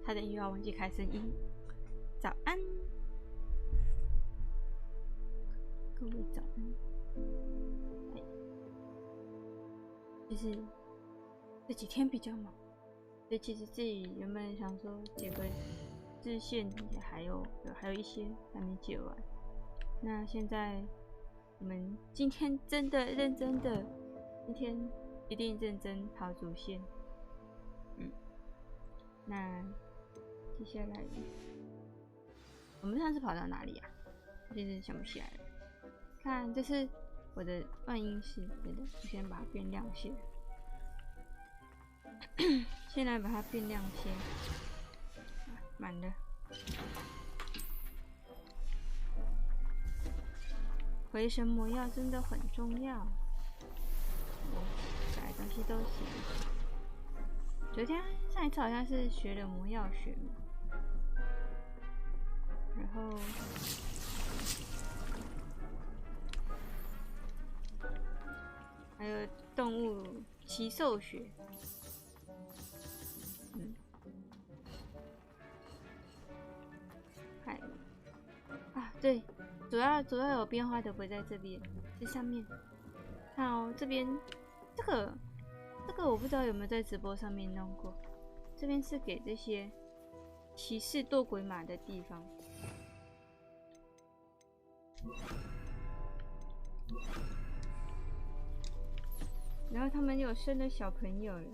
他的音乐忘记开声音。早安，各位早安。就是这几天比较忙，所以其实自己原本想说解个支线，还有一些还没解完。那现在我们今天真的认真的，今天一定认真跑主线。那接下来我们上次跑到哪里啊？其实想不起来了。看，这是我的万应室，对的，我先把它变亮些。先来把它变亮些，满了。回神魔药真的很重要，改东西都行。昨天上一次好像是学了魔药学嘛，然后还有动物奇兽学，还有啊，对，主要有变化的不在这边，在上面。看哦，这边这个我不知道有没有在直播上面弄过。这边是给这些骑士堕鬼马的地方。然后他们有生了小朋友了。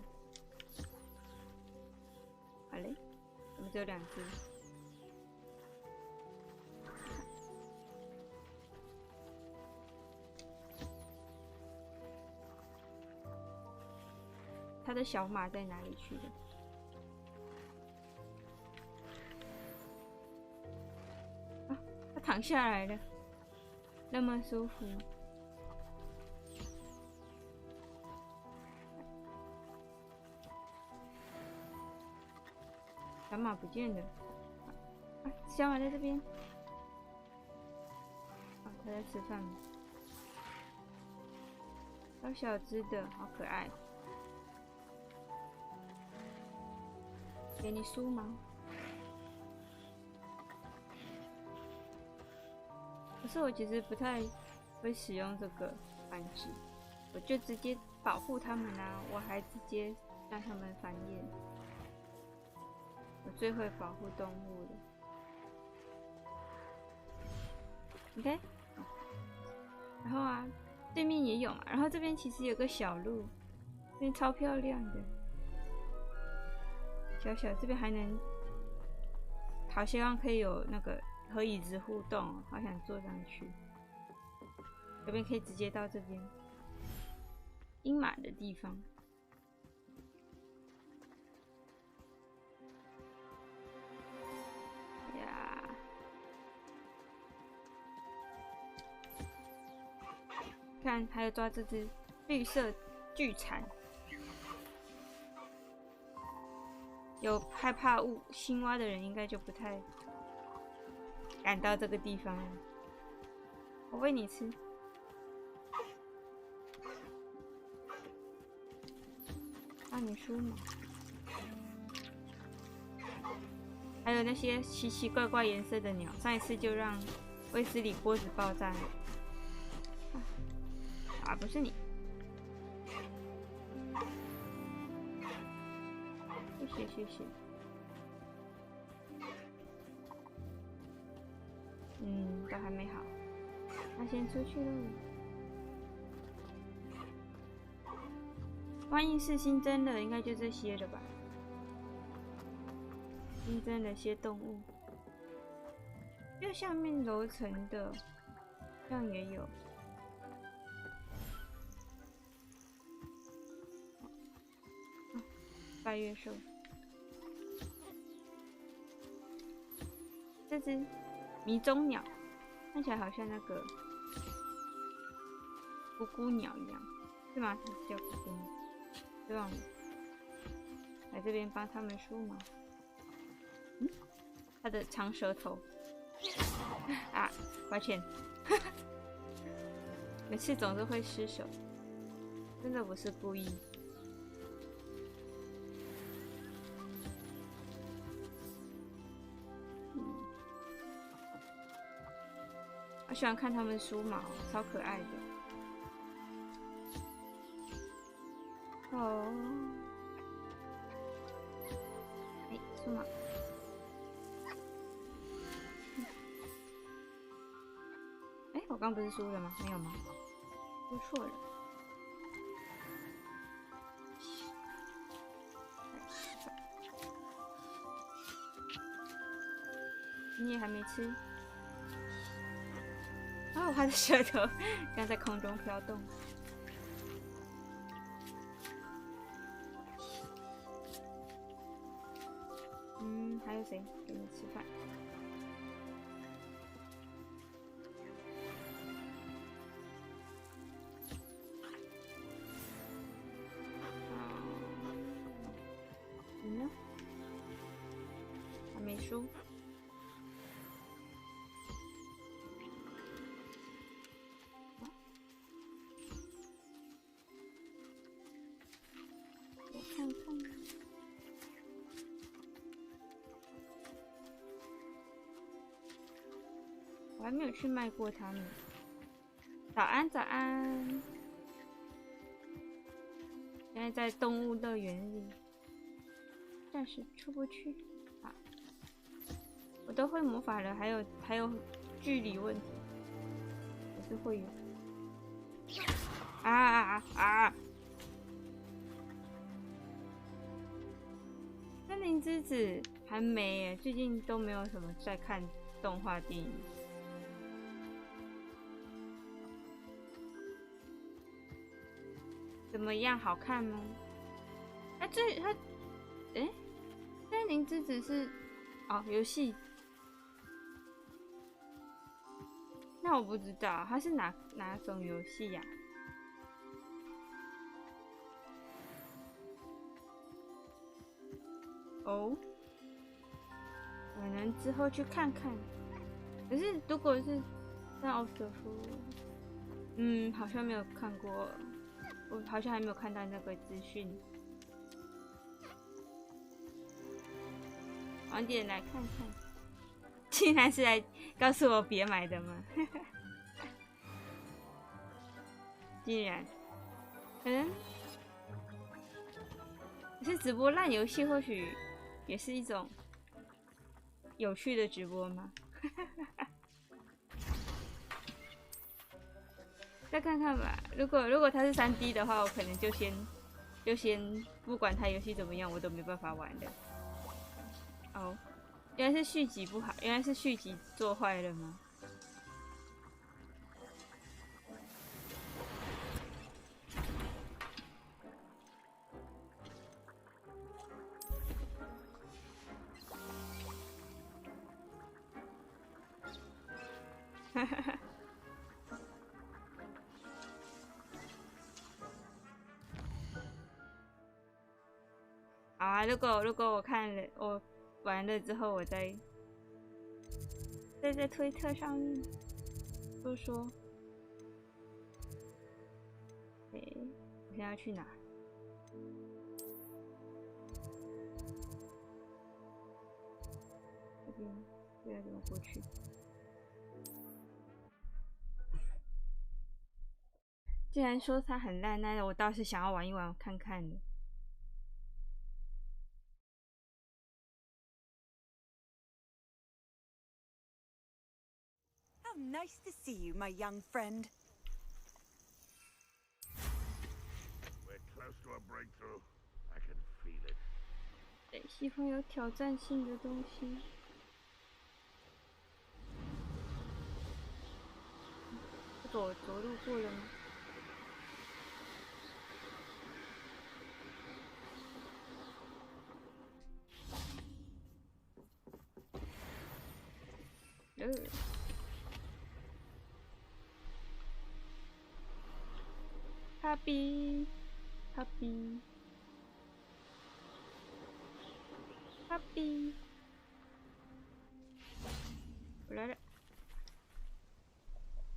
好嘞，我们只有2只。他的小马在哪里去了？啊，他躺下来了，那么舒服。小马不见了。啊，小马在这边。啊，他在吃饭。小小只的，好可爱。给你梳毛。可是我其实不太会使用这个繁殖，我就直接保护它们啊，我还直接让它们繁衍。我最会保护动物了。OK， 然后啊，对面也有嘛，然后这边其实有个小路，这边超漂亮的。小小这边还能，好希望可以有那个和椅子互动，好想坐上去。这边可以直接到这边鹰马的地方。呀，看还有抓这只绿色巨蝉。有害怕青蛙的人应该就不太敢到这个地方了。我喂你吃。让你梳毛。还有那些奇奇怪怪颜色的鸟，上一次就让卫斯理锅子爆炸了。啊，不是你。谢谢。都还没好，那先出去喽。万应室新增了，应该就这些了吧？新增了些动物，就下面楼层的，这样也有。拜月兽。这只迷踪鸟看起来好像那个咕咕鸟一样，是吗？它叫咕咕鸟，对吧？来这边帮他们梳毛。它的长舌头啊，抱歉，每次总是会失手，真的不是故意。我喜欢看他们梳毛，超可爱的。哦，哎，梳毛。哎，我刚不是输了吗？没有吗？输错了。你也还没吃。哦，它的舌头刚在空中飘动。还有谁给你吃饭？你呢？还没输。我看看。我还没有去卖过它们。早安，早安！现在在动物乐园里，暂时出不去。啊，我都会魔法了，还有距离问题，还是会有。啊！森林之子还没耶，最近都没有什么在看动画电影。怎么样？好看吗？森林之子是游戏。那我不知道它是哪种游戏呀？哦，可能之后去看看。可是如果是像奥斯说，好像没有看过。我好像还没有看到那个资讯，晚点来看看。竟然是来告诉我别买的吗？竟然，可能是直播烂游戏，或许也是一种有趣的直播吗？再看看吧。如果它是3D 的话，我可能就先不管它游戏怎么样，我都没办法玩的。哦，原来是续集不好，原来是续集做坏了吗？哈哈哈。如果我看了，我玩了之后，我再在推特上面说。我现在要去哪？这边怎么过去？既然说它很烂，那我倒是想要玩一玩看看的。Nice to see you, my young friend. We're close to a breakthrough. I can feel it. 喜欢有挑战性的东西。走路过了吗？Puppy.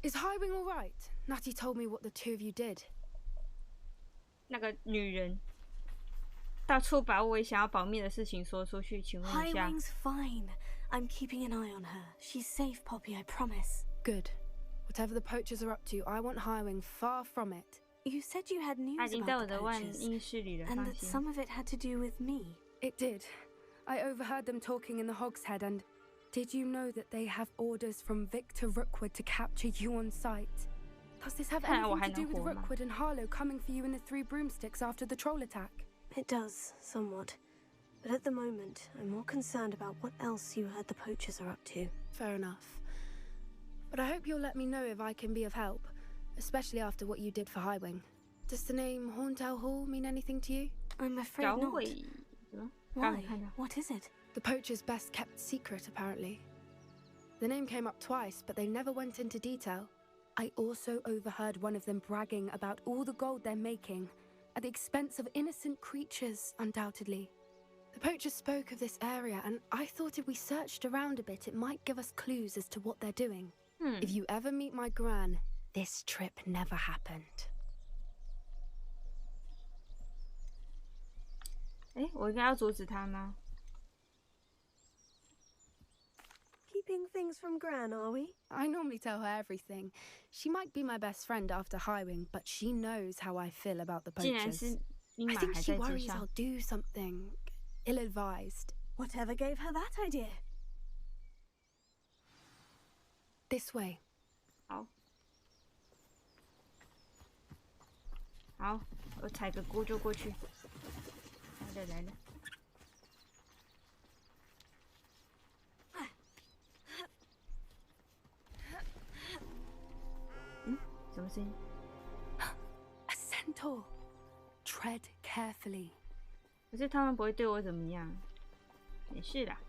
Is Highwing all right? Natty told me what the two of you did. 那个女人到处把我想要保密的事情说出去，请问一下。 Highwing's fine. I'm keeping an eye on her. She's safe, Poppy, I promise. Good. Whatever the poachers are up to, I want Highwing far from it. You said you had 他已 news 经在我 about the 的万 poachers, 应室里了， and 放 that 心。 some of it had to do with me. It did. I overheard them talking in the Hogshead, and did you know that they have orders from Victor Rookwood to capture you on sight? Does this have 看来我 anything 还 to 能 do with 活吗？ Rookwood and Harlow coming for you in the Three Broomsticks after the troll attack? It does, somewhat. But at the moment, I'm more concerned about what else you heard the poachers are up to. Fair enough. But I hope you'll let me know if I can be of help, especially after what you did for Highwing. Does the name Hauntel Hall mean anything to you? I'm afraid 小 not. 尾什么？刚 Why? 没看到。 What is it? The poacher's best kept secret, apparently. The name came up twice, but they never went into detail. I also overheard one of them bragging about all the gold they're making, at the expense of innocent creatures, undoubtedly. The poachers spoke of this area, and I thought if we searched around a bit, it might give us clues as to what they're doing. If you ever meet my gran, this trip never happened. 哎，我应该要阻止他吗？ Keeping things from Gran, are we? I normally tell her everything. She might be my best friend after Highwing, but she knows how I feel about the 竟然 poachers. 是英 I 马 think 还 she 在街 worries 上 I'll。do something ill-advised. Whatever gave her that idea? This way. 好，好，我踩个锅就过去。来了来了。嗯，什么声音？ A centaur. Tread carefully. 可是他们不会对我怎么样，没事啦。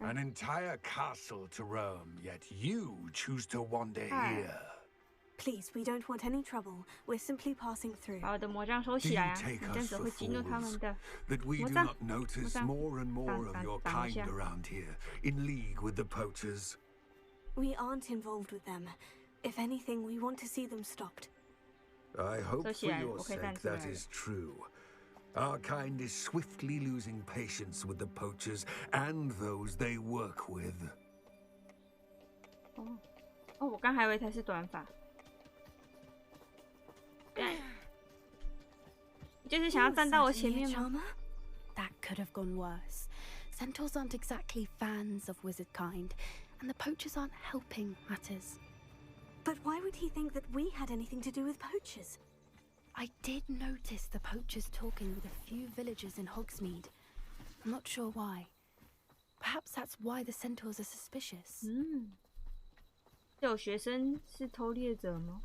An entire castle to roam, yet you choose to wander Hi. here. Please, we don't want any trouble. We're simply passing through. 把我的魔杖收 Do 起 you 来啊！你 take 这样 us 子 for 会激怒他 fools? 们的。 That we do What's that? not notice What's that? more and more of your Bang, kind bang, bang. around here, in league with the poachers? We aren't involved with them. If anything, we want to see them stopped. I hope for 起来， your 我可以站 sake 出来 that 了。 is true. Our kind is swiftly losing patience with the poachers and those they work with. 哦，哦，我刚还以为他是短发。就是想要站到我前面吗？ Charmer? That could have gone worse. Centaurs aren't exactly fans of wizard kind, and the poachers aren't helping matters. But why would he think that we had anything to do with poachers? I did notice the poachers talking with a few villagers in Hogsmeade. I'm not sure why. Perhaps that's why the centaurs are suspicious. 嗯，有学生是偷猎者吗？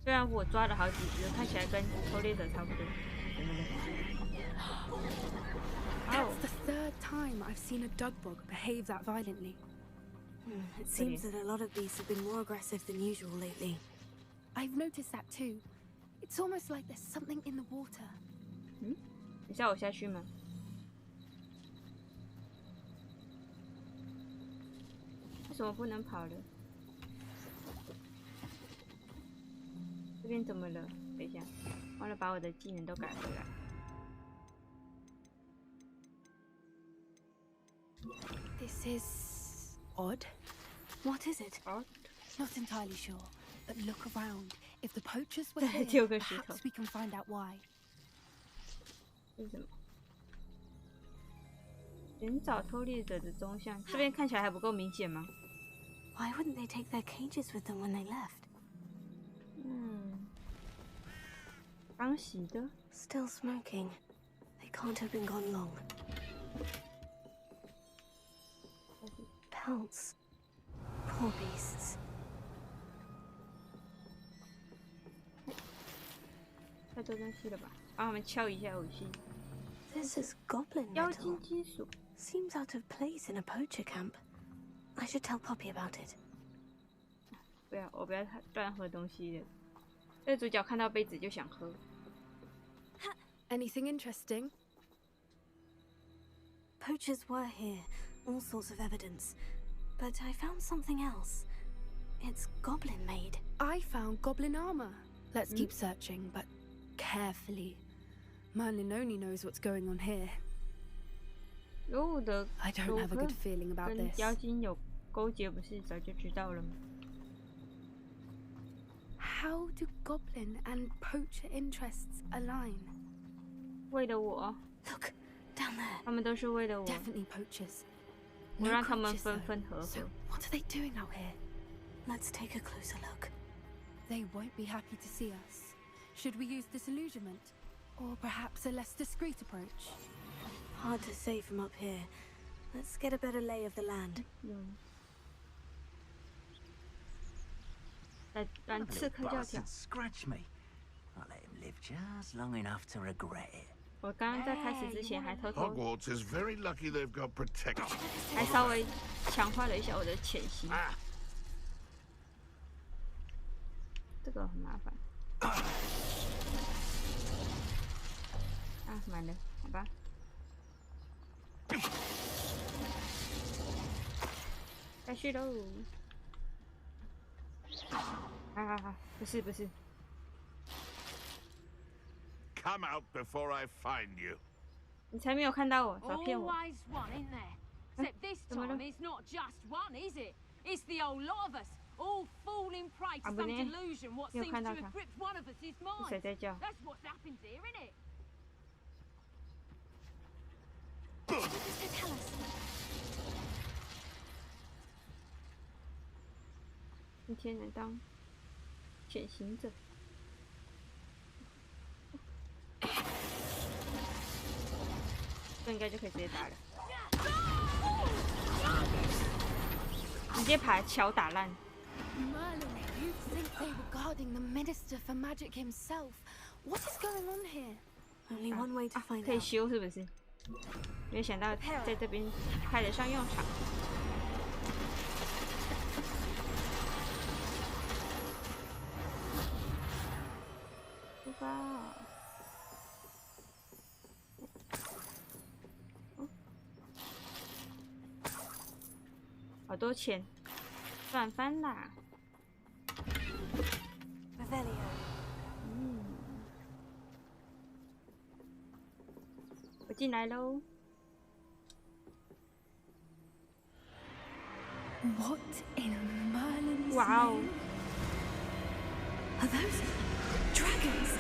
虽然我抓了好几只，看起来跟偷猎者差不多。怎么了？ That's the third time I've seen a dugbog behave that violently. It seems that a lot of these have been more aggressive than usual lately. I've noticed that too. It's almost like there's something in the water. 嗯，你叫我下去吗？为什么不能跑了？这边怎么了？等一下，忘了把我的技能都改回来。 This is odd. What is it? Not entirely sure, but look around. If the poachers were 对， here, 丢个石头。 perhaps we can find out why. 这是什么？寻找偷猎者的踪象，这边看起来还不够明显吗？ Why wouldn't they take their cages with them when they left? 嗯，刚洗的。 Still smoking. They can't have been gone long. Pelts. Poor beasts. 太多东西了吧？帮他们敲一下武器。 This is goblin 妖 metal. 精金属。 Seems out of place in a poacher camp. I should tell Poppy about it. 不要，我不要乱喝东西的。这主角看到杯子就想喝。 Anything interesting? Poachers were here, all sorts of evidence. But I found something else. It's goblin made. I found goblin armor. Let's keep searching, but carefully. Merlin only knows what's going on here. 如果的 I don't 如 have a 果 good feeling about 跟 this. 妖精有勾结，不是早就知道了吗？ How do goblin and poacher interests align? 为了我， Look, down there. 他们都是为了我， Definitely poachers. 我 No 让他们 creatures 分 though. 分合 So 合。 what are they doing out here? Let's take a closer look. They won't be happy to see us. Should we use disillusionment? Or perhaps a less discreet approach? Hard to say from up here. Let's get a better lay of the land. 蓝刺客教条。 Scratch me. I'll let him live just long enough to regret it. 我刚刚在开始之前还偷偷 Hogwarts is very lucky they've got protection. 还稍微强化了一下我的潜行，这个很麻烦。啊，满了，好吧。该去喽！好，不是。 Come out before I find you. 你才没有看到我，少骗我！ Always one, isn't there? Except this time it's not just one, is it? It's the whole lot of us, all falling prey to some delusion what seems to have gripped one of us' mind. 谁在叫？ That's what happens here, isn't it? Tell us. 今天能当潜行者。 这应该就可以直接打了，直接把桥打烂。 Merlin, you'd think they were guarding the Minister for Magic himself. What is going on here? Only one way to find 可以 out. 修是不是？没想到在这边派得上用场。出发！好多钱，赚翻啦！ Revelio. 我进来喽。 What in Merlin's 哇哦！ name? Are those dragons?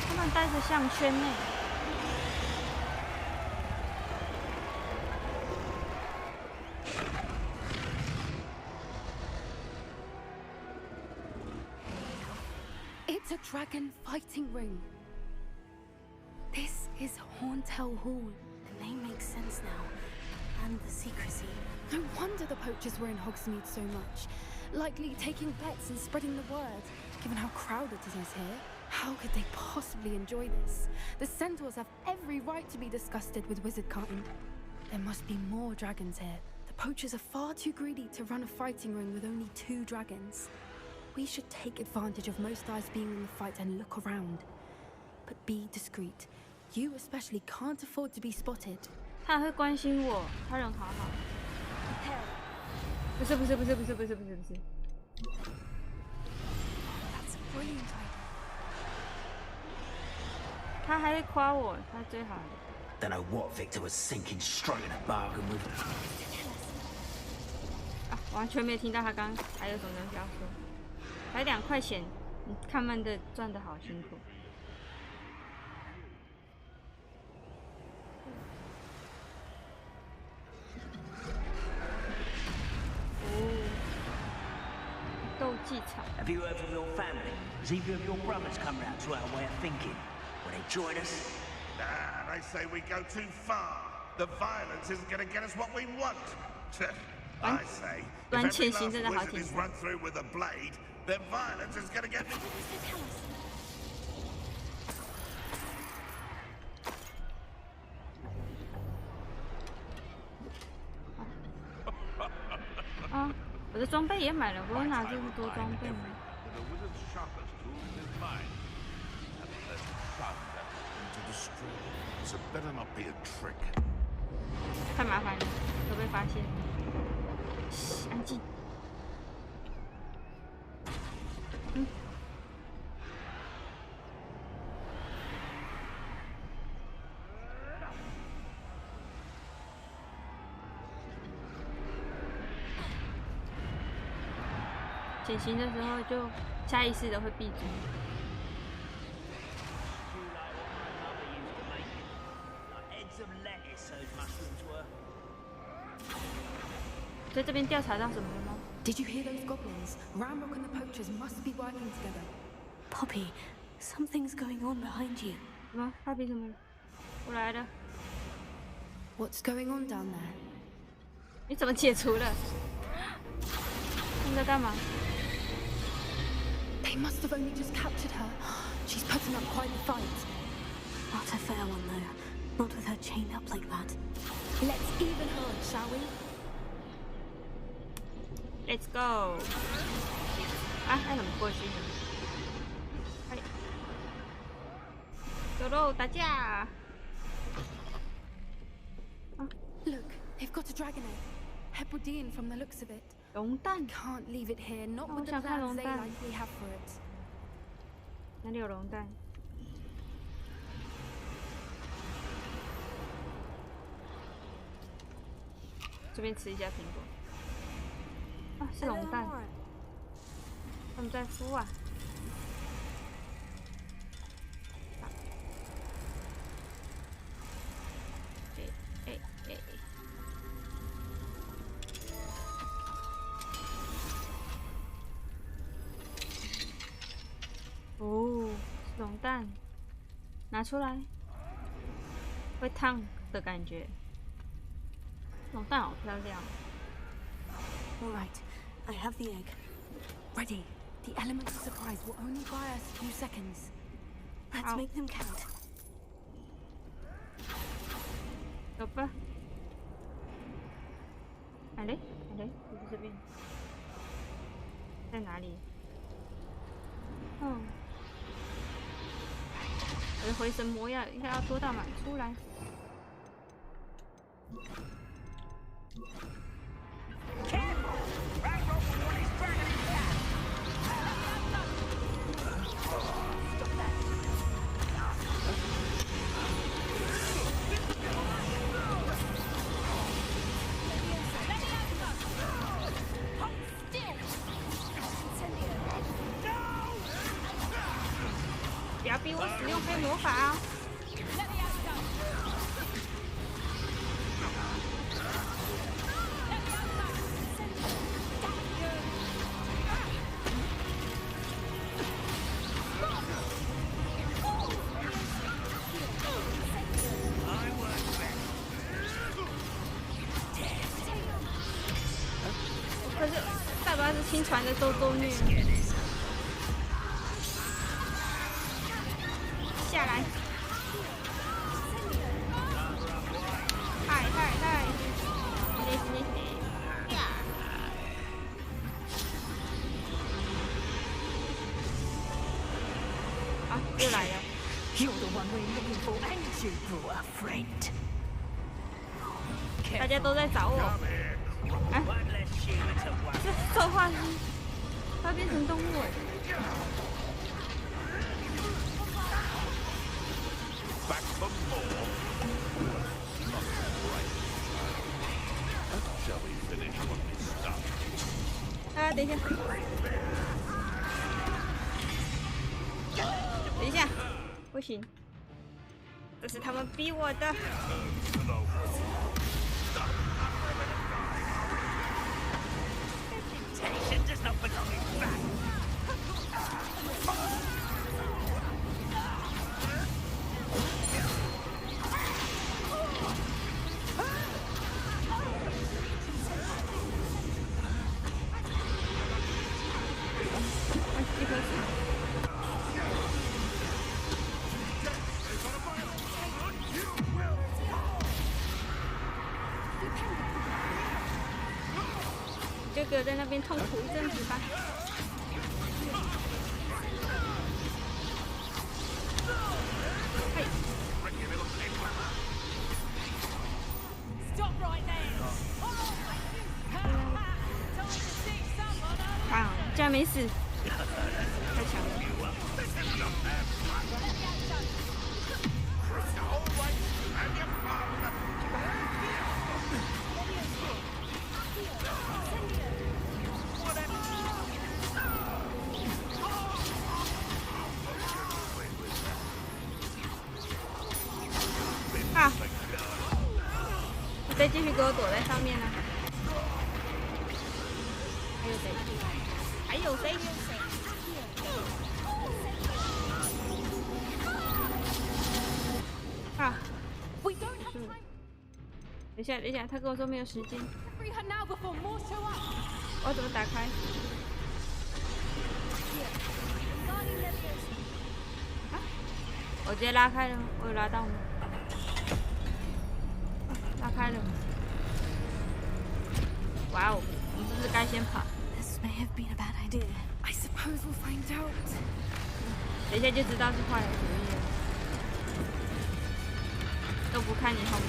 他们戴着项圈呢。 It's a dragon fighting ring. This is Hauntel Hall. The name makes sense now. And the secrecy. No wonder the poachers were in Hogsmeade so much. Likely taking bets and spreading the word, given how crowded it is here. How could they possibly enjoy this? The centaurs have every right to be disgusted with wizardkind. There must be more dragons here. The poachers are far too greedy to run a fighting ring with only 2 dragons. We should take advantage of most eyes being in the fight and look around. But be discreet. You especially can't afford to be spotted. 他会关心我，他人好好。不是。 That's a brilliant idea. 他还会夸我，他最好的。 Don't know what Victor was thinking, striking a bargain with. 啊，完全没听到他刚还有什么东西要说。才2块钱，你看们的赚的好辛苦。哦，斗技场。 Have you heard from your family? Has either of your brothers come round to our way of thinking? Will they join us? Nah, they say we go too far. The violence isn't going to get us what we want. I say, if every last wizard is run through with a blade, then violence is going to get... Tell us. 啊，我的装备也买了，不会拿这么多装备吗？ With a wizard's sharpest tool in his mind. And there's a shot to destroy. So it better not be a trick. 太麻烦了，会被发现。嘘，安静。血型的时候就下意识的会闭嘴。在这边调查到什么了吗 Did you hear those goblins? Ramrock and the poachers must be working together. Poppy, something's going on behind you. 什么？芭比怎么了？我来了。What's going on down there? 你怎么解除了？他们在干嘛？ They must have only just captured her. She's putting up quite a fight. Not a fair one, though. Not with her chained up like that. Let's even her, shall we? Let's go！ 啊，那怎么过去呢？快点，走喽，打架！ Look, they've got a dragon egg. Hebridean from the looks of it. 龙蛋 Can't leave it here, not with the 我想看 plans 龙 they 蛋。 likely have for it. 哪里有龙蛋？这边吃一下苹果。啊，是龙蛋，他们在孵啊！哎！哦，是龙蛋，拿出来，会烫的感觉。龙蛋好漂亮。 All right, I have the egg. Ready. The element of surprise will only buy us a few seconds. Let's make them count. 走吧。哎嘞，不是这边，在哪里？我的回神魔应该要多到满出来。 不要逼我使用黑魔法啊！可是大巴是新传的周虐。 下来！嗨！呀！啊，又来了！ You're the one we're looking for, ain't you, poor friend? 大家都在找我。哎， One less human to worry. 这兽化师，它变成动物了。 Back for more. Not great. Shall we finish what we started? 啊，等一下，等一下，不行，这是他们逼我的。Reputation does not belong in fact. 就给我在那边痛苦一阵子吧。嘿， Stop right there! 啊，竟然没死，太强了。再继续给我躲在上面呢、还有谁？还有谁？啊！等一下，等一下，他跟我说没有时间。我要怎么打开？啊！我直接拉开了吗？我有拉到吗？啊、拉开了。哇哦！我们是不是该先跑？ This may have been a bad idea. I suppose we'll find out. 等一下就知道是坏的主意了。都不看你后面。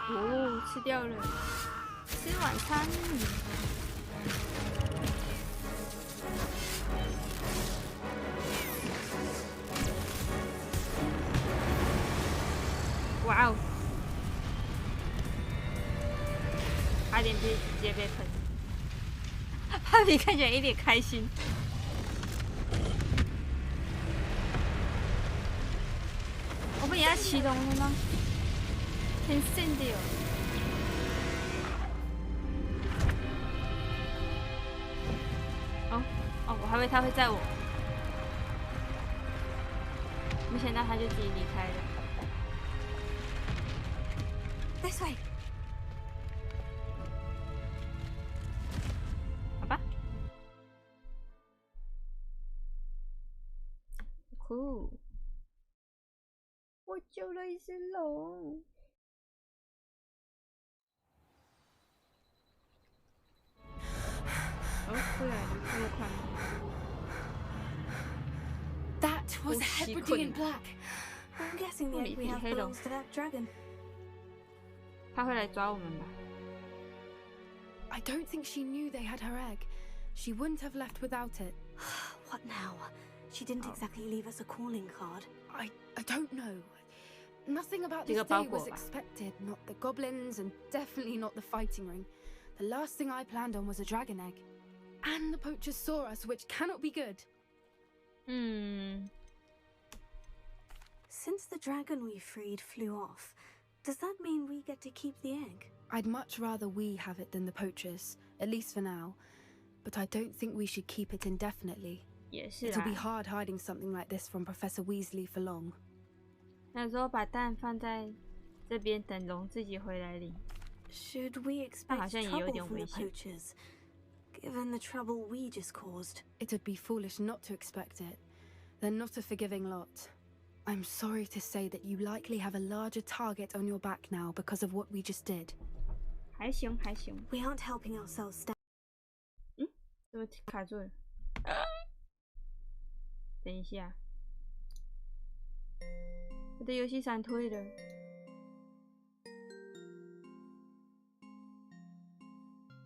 哦，吃掉了，吃晚餐。哇哦！差点直接被喷。哈比看起来一脸开心。我被人家启动了吗？很神的哦。哦，我还以为他会载我，没想到他就自己离开了。 This way. 好吧。酷，我救了一只龙。哦，回来了，这么快吗？ That was Hebridean black. I'm guessing the egg we have belongs to that dragon. 他会来抓我们吧 I don't think she knew they had her egg. She wouldn't have left without it. What now? She didn't exactly leave us a calling card. I don't know. Nothing about this day was expected. Not the goblins, and definitely not the fighting ring. The last thing I planned on was a dragon egg. And the poachers saw us, which cannot be good. Since the dragon we freed flew off, does that mean we get to keep the egg? I'd much rather we have it than the poachers, at least for now. But I don't think we should keep it indefinitely. It'll be hard hiding something like this from Professor Weasley for long. 那时候把蛋放在这边，等龙自己回来领。 Should we expect trouble from the poachers, given the trouble we just caused? It would be foolish not to expect it. They're not a forgiving lot. I'm sorry to say that you likely have a larger target on your back now because of what we just did. 还行，还行。 We aren't helping ourselves stand. 怎么卡住了？等一下，我的游戏闪退了。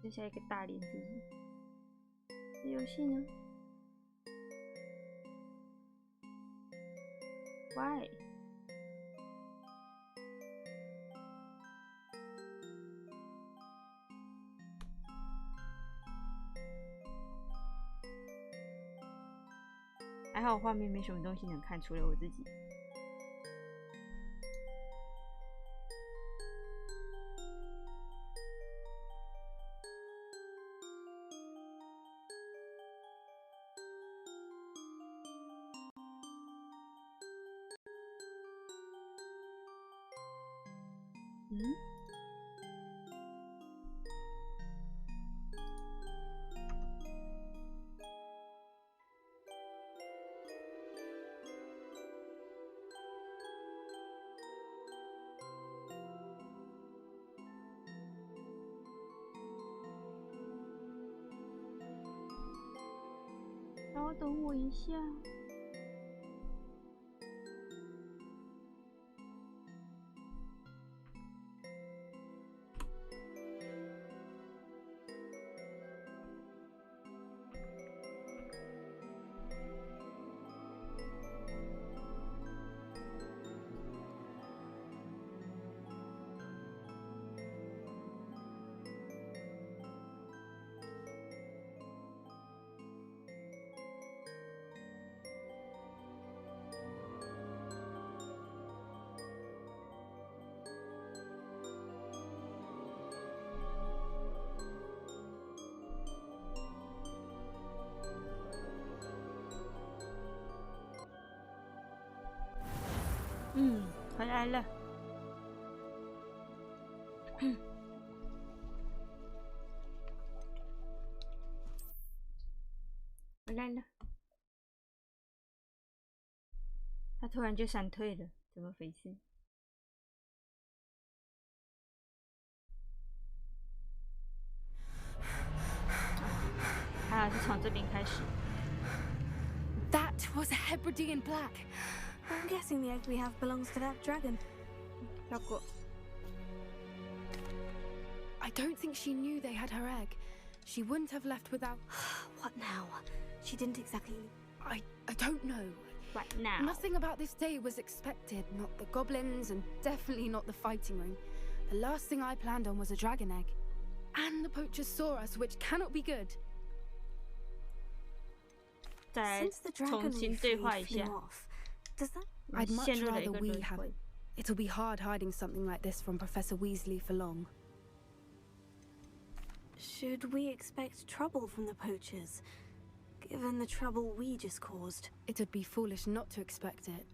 接下一个大连自己。这游戏呢 ？Why？ 还好画面没什么东西能看，除了我自己。稍等我一下。回来了。回来了。他突然就闪退了，怎么回事？还好是从这边开始。That was a Hebridean black. I'm guessing the egg we have belongs to that dragon. 跳过。I don't think she knew they had her egg. She wouldn't have left without. What now? She didn't exactly. I don't know. What now? Nothing about this day was expected. Not the goblins, and definitely not the fighting ring. The last thing I planned on was a dragon egg. And the poachers saw us, which cannot be good. 再重新对话一下。 I'd much rather we have it. It'll be hard hiding something like this from Professor Weasley for long. Should we expect trouble from the poachers, given the trouble we just caused? It'd be foolish not to expect it.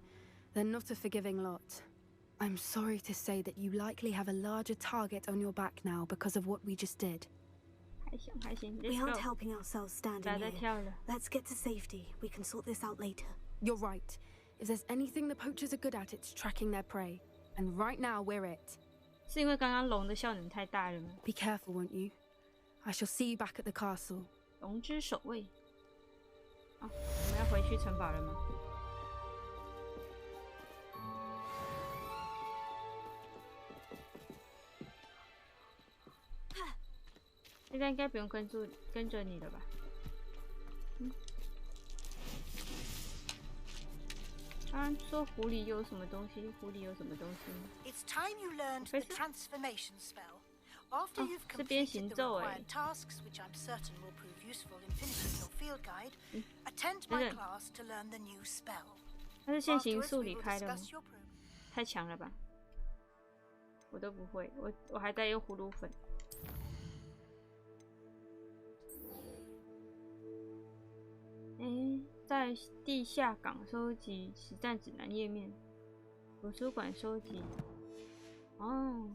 They're not a forgiving lot. I'm sorry to say that you likely have a larger target on your back now because of what we just did. We aren't helping ourselves standing here. Let's get to safety. We can sort this out later. You're right. If there's anything the poachers are good at, it's tracking their prey. And right now, we're it. 是因为刚刚龙的效能太大了吗？ Be careful, won't you? I shall see you back at the castle. 龙之守卫。哦，我们要回去城堡了吗？现在应该不用跟着你了吧？刚刚说湖里有什么东西？湖里有什么东西吗？ It's time you learned the transformation spell. After you've completed the required tasks, which I'm certain will prove useful in finishing your field guide, attend my class to learn the new spell. 它是现行术里开的吗？太强了吧！我都不会，我还在用葫芦粉。在地下港收集实战指南页面，图书馆收集。哦。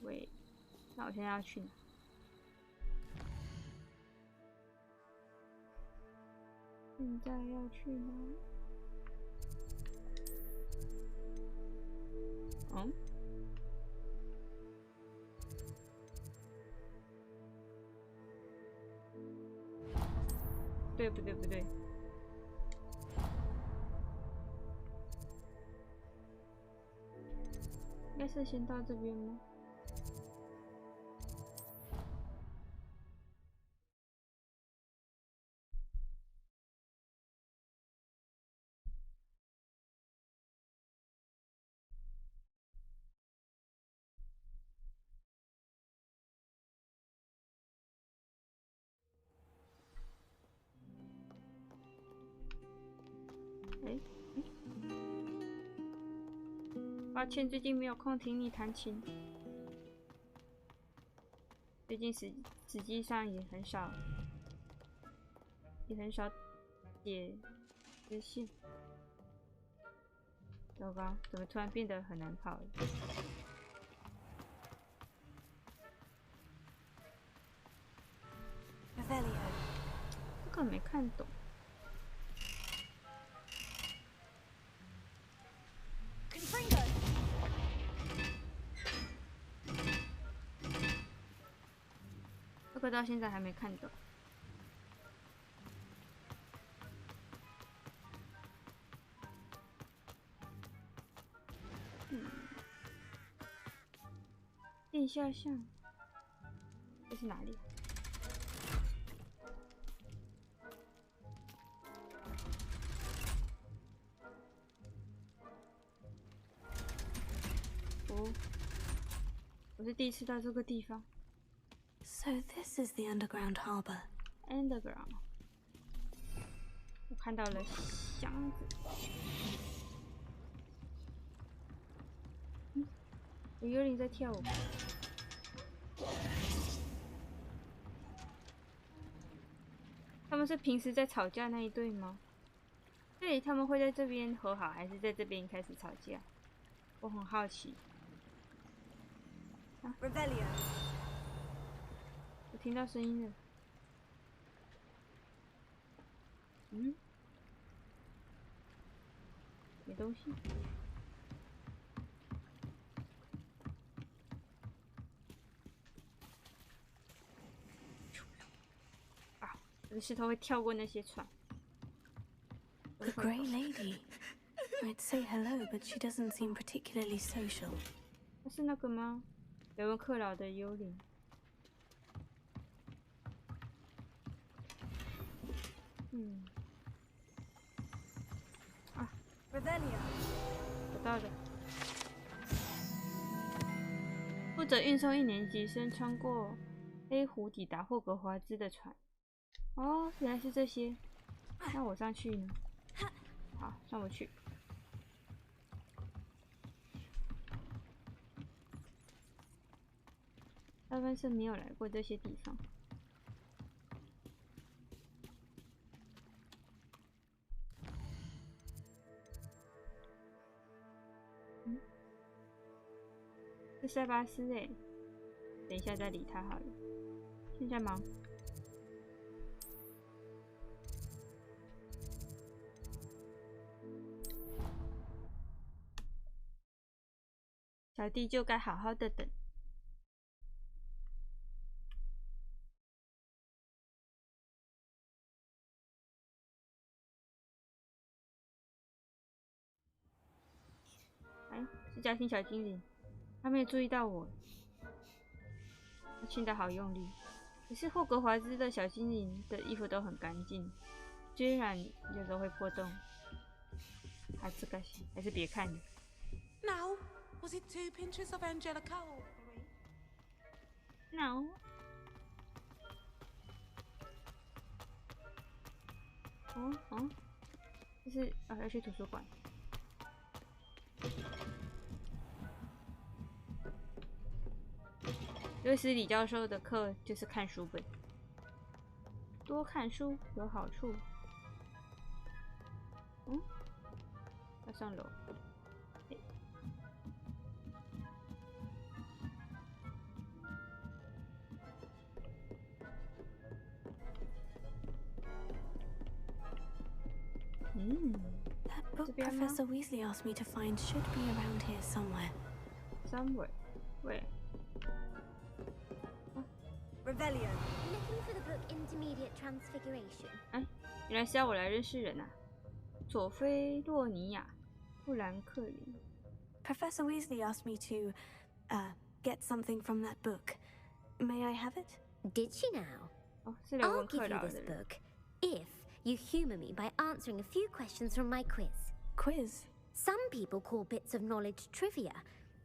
喂，那我现在要去哪？现在要去哪？嗯？对不对？不对。应该是先到这边吗？抱歉，最近没有空听你弹琴。最近实际上也很少写支线。糟糕，怎么突然变得很难跑了？这个没看懂。这个到现在还没看懂。地下巷，这是哪里？哦，我是第一次到这个地方。So this is the underground harbor. Underground， 我看到了箱子。有幽灵在跳舞。他们是平时在吵架那一对吗？所以他们会在这边和好，还是在这边开始吵架？我很好奇。啊 Revelio. 我听到声音了。嗯？没东西。啊！这个石头会跳过那些船。The Grey Lady. I'd say hello, but she doesn't seem particularly social. 是那个吗？雷文克劳的幽灵。嗯。啊 Revelio. 找到了。负责运送1年级生穿过黑湖抵达霍格华兹的船。哦，原来是这些。那我上去呢？好，上不去。大分是没有来过这些地方。嗯，是塞巴斯哎，等一下再理他好了。现在忙。小弟就该好好的等。哎，是夹心小精灵，他没有注意到我。他亲得好用力。可是霍格华兹的小精灵的衣服都很干净，虽然有时候会破洞。还是别看了。Now, was it 2 pinches of Angelica or 3? No. 哦，就是要去图书馆。威斯理教授的课就是看书本，多看书有好处。嗯，要上楼。That book Professor Weasley asked me to find should be around here somewhere. Somewhere? Where? Revelio. Looking for the book Intermediate Transfiguration. 哎，原来是要我来认识人啊！佐菲洛尼亚·富兰克林。Professor Weasley asked me to, get something from that book. May I have it? Did she now? 哦，是雷文 I'll 克 give you 劳的 this 人。 book if you humour me by answering a few questions from my quiz. Quiz? Some people call bits of knowledge trivia.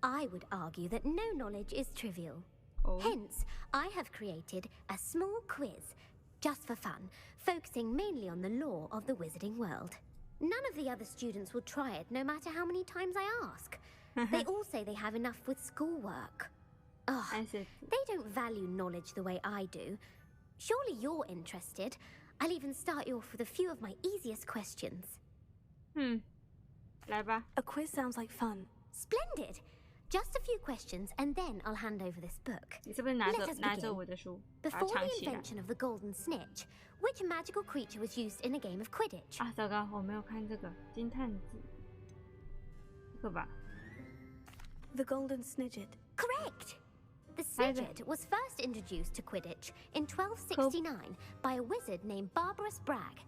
I would argue that no knowledge is trivial. Oh. Hence, I have created a small quiz, just for fun, focusing mainly on the lore of the wizarding world. None of the other students will try it, no matter how many times I ask. They all say they have enough with schoolwork. Ugh, they don't value knowledge the way I do. Surely you're interested. I'll even start you off with a few of my easiest questions. 来吧。 A quiz sounds like fun. Splendid! Just a few questions, and then I'll hand over this book. 你是不是拿着我的书，把它 Before 藏 the 起来？ invention of the golden snitch, which magical creature was used in a game of Quidditch? 啊，糟糕，我没有看这个金探子，这个吧？ The Golden Snidget. Correct! The Snidget was first introduced to Quidditch in 1269 by a wizard named Barbarous Bragg.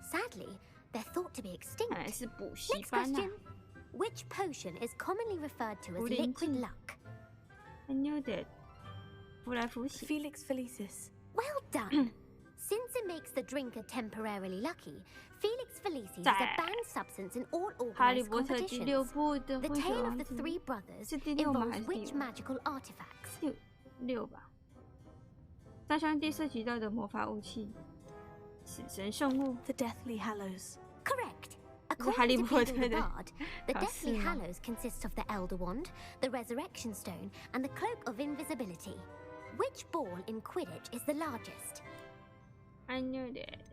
Sadly, they're thought to be extinct. 原来是补习 Next 班啊 question. Which potion is commonly referred to as 福临 liquid 镜 luck? I knew that. 福来福喜。 Felix Felicis. Well done! Since it makes the drinker temporarily lucky, Felix Felicis is a banned substance in all 哈利 organized 波特第6 competitions. 部的 The 混血 tale of 王 the 子 three brothers 是第6吗？还 involves 是第 which 5？ magical artifacts? 6吧。三兄弟涉及到的魔法武器，死神圣物。 The Deathly Hallows. Correct. 是哈利 According to 波 Peter 特 the 的 Bard, the 考 Deathly 试吗？ Hallows consists of the Elder Wand, the Resurrection Stone, and the Cloak of Invisibility. Which ball in Quidditch is the largest? I knew that.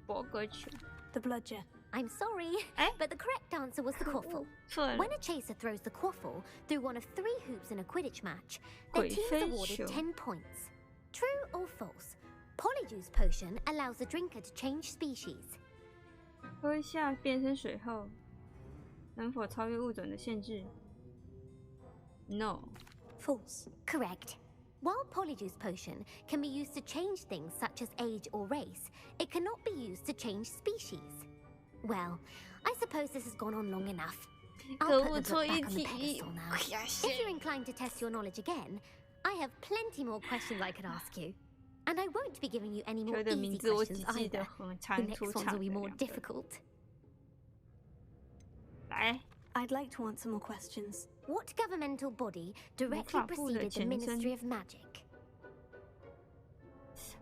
博格球。 The Bludger. I'm sorry, but the correct answer was the quaffle. When a chaser throws the quaffle through one of 3 hoops in a Quidditch match, their team's awarded 10 points. True or false? Polyjuice potion allows the drinker to change species. 喝下变身水后，能否超越物种的限制 ？No. False. Correct. While Polyjuice potion can be used to change things such as age or race, it cannot be used to change species. Well, I suppose this has gone on long enough. I'll put the book back on the pedestal now. If you're inclined to test your knowledge again, I have plenty more questions I could ask you. And I won't be giving you any more easy questions either. The next ones will be more difficult. I'd like to answer more questions. What governmental body directly preceded the Ministry of Magic?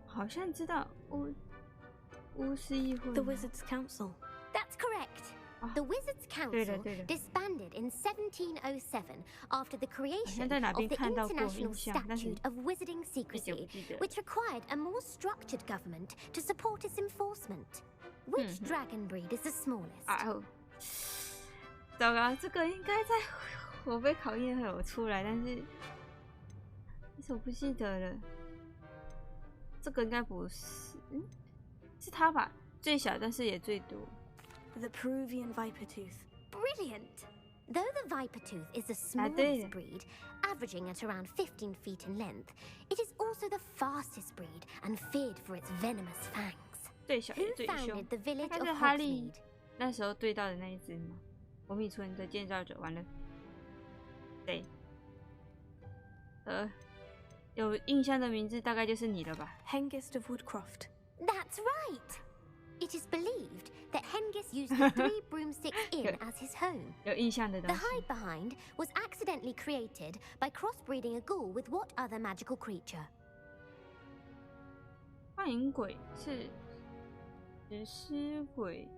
好像知道巫师议会。 The Wizards' Council. That's correct. The Wizards' Council disbanded in 1707 after the creation of the International Statute of Wizarding Secrecy, which required a more structured government to support its enforcement. Which dragon breed is the smallest? 糟糕，这个应该在我被考验后有出来，但是我不记得了。这个应该不是，是它吧？最小，但是也最多。 The Peruvian Viper Tooth. Brilliant! Though the Viper Tooth is the smallest breed, averaging at around 15 feet in length, it is also the fastest breed and feared for its venomous fangs. Who founded the village of Hogsmeade? 那时候对到的那一只吗？红米村的建造者，完了，谁？有印象的名字大概就是你了吧 Hengist of Woodcroft. That's right! It is believed that Hengist used the 3 Broomsticks Inn as his home. 有印象的东 The 西。 hide behind was accidentally created by crossbreeding a ghoul with what other magical creature? 幻影鬼是食尸鬼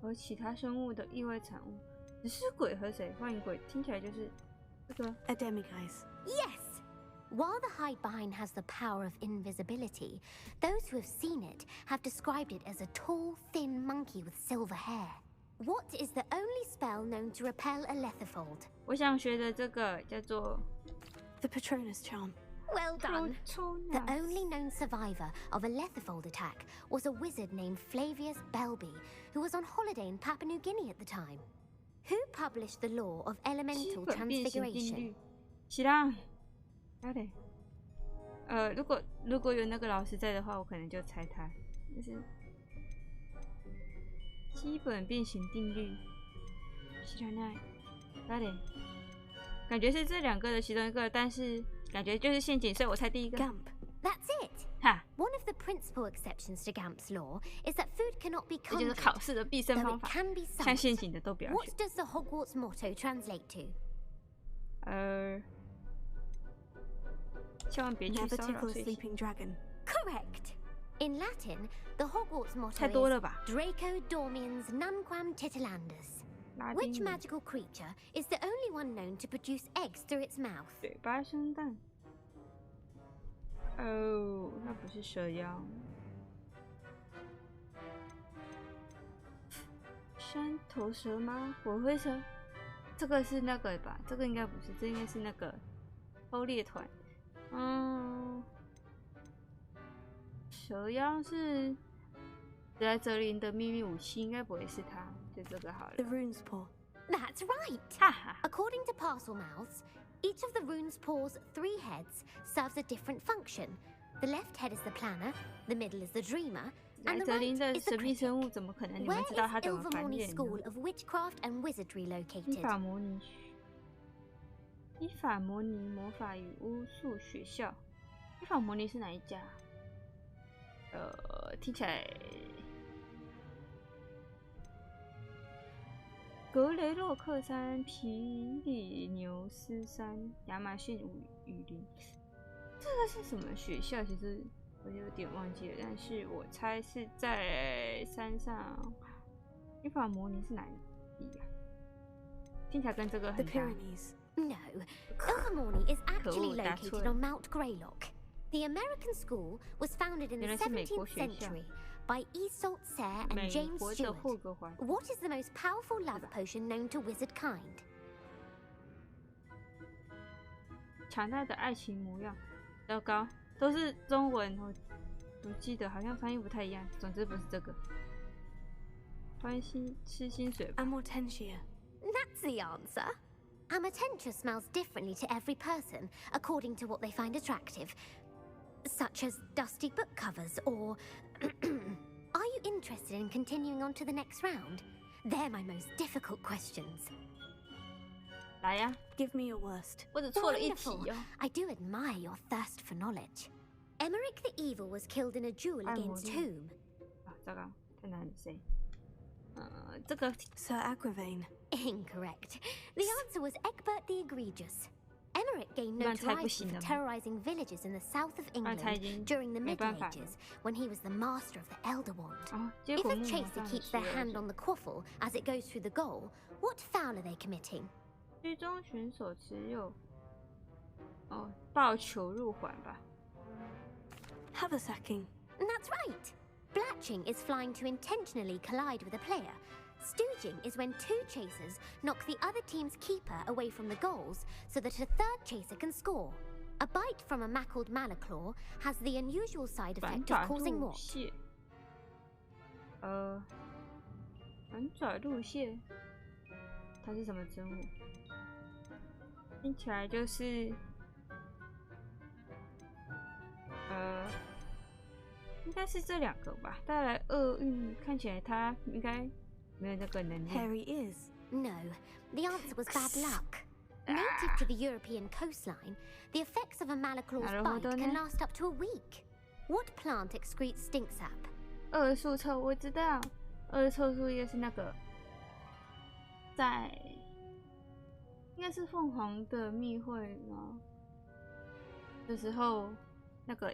和其他生物的意外产物。食尸鬼和谁？幻影鬼听起来就是这个。A demiguise. Yes! While the hide behind has the power of invisibility, those who have seen it have described it as a tall, thin monkey with silver hair. What is the only spell known to repel a Lethifold? 我想学的这个叫做 The Patronus Charm. Well done. The only known survivor of a Lethifold attack was a wizard named Flavius Belby, who was on holiday in Papua New Guinea at the time. Who published the law of elemental transfiguration? 知らん。誰？如果有那个老师在的话，我可能就猜他。就是基本变形定律。知らない。誰？感觉是这2个的其中一个，但是感觉就是陷阱，所以我猜第一个。Gamp. That's it. 哈。One of the principal exceptions to Gamp's law is that food cannot be conjured. 这就是考试的必胜方法。像陷阱的都不要选。What does the Hogwarts motto translate to? 千万别去骚扰睡 sleeping dragon. Correct. In Latin, the Hogwarts motto 太多了吧 is Draco Dormiens Nunquam Titilandus. Which magical creature is the only one known to produce eggs through its mouth? 嘴巴生蛋。那不是蛇妖。山头蛇吗？火灰蛇？这个是那个吧？这个应该不是，这应该是那个偷猎团。蛇妖是史莱哲林的秘密武器，应该不会是它，就这个好了。 The Rune's Paw. That's right. According to Parselmouths, each of the Rune's Paw's 3 heads serves a different function. The left head is the planner, the middle is the dreamer, and the right is the critic. Where is Ilvermorny School of Witchcraft and Wizardry located? 依法模拟魔法与巫术学校。依法模拟是哪一家？听起来格雷洛克山、皮里牛斯山、亚马逊雨林。这个是什么学校？其实我有点忘记了，但是我猜是在山上。依法模拟是哪里呀？听起来跟这个很像。 No, Ilvermorny is actually located on Mount Greylock. The American school was founded in the 17th century by Isolde Sayre and 美 James 国的 Stewart. 霍格华兹。 What is the most powerful love potion known to wizard kind? 强大的爱情模样。糟糕，都是中文，我记得好像翻译不太一样。总之不是这个。吃薪水吧。Amortentia. That's the answer. Amortentia smells differently to every person according to what they find attractive, such as dusty book covers or... Are you interested in continuing on to the next round? They're my most difficult questions. 来呀 Give me your worst. 我只错了一题 Wonderful. 哦。 I do admire your thirst for knowledge. Emmerich the Evil was killed in a duel 爱魔 against 力 whom? 啊，糟糕，太难了，谁？这个 Sir Agravain. Incorrect. The answer was Egbert the Egregious. Emmerich gained 那才不 notoriety 行 for 的嘛。 terrorizing villages in the south of 那他已 England 经 during the 没 Middle 办法了。 Ages when he was the master of the Elder Wand. 啊，结 If 果 a 木马 chaser 上 keeps 学 their 了 hand on the quaffle as it goes through the goal, what foul are they committing? 居中选手持有抱球入环吧。 Haversacking. That's right. Blatching is flying to intentionally collide with a player. Stooging is when two chasers knock the other team's keeper away from the goals so that a third chaser can score. A bite from a mackled malaclaw has the unusual side 反 effect 爪 of causing 鹿 what? 蟹。反爪鹿蟹，它是什么生物？听起来就是应该是这两个吧。带来厄运，看起来它应该没有那个能力。 Hairy ears. No, the answer was bad luck. Native to the European coastline, the effects of a malaclaw's bite can last up to a week. What plant excretes stink sap? 二树臭，我知道，二臭树叶是那个在应该是凤凰的密会吗？的时候，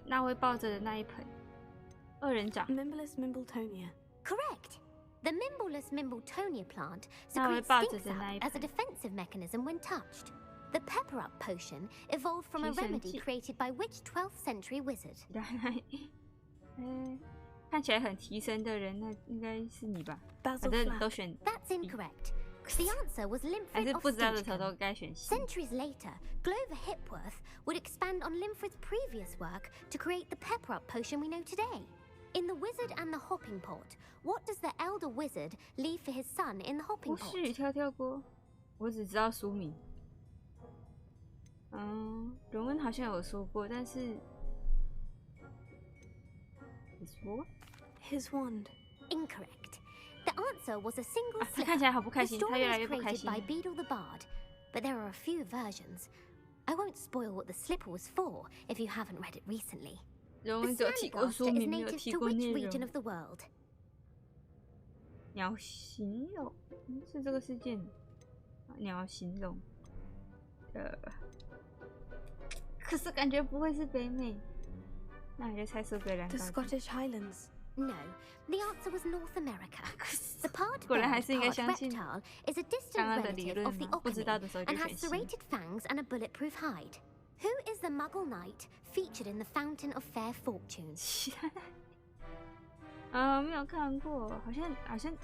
那位抱着的那一盆二人掌。 Mimbless Mimbletonia. Correct. The Mimbleless Mimbletonia plant Now we're secretes about stink to deny sap as a defensive mechanism when touched. The Pepper Up potion evolved from a remedy created by which 12th century wizard? 看起来很提神的人，那应该是你吧？ Basil 反正 Flack. 都选 That's incorrect. The answer was 还 Limfrid 是 of 不知道的时候 Stinchcombe. 都该选 C。 Centuries later, Glover Hipworth would expand on Limfrid's previous work to create the Pepper Up potion we know today. In The Wizard and the Hopping Pot, what does the elder wizard leave for his son in the hopping 武 pot? 士与跳跳锅，我只知道书名。荣恩好像有说过，但是 His what? His wand. Incorrect. The answer was a single 啊，他 slipper. 看起来好不开 The 心，他 story 越来 was 越不开 created 心 by。Beadle the Bard, but there are a few versions. I won't spoil what the slipper was for if you haven't read it recently. 荣 The 恩只有提过 Snallygaster 书 is 名，没有 native 提 to 过 which 内 region 容。 of the world? 鸟形容是这个事件。鸟形容，可是感觉不会是北美，那你就猜苏格兰 The 高地。 Scottish Highlands. No, the answer was North America. The part 果然还 bird, 是应该 part 相信 reptile is a 刚 distant 刚的理 relative 论 of the 吗？不知道的时候 Orkney 就 and 选 has 西。 serrated fangs and a bulletproof hide. Who is the Muggle knight featured in the Fountain of Fair Fortune? 其他没有看过，好像，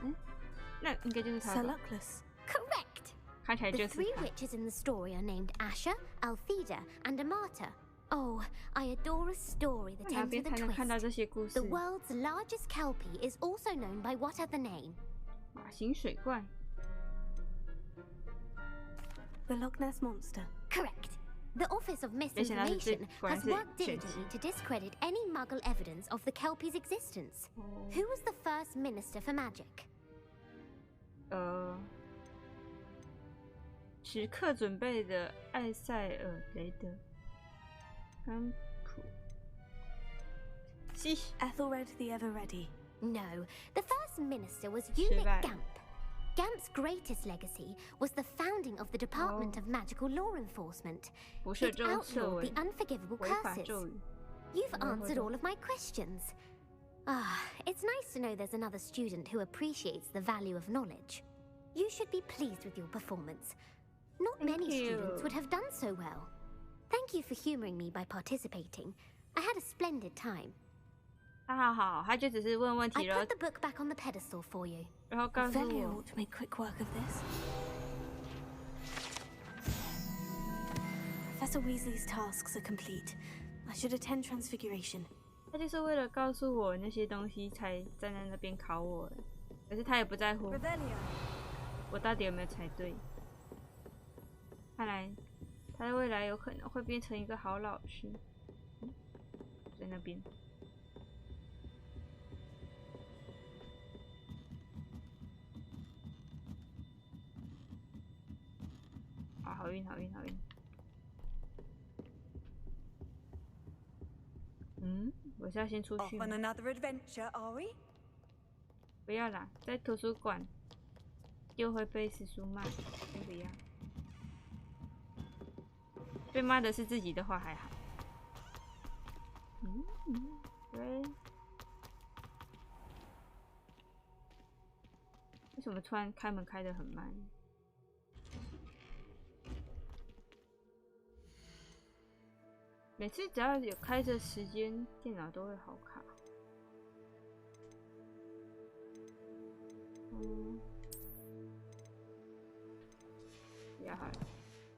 那应该就是他 Sir 吧。 Luckless. Correct. 看起来 The 就是 three 他。 witches in the story are named Asher, Altheda, and Amata. Oh, I adore a story that 哪 ends 边 with 才 a 能看到 twist. 这些故事 The？world's largest kelpie is also known by what other name? 马形水怪。 The Loch Ness Monster. Correct. The Office of 没想到是这 Misinformation 果然 has 是 worked 选 diligently 西。 to discredit any Muggle evidence of the kelpie's existence. 哦 Who was the first minister for magic? 时刻准备的艾塞尔雷德。甘普。西。 Ethelred the Ever-Ready. No, the first minister was 失 Unit 败。 Gamp. Gamp's greatest legacy was the founding of the Department of Magical Law Enforcement. 不赦 It 咒赦 outlawed 为 the unforgivable 违法 curses. 咒语。 You've 没有活 answered 动 all of my questions. Ah, it's nice to know there's another student who appreciates the value of knowledge. You should be pleased with your performance. Not Thank many you. students would have done so well. Thank you for humoring me by participating. I had a splendid time. 他好，他就只是问问题 I 了 put the book back on the pedestal for you. 然后告诉 Velia 我 ought to make quick work of this. Professor Weasley's tasks are complete. I should attend Transfiguration. 他就是为了告诉我那些东西才站在那边考我的，可是他也不在乎 Revelio. 我到底有没有猜对。看来他的未来有可能会变成一个好老师。在那边。啊，好运，好运，好运。嗯，我是要先出去吗？ Off on another adventure, are we? 不要啦，在图书馆又会被师叔骂，先不要。被骂的是自己的话还好。对。为什么突然开门开得很慢？每次只要有开着时间，电脑都会好卡。不要好了，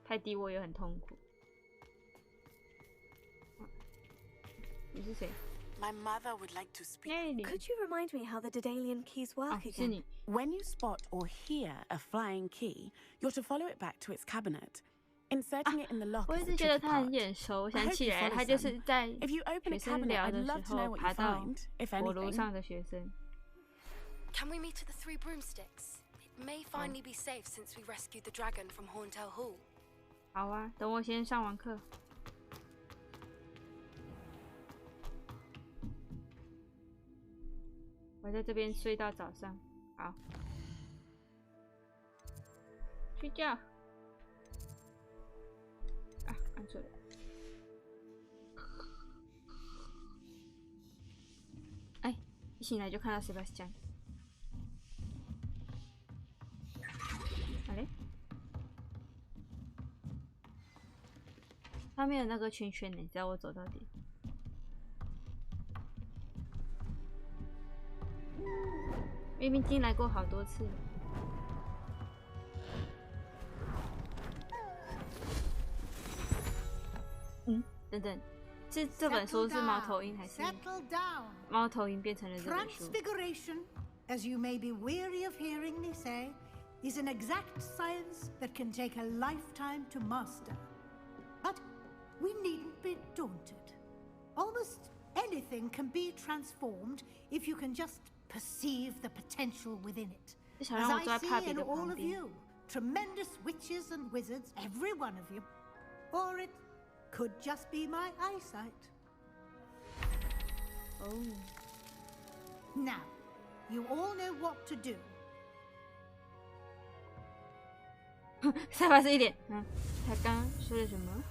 太低我也很痛苦。你是谁？ My mother would like to speak. Could you remind me how the Daedalian keys work again? When you spot or hear a flying key, you're to follow it back to its cabinet. Inserting it in the lock 我一 is 直 the 觉得 tricky 他很 part. 眼熟，我 I 想 hope 起 you 来， follow 他就 some. 是在 If you open 学 a 生 cabinet, 聊 I'd 的 love 时 to know 候 what 爬 you 到 find, if 火炉 anything. 上的学生。 Can we meet at the Three Broomsticks? It may finally be safe since we rescued the dragon from Horntail Hall. 好啊，等我先上完课。我在这边睡到早上。好，睡觉。啊，按错了。哎，一醒来就看到Sebastian。好嘞。他没有那个圈圈呢，只要我走到底。明明进来过好多次了。等等，是这本书是猫头鹰还是猫头鹰变成了这本书？ Transfiguration, as you may be weary of hearing me say, is an exact science that can take a lifetime to master. But we needn't be daunted. Almost anything can be transformed if you can just perceive the potential within it. As I see in all of you, tremendous witches and wizards, every one of you. Or it could just be my eyesight. Oh. Now, you all know what to do. 再发誓一点。他刚刚说了什么？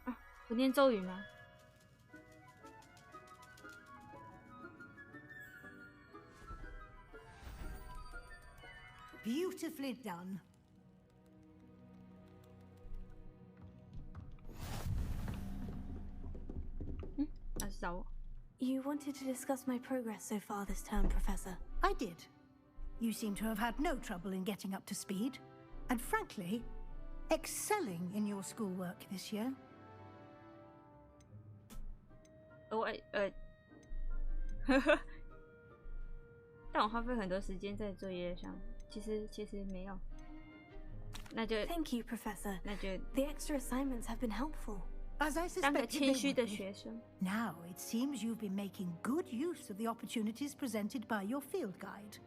啊，不念咒语吗？ Beautifully done. You wanted to discuss my progress so far this term, Professor. I did. You seem to have had no trouble in getting up to speed, and frankly, excelling in your schoolwork this year. 但我花费很多时间在作业上，其实没有。那就 Thank you, Professor. 那就 The extra assignments have been helpful. As I 当个 suspected 谦虚 they 的 would be. 学生。 Now it seems you've been making good use of the opportunities presented by your field guide.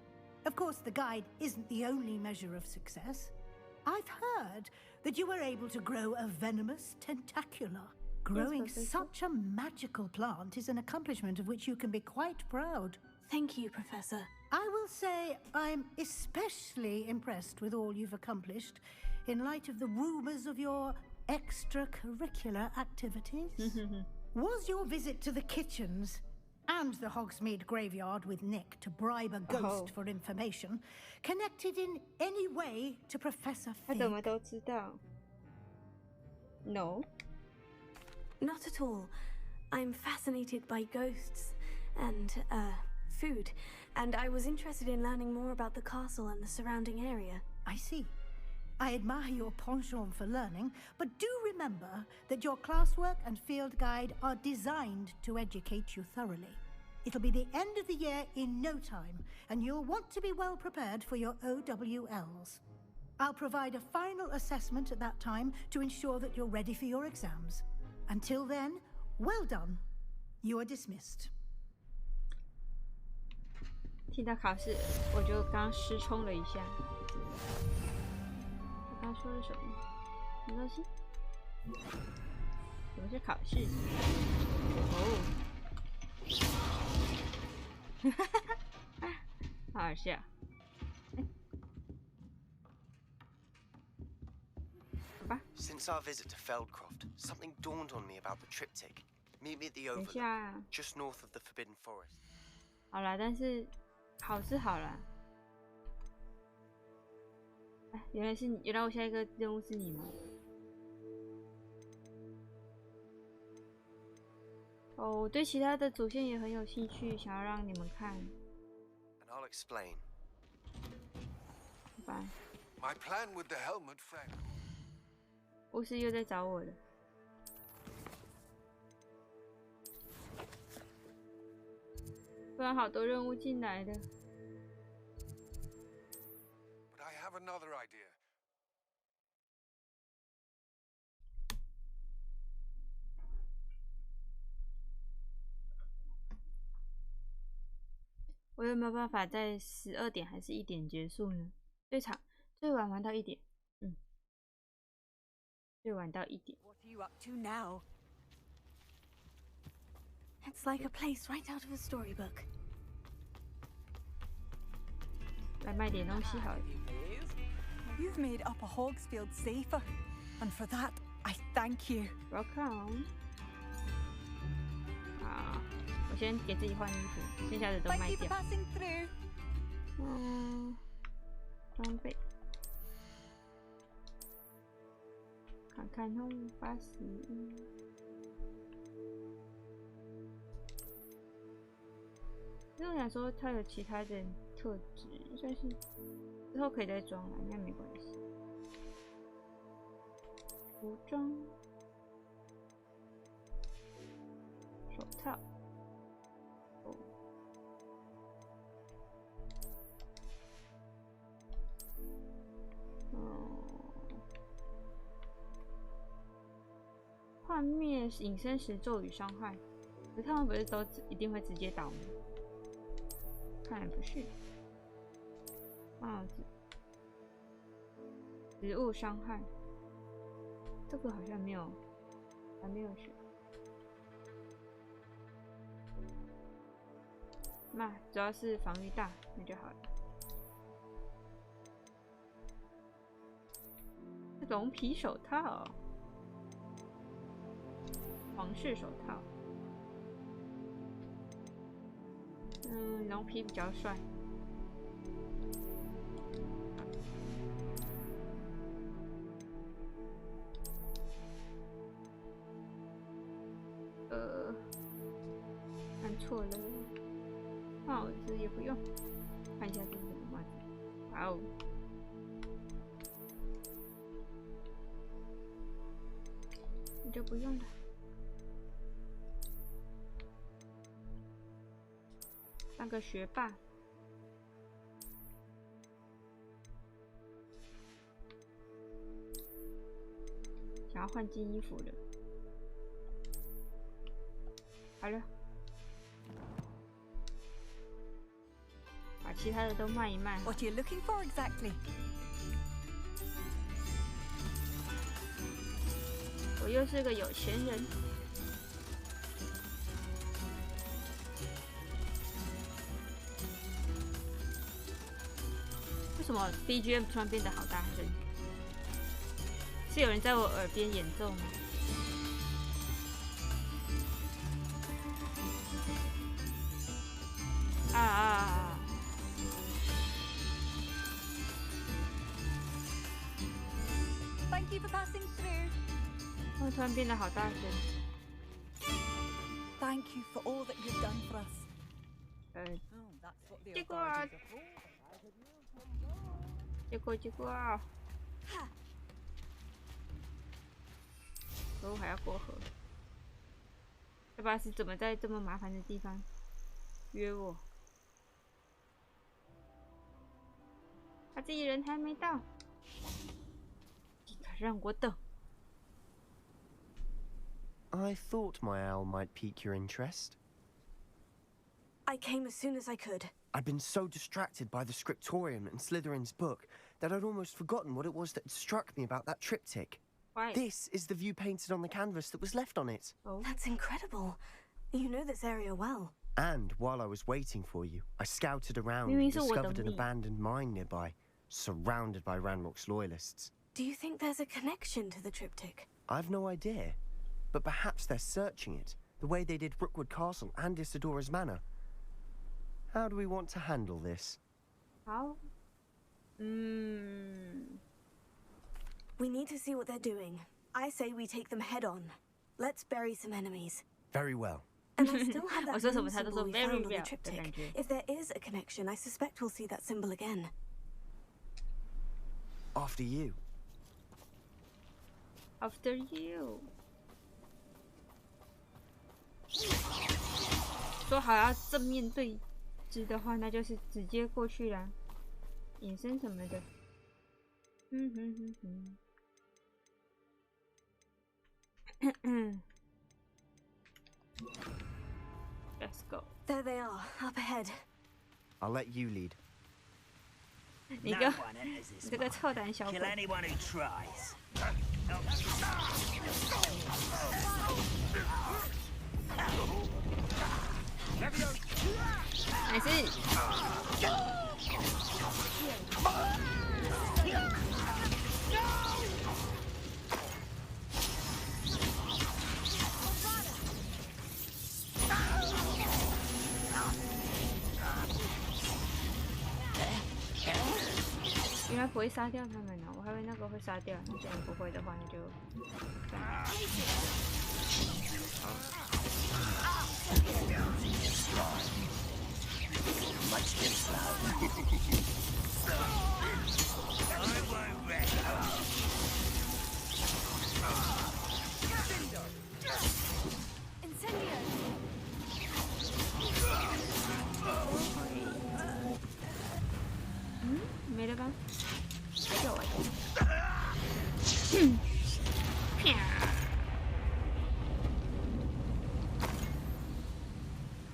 Of course, the guide isn't the only measure of success. I've heard that you were able to grow a venomous tentacula. Growing such a magical plant is an accomplishment of which you can be quite proud. Thank you, Professor. I will say I'm especially impressed with all you've accomplished in light of the rumors of your extracurricular activities. Was your visit to the kitchens and the Hogsmeade graveyard with Nick to bribe a ghost for information, connected in any way to Professor Fig? 他怎么都知道 ？No. Not at all. I'm fascinated by ghosts and, food, and I was interested in learning more about the castle and the surrounding area. I see. I admire your penchant for learning, but do remember that your classwork and field guide are designed to educate you thoroughly. It'll be the end of the year in no time, and you'll want to be well prepared for your OWLs. I'll provide a final assessment at that time to ensure that you're ready for your exams. Until then, well done. You are dismissed. 听到考试，我就刚失聪了一下。我刚说了什么？什么东西？什么是考试？哦，好好笑。好吧。Since our visit to Feldcroft, something dawned on me about the triptych. Meet me at the Overlook, just north of the Forbidden Forest. 好啦，但是好是好啦。哎，原来我下一个任务是你吗？哦，我对其他的主线也很有兴趣，想要让你们看。And I'll explain. 好吧。My plan with the helmet failed. 巫师又在找我了。突然好多任务进来了。But I have another idea. 我有没有办法在12点还是1点结束呢？最晚玩到1点。最晚到1点。What are you up to now? It's like a place right out of a storybook. 来卖点东西好了。You've made Upper Hogsfield safer, and for that, I thank you. Welcome. 好，我先给自己换衣服，剩下的都卖掉。装备。看看哦，81。因为我想说它有其他的特质，算是之后可以再装了，应该没关系。服装、手套，幻灭隐身时咒语伤害，可是他们不是都一定会直接倒吗？看来不是。帽子，植物伤害，这个好像没有，还没有选。那主要是防御大，那就好了。龙皮手套，皇室手套。龙皮比较帅。看错了，帽子也不用，看一下这是什么帽子。哇哦！这就不用了。当个学霸。想要换件衣服了。好了，把其他的都卖一卖。What are you looking for exactly? 我又是个有钱人。为什么 BGM 突然变得好大声？是有人在我耳边演奏吗？ you for passing through. 我突然变得好大声。Thank you for all that you've done for us. 结果，我还要过河。要不然是怎么在这么麻烦的地方约我？他自己人还没到，让我等。I thought my owl might pique your interest. I came as soon as I could. I'd been so distracted by the scriptorium and Slytherin's book that I'd almost forgotten what it was that had struck me about that triptych. Why? This is the view painted on the canvas that was left on it. Oh. That's incredible. You know this area well. And while I was waiting for you, I scouted around and discovered an abandoned mine nearby, surrounded by Ranrock's loyalists. Do you think there's a connection to the triptych? I've no idea, but perhaps they're searching it, the way they did Brookwood Castle and Isidora's Manor. How do we want to handle this? How? We need to see what they're doing. I say we take them head on. Let's bury some enemies. Very well. And I still have that moon symbol we found on the triptych. If there is a connection, I suspect we'll see that symbol again. After you. After you. 说好要正面对峙的话，那就是直接过去啦，隐身什么的。Let's go. There they are, up ahead. I'll let you lead. 你这个臭胆小鬼。 Kill anyone who tries. 还是。原来不会杀掉他们呢，我还以为那个会杀掉。那既然不会的话，那就。没了吧？还有啊！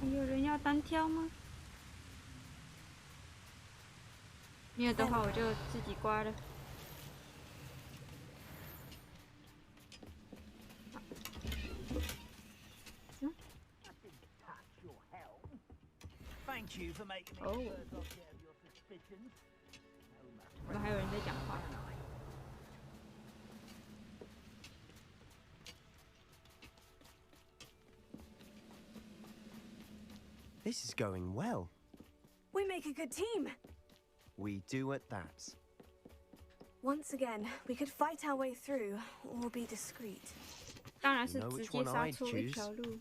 还有人要单挑吗？没有的话，我就自己刮了。哦。怎么还有人在讲话？ This is going well. We make a good team. We do at that. Once again, we could fight our way through, or be discreet. 当然是直接杀出一条路。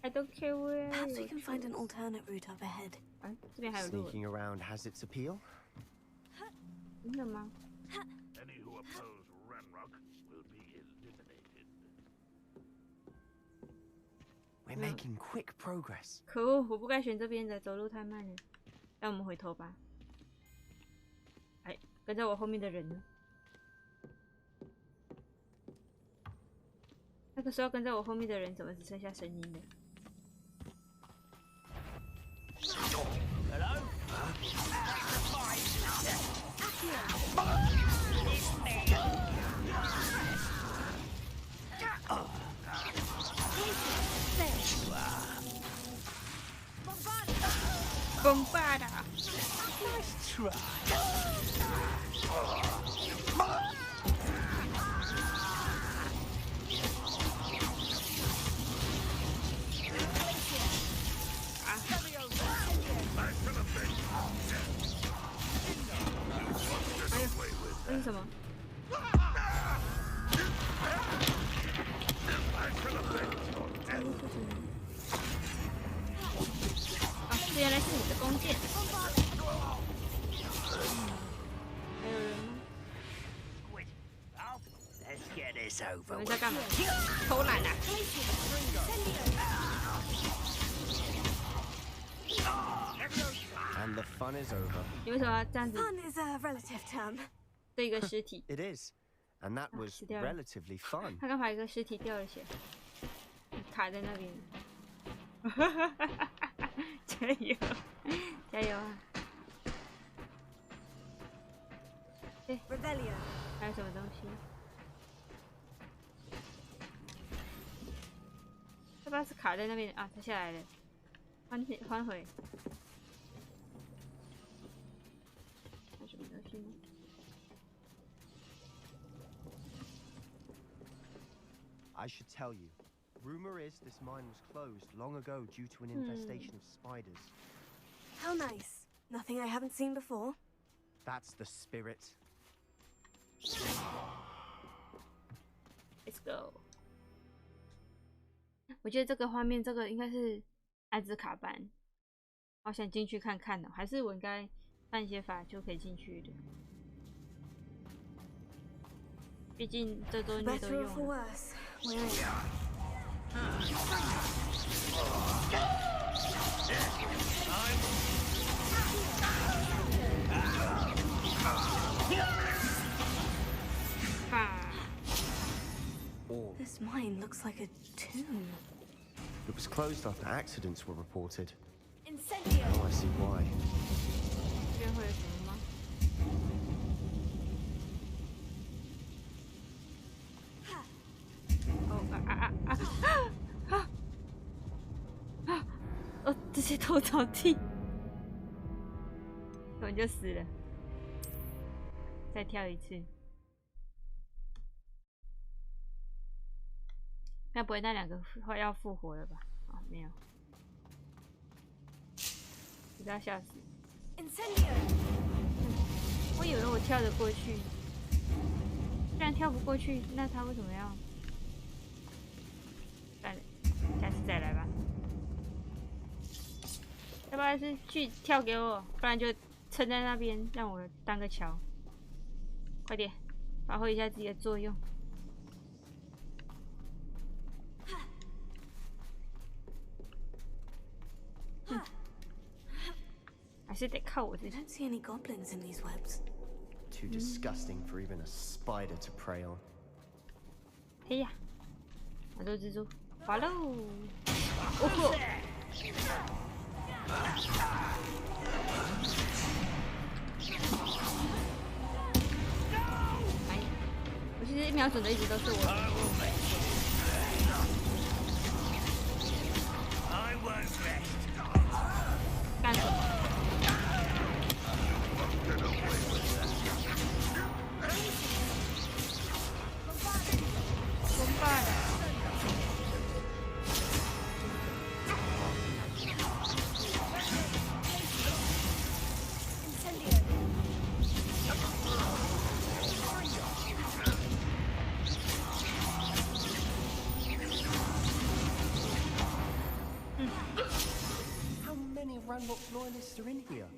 I don't care where. Perhaps we can find an alternate route up ahead. 这边还有路。 Sneaking around has its appeal. 真的吗？ Any who oppose Ranrock will be eliminated. We're making quick progress. 可恶，我不该选这边的，走路太慢了。让我们回头吧。哎，跟在我后面的人呢？那个时候跟在我后面的人怎么只剩下声音了？ Hello? Bombada! Nice try. 这原来是你的弓箭。还有人吗？我们在干嘛？偷懒啊！And the fun is over. 你为什么要这样子 Fun is a relative term. 对一个尸体？ It is. And that was relatively fun. 他刚把一个尸体掉了血，卡在那边。加油，加油啊！对，还有什么东西？要不要是卡在那边啊？他下来了，换回。还有什么东西呢？ I should tell you. Rumor is this mine was closed long ago due to an infestation of spiders. How nice. Nothing I haven't seen before. That's the spirit. Let's go. 我觉得这个画面，这个应该是艾兹卡班，好想进去看看呢。还是我应该办一些法就可以进去的？毕竟这都应该都用了。This mine looks like a tomb. It was closed after accidents were reported. Incendio. Oh, I see why. 这边会有什么吗？哦，直接头着地，根本就死了。再跳一次，该不会那两个快要复活了吧？啊，没有，不要笑死。我以为我跳得过去，既然跳不过去，那他为什么要？算了，下次再来吧。要不然是去跳给我，不然就撑在那边让我当个桥。快点，发挥一下自己的作用。还是得靠我自己。 I don't see any goblins in these webs. Too disgusting for even a spider to prey on. 嘿呀，好多蜘蛛，滑喽！哦吼！哎，我其实瞄准的一直都是我。干什么？ Loyalists are in here.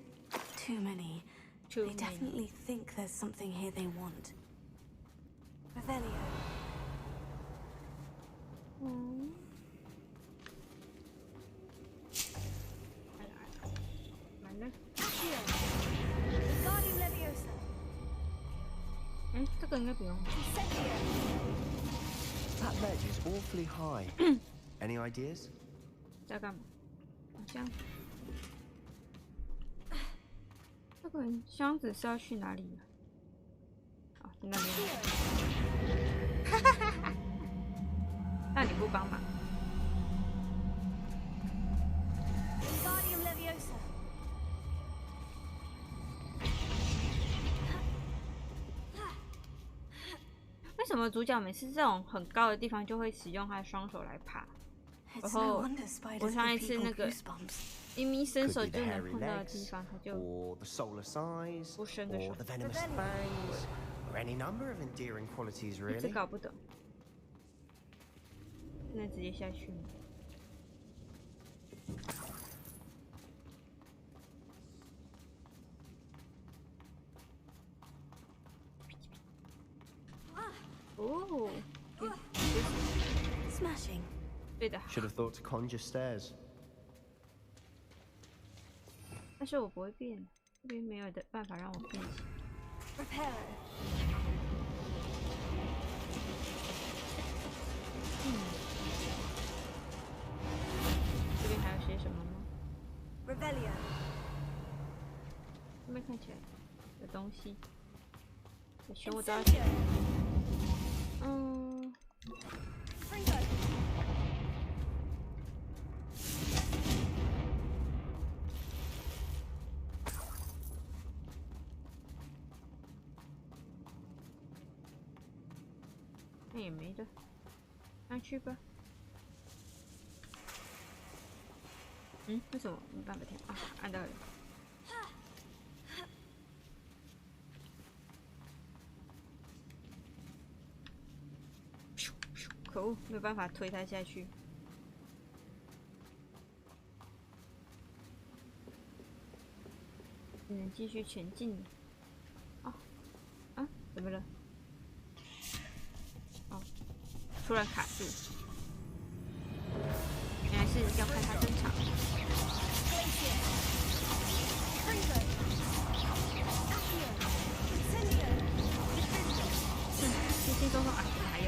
Too many. They definitely think there's something here they want. Revelio. Guardian Leviosa. 这个应该不用。That ledge is awfully high. Any ideas? 在干嘛？好像。 这个箱子是要去哪里呢？哦，在那边。哈哈哈哈！那你不帮忙？为什么主角每次这种很高的地方就会使用他的双手来爬？然后我上一次那个。 明明伸手就能碰到的地方，他就不伸的手。一直搞不懂，那直接下去吗？ smashing. 对的。 Should have thought to conjure stairs. 但是我不会变，这边没有的办法让我变形。Repair. 这边还有些什么吗 Revelio. 这边看起来有东西。我选我多少钱？那也没的，上去吧。为什么没办法跳啊？按到了。可恶，没有办法推它下去。只能继续前进了。怎么了？突然卡住，原来是要看他登场。轻轻松松啊，怎么还有？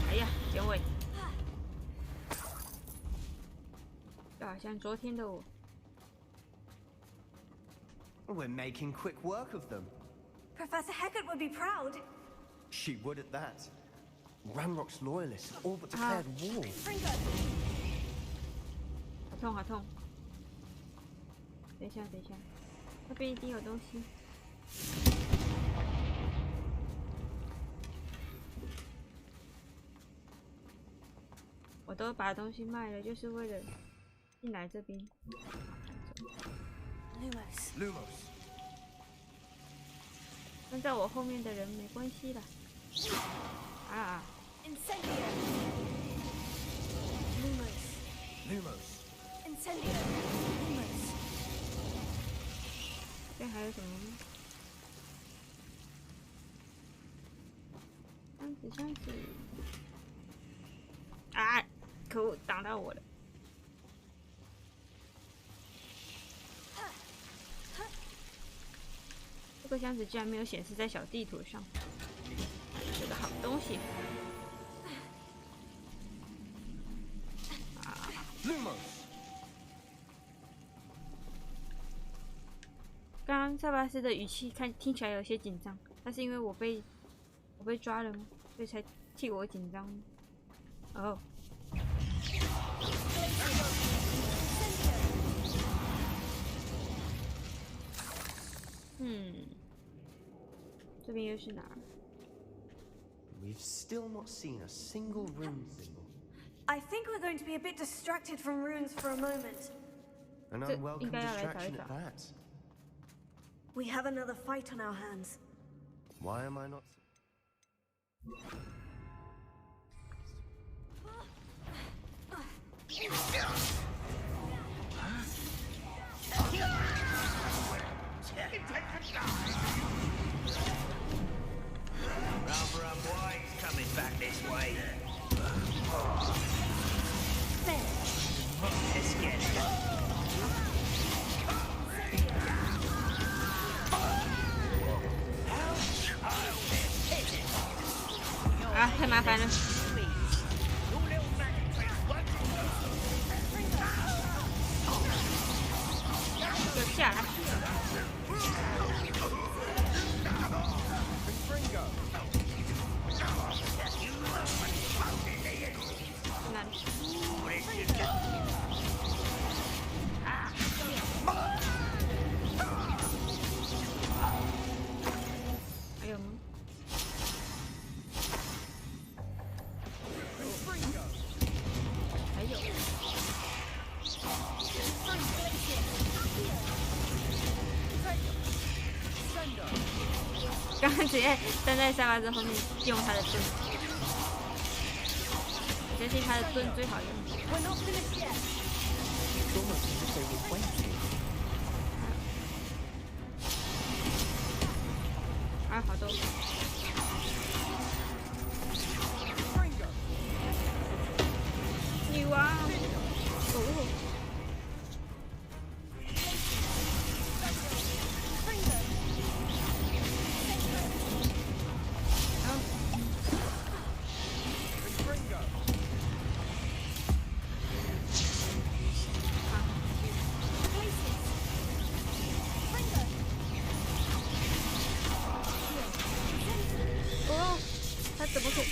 哎呀，结尾，就好像昨天的我。 We're making quick work of them. Professor Hecat would be proud. She would at that. Ranrock's loyalists have all but declared war. 好痛，好痛！等一下，等一下，那边一定有东西。我都把东西卖了，就是为了进来这边。 Lumos. 跟在我后面的人没关系的。Incendio. Lumos. Incendio. Lumos. 这边还有什么吗？箱子。啊！可恶，挡到我了。 这个箱子居然没有显示在小地图上，这个好东西。刚刚塞巴斯的语气听起来有些紧张，那是因为我被抓了吗？所以才替我紧张。哦。这边又是哪儿 We've still not seen a single rune symbol. I think we're going to be a bit distracted from runes for a moment. An unwelcome distraction at that. We have another fight on our hands. Why am I not? Rubber and white's coming back this way. Let's get it. 啊，太麻烦了。就下来。那里。还有吗？ 还有，刚刚直接站在塞巴斯后面用他的盾，相信他的盾最好用。啊，好多。女王，哦。怎么可以？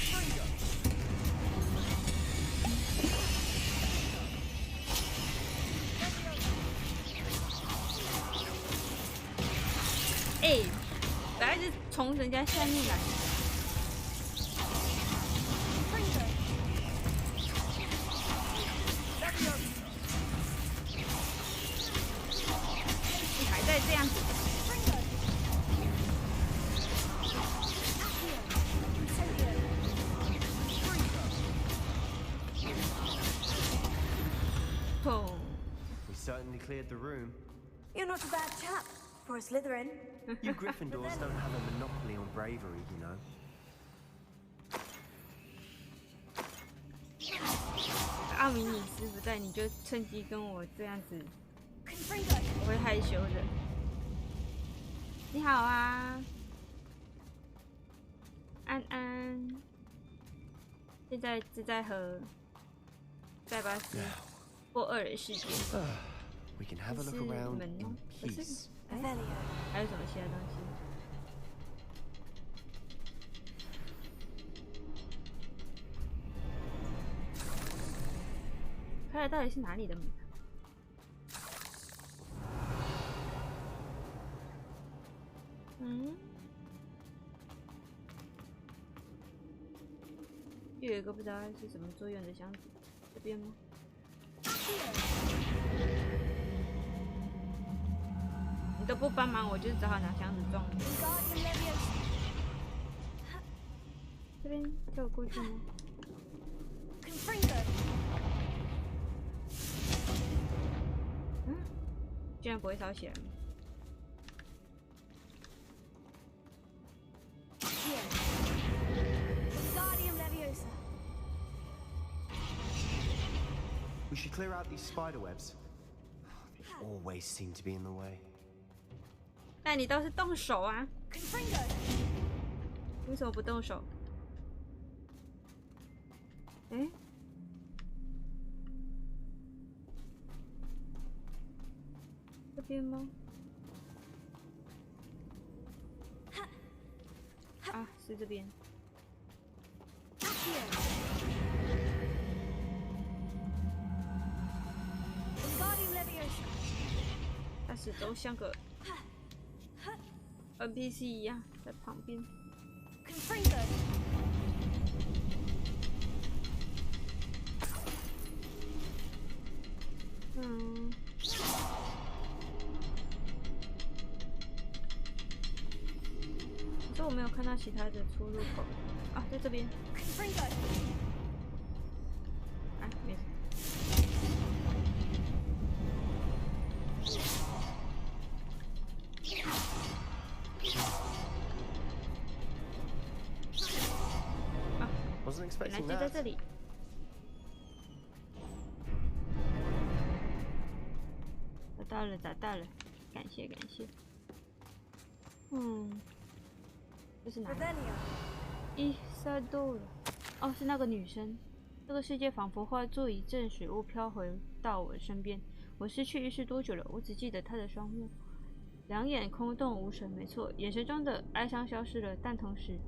哎，不要一直从人家下面来。你还在这样子？We certainly cleared the room. You're not a bad chap for a Slytherin. You Gryffindors don't have a monopoly on bravery, you know. 奥米尼师不在，你就趁机跟我这样子，我会害羞的。你好啊，安安。现在是在和塞巴斯过二人世界。We can have a look around in peace. 还有什么其他东西？开的到底是哪里的门？嗯，又有一个不知道是什么作用的箱子，这边吗？你都不帮忙，我就只好拿箱子撞你。这边跳过去吗？嗯，居然不会烧起来吗？We should clear out these spider webs. They always seem to be in the way. 但你倒是动手啊！为什么不动手？哎，这边吗？啊，是这边。它始终像个 NPC 一样在旁边。嗯，可是我没有看到其他的出入口啊，在这边。啊，没事。本来就在这里。找到了，找到了，感谢感谢。嗯，这是哪里？伊莎多了。哦，是那个女生。这个世界仿佛化作一阵水雾飘回到我身边。我失去意识多久了？我只记得她的双目，两眼空洞无神。没错，眼神中的哀伤消失了，但同时。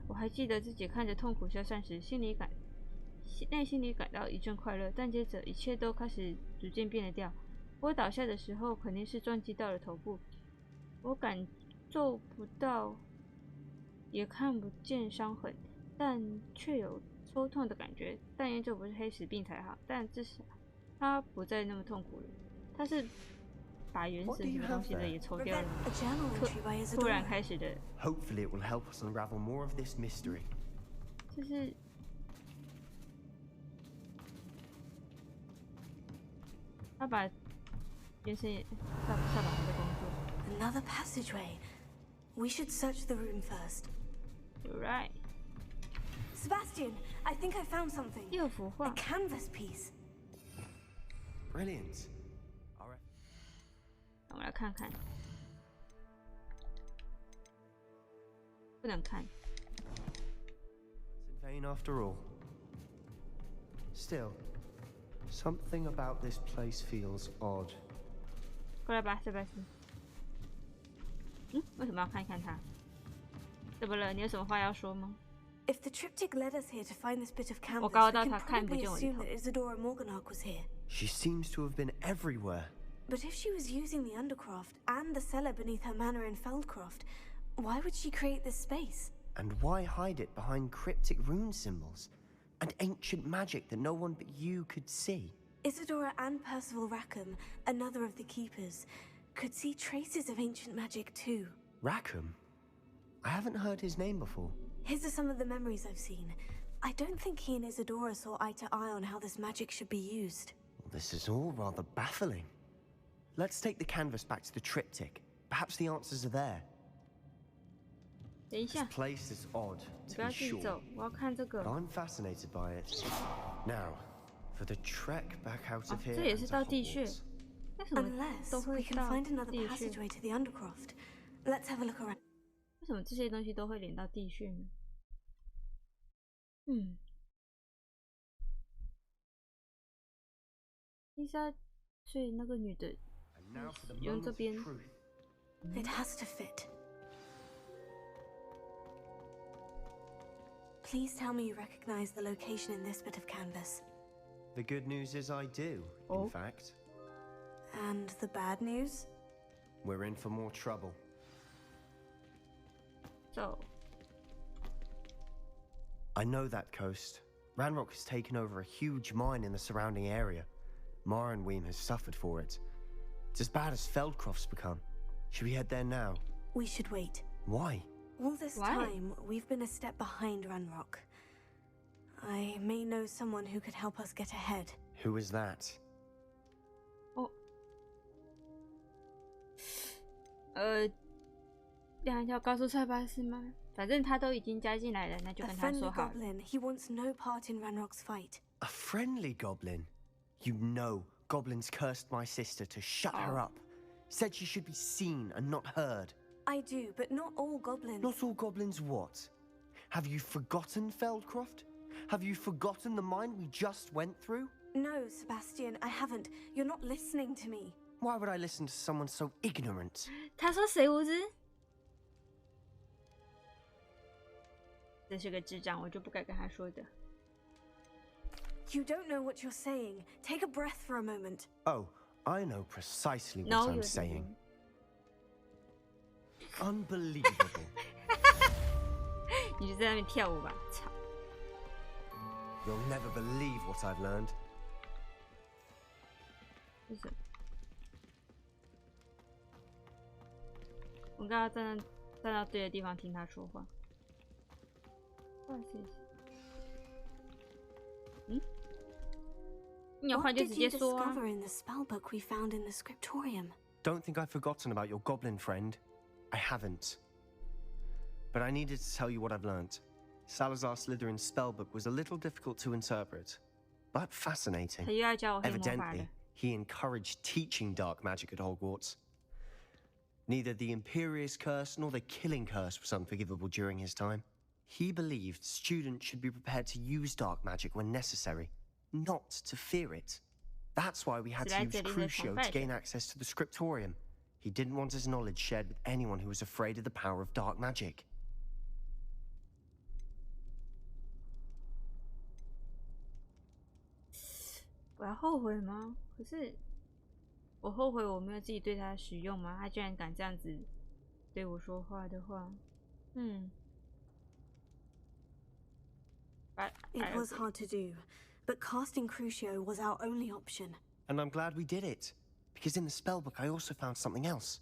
我还记得自己看着痛苦消散时，内心里感到一阵快乐，但接着一切都开始逐渐变了调。我倒下的时候肯定是撞击到了头部，我感受不到，也看不见伤痕，但却有抽痛的感觉。但愿这不是黑死病才好，但至少他不再那么痛苦了。他是把原始什么东西的也抽掉了，突然开始的。Hopefully, it will help us unravel more of this mystery. 就是他把原神也扫把他的工作。Another passageway. We should search the room first. You're right. Sebastian, I think I found something. 又幅画。 A canvas piece. Brilliant. 我们来看看。不能看。 In vain after all. Still, something about this place feels odd. 过来吧，这边是。为什么要看一看他？怎么了？你有什么话要说吗？ If the triptych led us here to find this bit of canvas, 我高 we 到 can 他看不 probably 见我的 assume 头。 that Isadora Morganach was here. She seems to have been everywhere. But if she was using the undercroft and the cellar beneath her manor in Feldcroft, why would she create this space? And why hide it behind cryptic rune symbols and ancient magic that no one but you could see? Isadora and Percival Rackham, another of the keepers, could see traces of ancient magic too. Rackham? I haven't heard his name before. His are some of the memories I've seen. I don't think he and Isadora saw eye to eye on how this magic should be used. Well, this is all rather baffling. Let's take the canvas back to the triptych. Perhaps the answers are there. 等一下， This place is odd, 不 to 要 be 自己 sure. 走，我要看这 But 个。 I'm fascinated by it. Now, for the trek back out of here 这也是 and to 到地穴。 Hogwarts. 为什么 Unless 都 we 会 can 到 find another 地穴？ passageway to the undercroft. Let's have a look around. 为什么这些东西都会连到地穴呢？伊莎，所以那个女的 And now for the 用 moment 这 of 边。 truth. It has to fit. Please tell me you recognize the location in this bit of canvas. The good news is I do, in fact. And the bad news? We're in for more trouble. So, I know that coast. Ranrock has taken over a huge mine in the surrounding area. Marenweem has suffered for it. It's as bad as Feldcroft's become. Should we head there now? We should wait. Why? All this Why? time, we've been a step behind Ranrock. I may know someone who could help us get ahead. Who is that? 两条高速菜巴是吗？反正他都已经加进来了，那就 A 跟他 friendly 说好了。 goblin. He wants no part in Ranrock's fight. A friendly goblin? You know goblins cursed my sister to shut her up. Said she should be seen and not heard. I do, but not all goblins. Not all goblins what? Have you forgotten Feldcroft? Have you forgotten the mine we just went through? No, Sebastian, I haven't. You're not listening to me. Why would I listen to someone so ignorant? 他说谁无知？这是个智障，我就不该跟他说的。 You don't know what you're saying. Take a breath for a moment. Oh, I know precisely what No, I'm you saying. didn't. Unbelievable. 你就在那边跳舞吧，操！ You'll never believe what I've learned. 是什么？我刚刚站到对的地方听他说话。What is this？ 你有话 What 就 did 直 you 接说啊。 discover in the spellbook we found in the scriptorium? Don't think I've forgotten about your goblin friend. I haven't. But I needed to tell you what I've learnt. Salazar Slytherin's spellbook was a little difficult to interpret, but fascinating. 他又要教我黑魔法 Evidently, 了。 he encouraged teaching dark magic at Hogwarts. Neither the Imperious Curse nor the Killing Curse was unforgivable during his time. He believed students should be prepared to use dark magic when necessary, not to fear it. That's why we had to use Crucio to gain access to the scriptorium. He didn't want his knowledge shared with anyone who was afraid of the power of dark magic. 我要后悔吗？可是我后悔我没有自己对他使用吗？他居然敢这样子对我说话的话，It was hard to do, but casting Crucio was our only option. And I'm glad we did it, because in the spellbook I also found something else.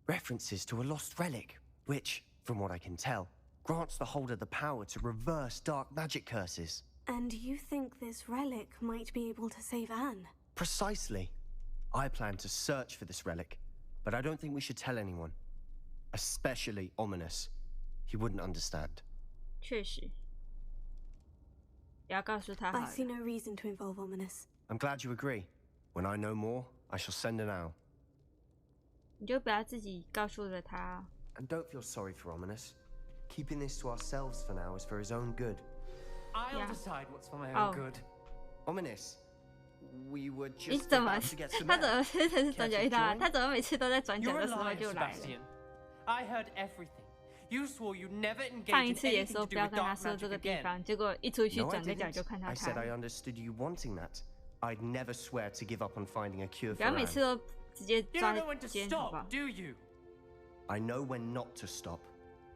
References to a lost relic, which, from what I can tell, grants the holder the power to reverse dark magic curses. And you think this relic might be able to save Anne? Precisely. I plan to search for this relic, but I don't think we should tell anyone. especially ominous. He wouldn't understand. 确实，不要告诉他好 I 了。 see no reason to involve Ominous. I'm glad you agree. When I know more, I shall send an owl. 你就不要自己告诉了他。 And don't feel sorry for Ominous. Keeping this to ourselves for now is for his own good. I'll decide what's for my own good. Ominous, we were 你 just 怎么 about to get？ some 他怎么 air. 真的是转角遇到他？他怎么每次都在转角 You're 的 a 时候 liar, 就来了？ Sebastian. I heard everything. You swore you'd never engage 上一 in 次也 anything 说 to 不 do 要 with 跟他 dark 说这 magic 个地 again. 方，结果一出去 No, I 转个角 didn't. 就看到 I 他 said I 了。 understood you wanting that. I'd never swear to give up on finding a cure 不 for 要每次 Anne. 都直接 You 抓 don't know when to 奸，好不好 stop,？do you? I know when not to stop.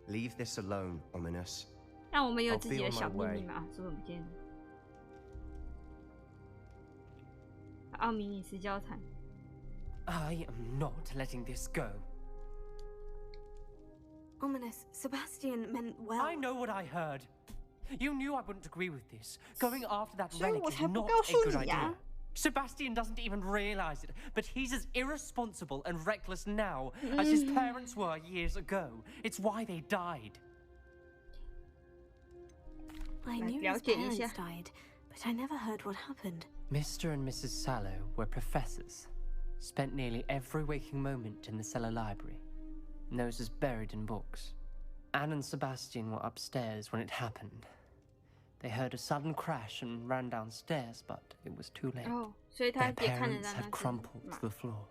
Leave this alone, Ominous. 但我们有自己 I'll 的 be on 小 my 秘 way. 密嘛，是不是不见了？奥米尼斯交谈， I am not letting this go. Ominous, Sebastian meant well. I know what I heard. You knew I wouldn't agree with this. Going after that 所以 relic 我 is 才不 not 告 a 诉 good 你呀 idea.！Sebastian doesn't even realize it, but he's as irresponsible and reckless now as his parents were years ago. It's why they died. I knew his parents died, but I never heard what happened. Mr. and Mrs. Sallow were professors. Spent nearly every waking moment in the cellar library. Noses buried in books. Anne and Sebastian were upstairs when it happened. They heard a sudden crash and ran downstairs, but it was too late. 哦，所以他 Their 也看得 parents 到 had 那只 crumpled 马 to the floor.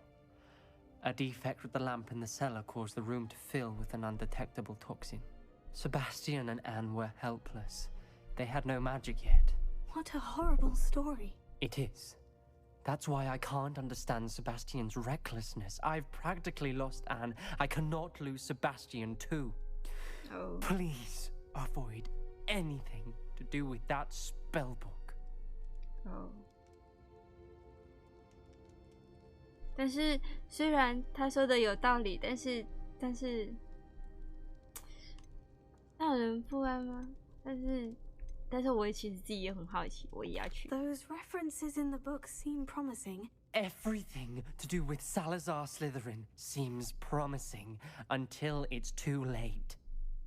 A defect with the lamp in the cellar caused the room to fill with an undetectable toxin. Sebastian and Anne were helpless. They had no magic yet. What a horrible story. It is. That's why I can't understand Sebastian's recklessness. I've practically lost Anne. I cannot lose Sebastian too. Oh. Please avoid anything to do with that spell book. 哦。但是虽然他说的有道理，但是让人不安吗？但是我其实自己也很好奇，我也要去。 Those references in the book seem promising. Everything to do with Salazar Slytherin seems promising until it's too late.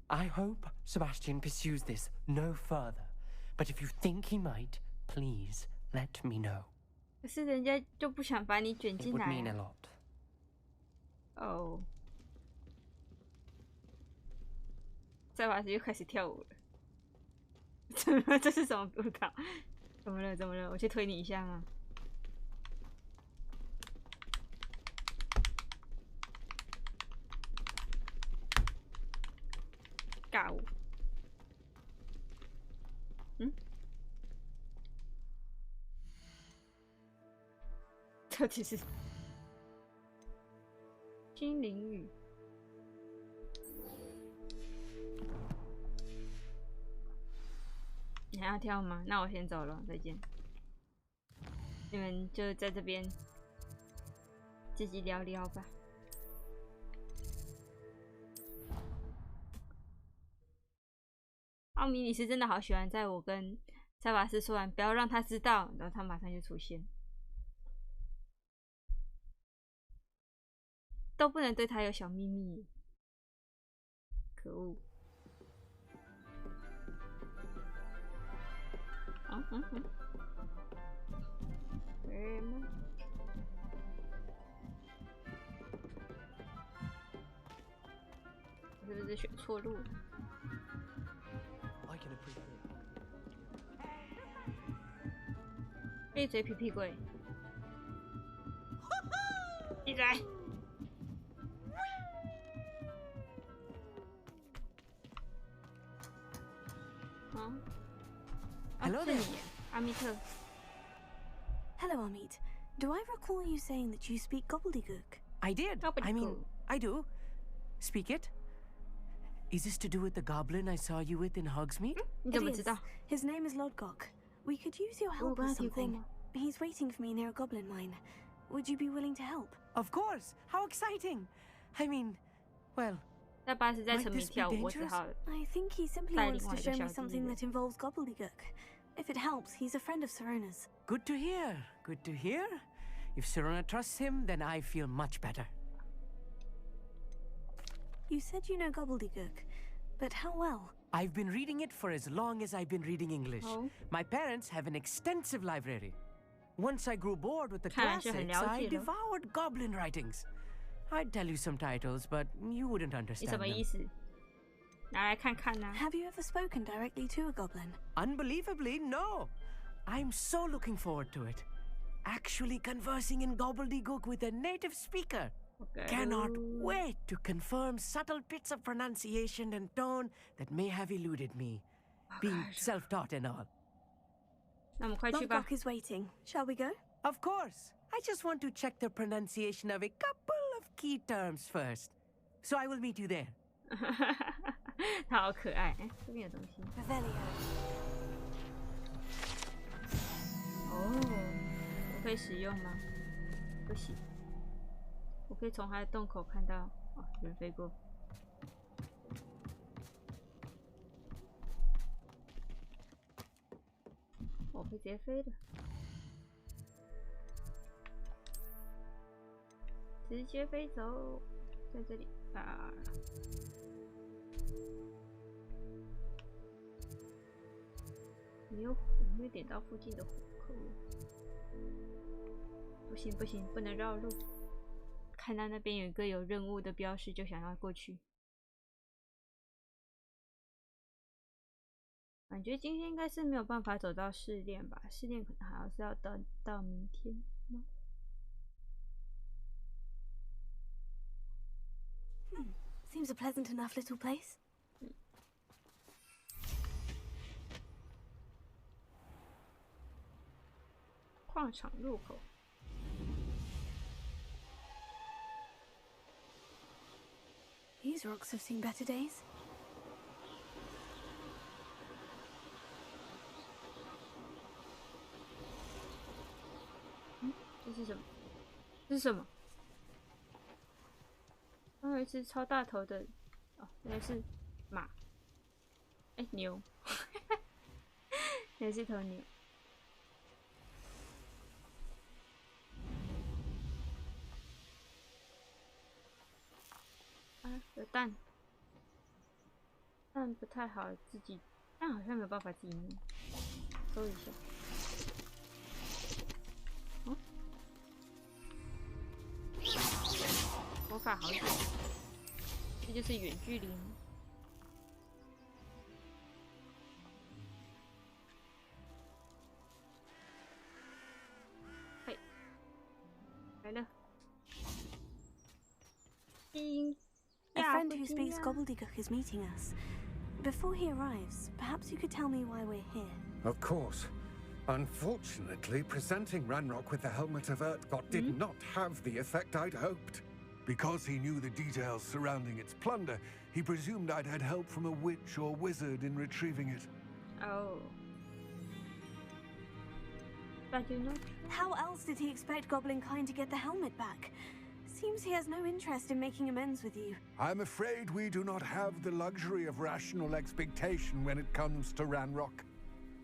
I hope Sebastian pursues this no further, but if you think he might, please let me know. 可是人家就不想把你卷 It 进 would 来 mean a 啊。 lot. 哦。再把又开始跳舞了。怎么？这是什么舞蹈？怎么了？怎么了？我去推你一下吗？尬舞。嗯？到底是精灵语？你还要跳吗？那我先走了，再见。你们就在这边自己聊聊吧。奥米里斯真的好喜欢，在我跟塞巴斯说完不要让他知道，然后他马上就出现，都不能对他有小秘密，可恶！是不是选错路了？闭嘴，皮屁鬼！闭嘴！啊！ Hello there. Amit. Hello, Amit. Do I recall you saying that you speak gobbledygook? I did. I mean, I do. Speak it. Is this to do with the goblin I saw you with in Hogsmeade? It is. His name is Lodgok. We could use your help with something. He's waiting for me near a goblin mine. Would you be willing to help? Of course. How exciting. I mean, well, I think he simply wants to show me something that involves gobbledygook. If it helps, he's a friend of Sirona's. Good to hear. Good to hear. If Sirona trusts him, then I feel much better. You said you know gobbledygook, but how well? I've been reading it for as long as I've been reading English. Oh. My parents have an extensive library. Once I grew bored with the classics, I devoured goblin writings. I'd tell you some titles, but you wouldn't understand them. Have you ever spoken directly to a goblin? Unbelievably, no. I'm so looking forward to it. Actually conversing in gobbledygook with a native speaker. Cannot wait to confirm subtle bits of pronunciation and tone that may have eluded me, being self-taught and all. Longcock is waiting. Shall we go? Of course. I just want to check the pronunciation of a couple of key terms first. So I will meet you there. 他好可爱，哎，这边有东西。哦，我可以使用吗？不行。我可以从它的洞口看到，哦，有人飞过。我可以直接飞的，直接飞走，在这里啊。没有点到附近的火，可恶！不行不行，不能绕路。看到那边有一个有任务的标识，就想要过去。感觉今天应该是没有办法走到试炼吧？试炼可能还是要到明天吗？Seems a pleasant enough little place. 矿场入口。These rocks have seen better days. 这是什么？这是什么？刚有一只超大头的，哦，原来是马。哎，牛，原来是头牛。啊，有蛋，蛋不太好，自己蛋好像没有办法自己弄，搜一下。哦，魔法好远，这就是远距离。嘿，来了，A friend who speaks gobbledygook is meeting us. Before he arrives, perhaps you could tell me why we're here. Of course. Unfortunately, presenting Ranrock with the Helmet of Urtkot did not have the effect I'd hoped. Because he knew the details surrounding its plunder, he presumed I'd had help from a witch or wizard in retrieving it. Oh. But you know. How else did he expect Goblin Kind to get the helmet back? Seems he has no interest in making amends with you. I'm afraid we do not have the luxury of rational expectation when it comes to Ranrock.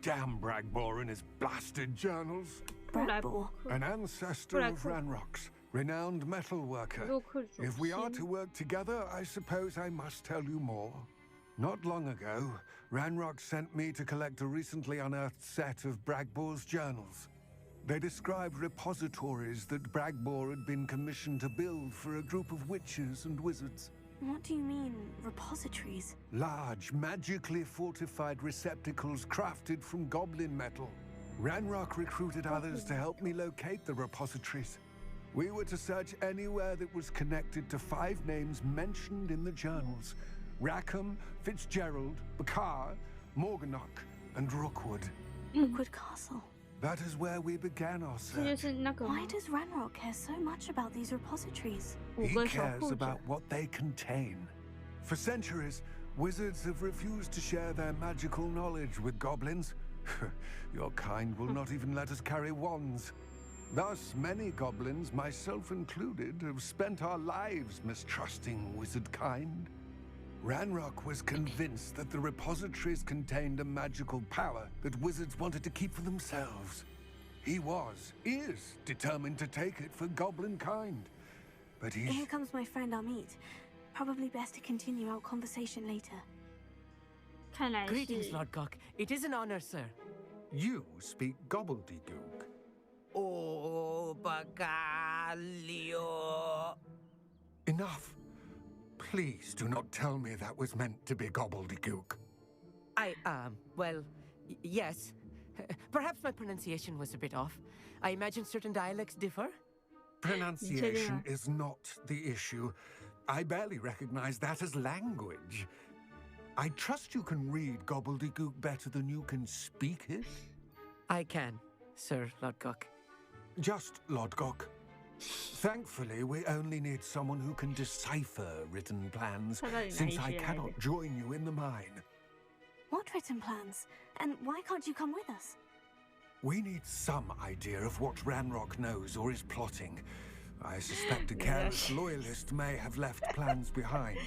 Damn Bragbor and his blasted journals. Bragbor? An ancestor of Ranrock's, renowned metal worker. If we are to work together, I suppose I must tell you more. Not long ago, Ranrock sent me to collect a recently unearthed set of Bragbor's journals. They described repositories that Bragbor had been commissioned to build for a group of witches and wizards. What do you mean, repositories? Large, magically fortified receptacles crafted from goblin metal. Ranrock recruited others to help me locate the repositories. We were to search anywhere that was connected to 5 names mentioned in the journals: Rackham, Fitzgerald, Bakar, Morganach, and Rookwood. Rookwood Castle. That is where we began our search. Why does Ranrock care so much about these repositories? He cares about what they contain. For centuries, wizards have refused to share their magical knowledge with goblins. Your kind will not even let us carry wands. Thus, many goblins, myself included, have spent our lives mistrusting wizard kind. Ranrock was convinced that the repositories contained a magical power that wizards wanted to keep for themselves. He is determined to take it for goblin kind. But he's... Here comes my friend Amit. Probably best to continue our conversation later. 看来是 Greetings, Lord Cock. It is an honor, sir. You speak gobbledygook. Oh, Bacalio. Enough. Please do not tell me that was meant to be gobbledygook. Well, yes. Perhaps my pronunciation was a bit off. I imagine certain dialects differ. Pronunciation is not the issue. I barely recognize that as language. I trust you can read gobbledygook better than you can speak it? I can, Sir Lodgok. Just Lodgok. Thankfully, we only need someone who can decipher written plans, since I cannot join you in the mine. What written plans? And why can't you come with us? We need some idea of what Ranrock knows or is plotting. I suspect a careless loyalist may have left plans behind.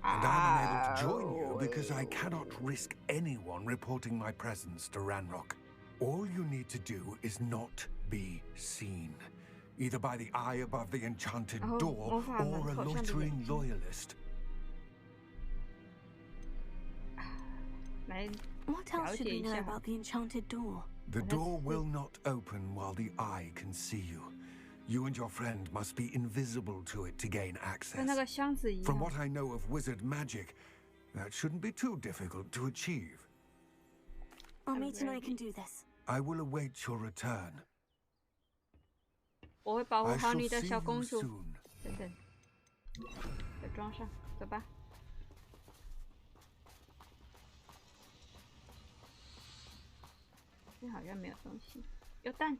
And I'm unable to join you because I cannot risk anyone reporting my presence to Ranrock. All you need to do is not be seen. Either by the eye above the enchanted door or a loitering loyalist. What else should we know about the enchanted door? The door will not open while the eye can see you. You and your friend must be invisible to it to gain access. From what I know of wizard magic, that shouldn't be too difficult to achieve. Amit and I can do this. I will await your return. 我会保护好你的小公主。等等，再装上，走吧。这好像没有东西，有蛋。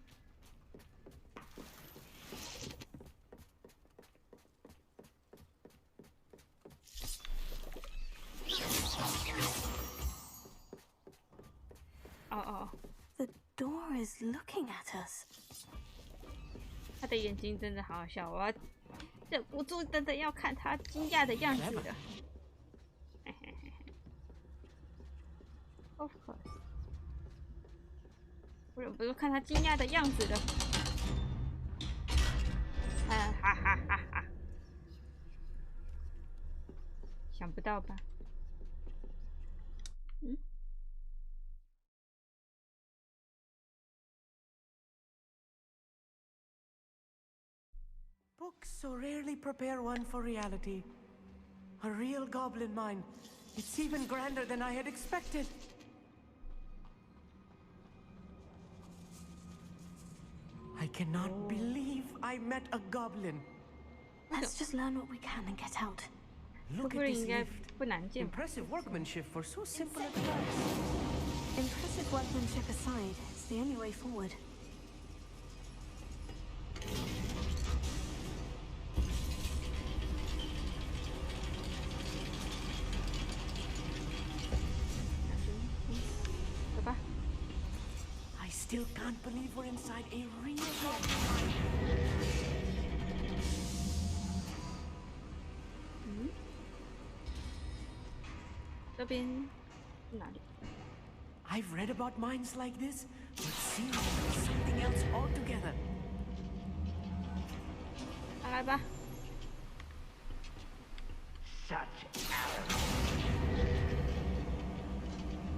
哦。The door is looking at us. 他的眼睛真的好好笑，我要忍不住真的要看他惊讶的样子了。Of course， 我忍不住看他惊讶的样子了。哈哈哈哈哈！想不到吧？嗯。Books so rarely prepare one for reality. A real goblin mine. It's even grander than I had expected. I cannot believe I met a goblin. Let's just learn what we can and get out. Look at this lift. Impressive workmanship for so simple a device. Impressive workmanship aside, it's the only way forward. I still can't believe we're inside a real I've read about mines like this, but seeing them is something else altogether. 来吧。刚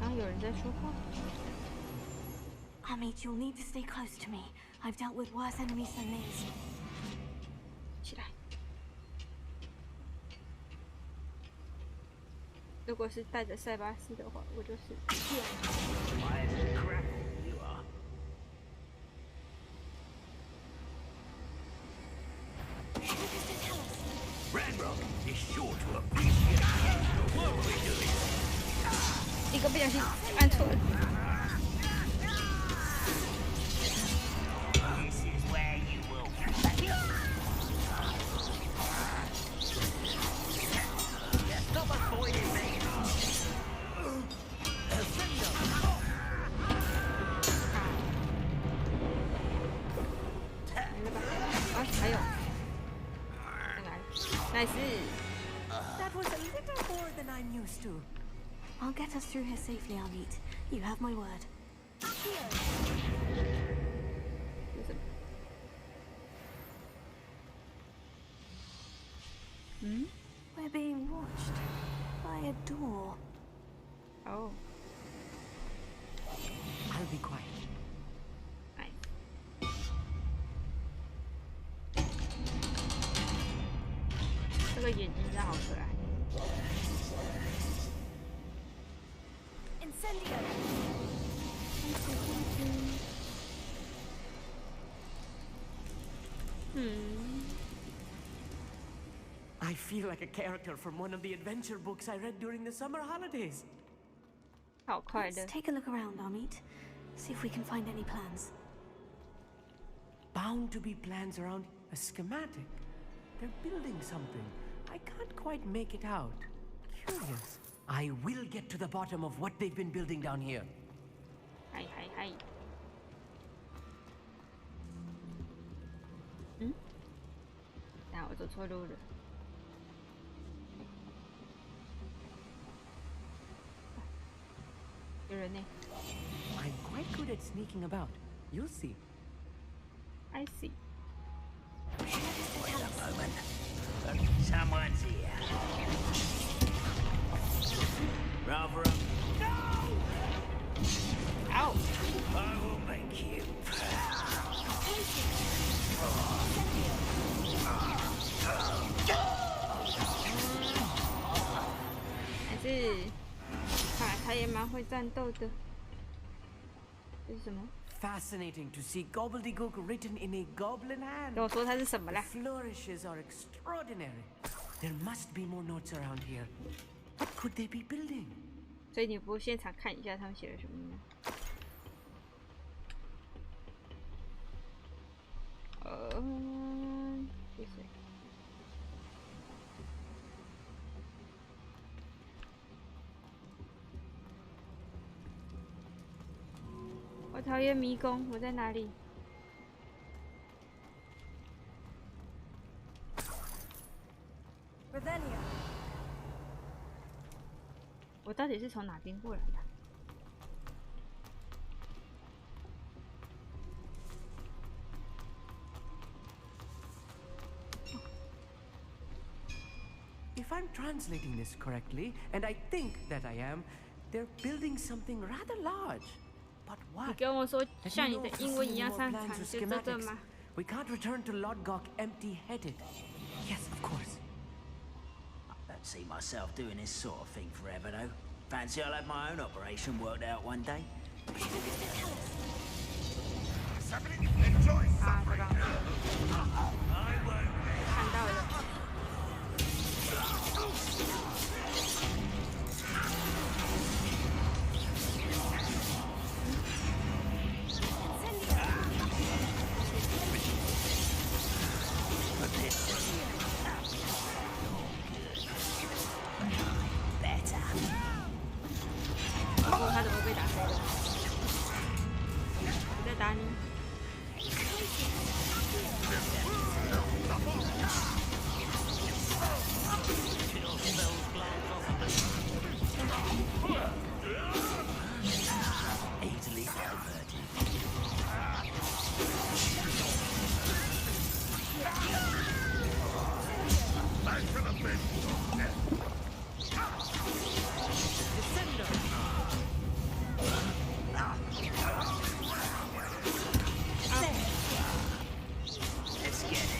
刚有人在说话。Amit, you'll need to stay close to me. I've dealt with worse enemies than these. 起来。如果是带着塞巴斯的话，我就是。一个不小心按错了。还有，nice. That was a little more than I'm used to. I'll get us through here safely, Amit. You have my word. We're being a door. Oh. I'll be quiet. 这个眼睛真的好可爱。Incendio. I feel like a character from one of the adventure books I read during the summer holidays. 好快 Let's 的。 take a look around, Amit. See if we can find any plans. Bound to be plans around a schematic. They're building something. I can't quite make it out. Curious. I will get to the bottom of what they've been building down here. 嗨嗨嗨。我走错路了。有人呢。I'm quite good at sneaking about. You'll see. I see. Wait a moment. Someone's here. Rather a... No! Ow! I will make you proud. 还是，看来他也蛮会战斗的。这是什么？ Fascinating to see gobbledygook written in a goblin hand. 跟我说它是什么啦？ Flourishes are extraordinary. There must be more notes around here. What could they be building? 所以你不现场看一下他们写了什么呢？谢谢。我讨厌迷宫，我在哪里？ Ravenia. 我到底是从哪边过来的？ If I'm translating this correctly, and I think that I am, they're building something rather large. But 你 what? 跟我说 Let 像 me 你 know 的 if 英 you 文 see 一 any 样 more 擅 plans 长， or 是这个 schematics. 吗？ We can't return to Lodgok empty-headed. Yes, of course. I don't see myself doing this sort of thing forever, though. Fancy I'll have my own operation worked out one day. Somebody enjoy 啊，对 suffering. 吧？ I won't. 看到了。 哦，他怎么被打飞了？我在打你。Easily diverted. Back to the bin. Let's get it.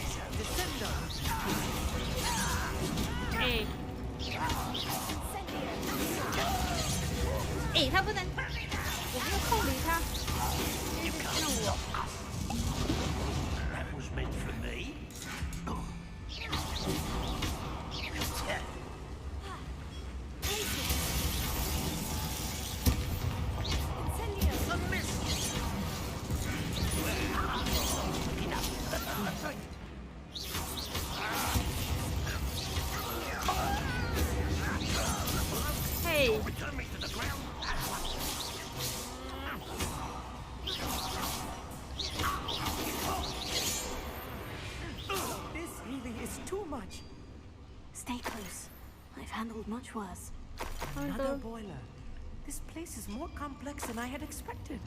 哎，哎，他不能，我没有控理他，因为是我。 That was meant for me. Hey. Return me to the ground. This really is too much. Stay close. I've handled much worse. Another boiler. This place is more complex than I had expected.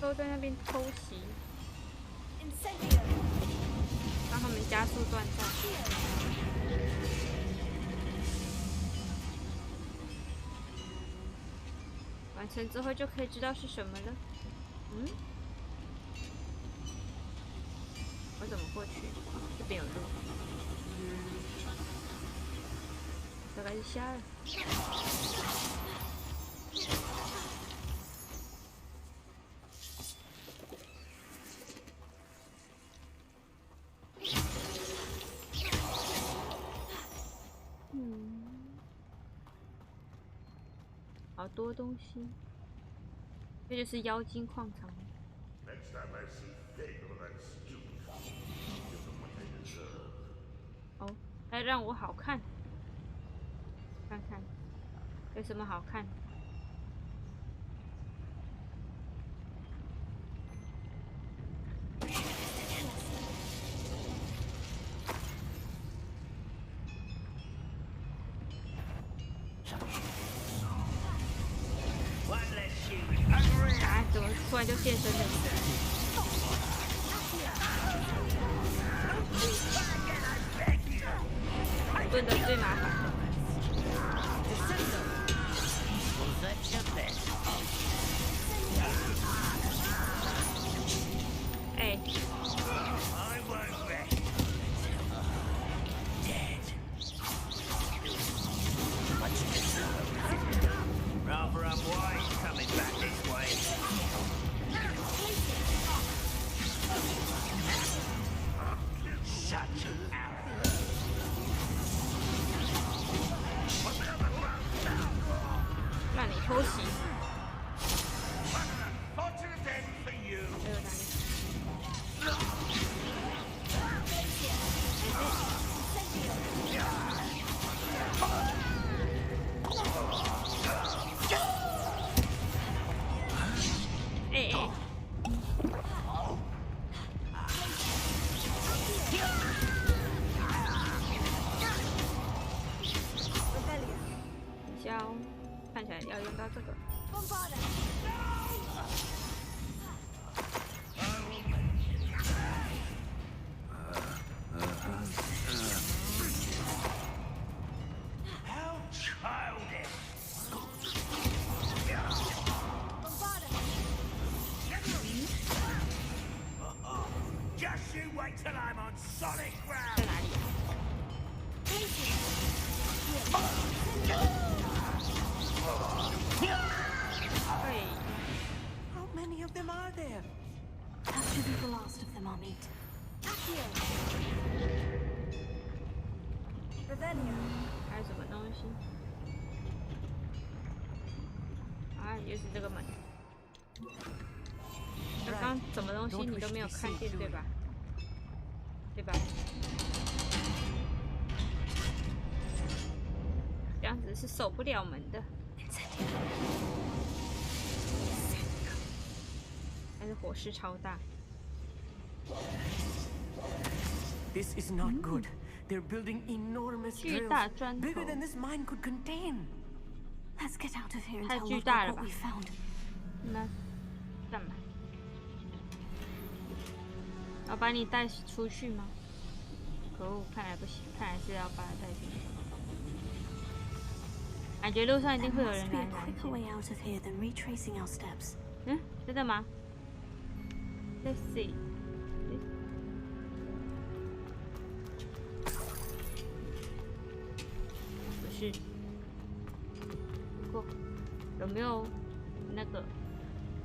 都在那边偷袭， Incendio. 让他们加速断战。完成之后就可以知道是什么了。嗯，我怎么过去？这边有路。大概是瞎了。好多东西，这就是妖精矿场。哦，还让我好看，看看有什么好看。怎么突然就现身了？蹲的最麻烦。哎。Rather unwise coming back this way. Such an arrow. 让你偷袭。看起来要用到这个。Just you wait till I'm on solid ground. 在哪里？ How many of them are there? That should be the last of them, Amit. Revelio. 还有什么东西？啊，又是这个门。刚刚什么东西你都没有看见，对吧？对吧？这样子是守不了门的。还是火势超大。This is not good. They're building enormous drills, bigger than this mine could contain. Let's get out of here and 太 tell 巨 Lord 大了 what 吧 we found. 那干嘛？要把你带出去吗？可恶，看来不行，看来是要把他带进去。感觉路上一定会有人来拦截。嗯，真的吗 ？Let's see。不是。不过有没有那个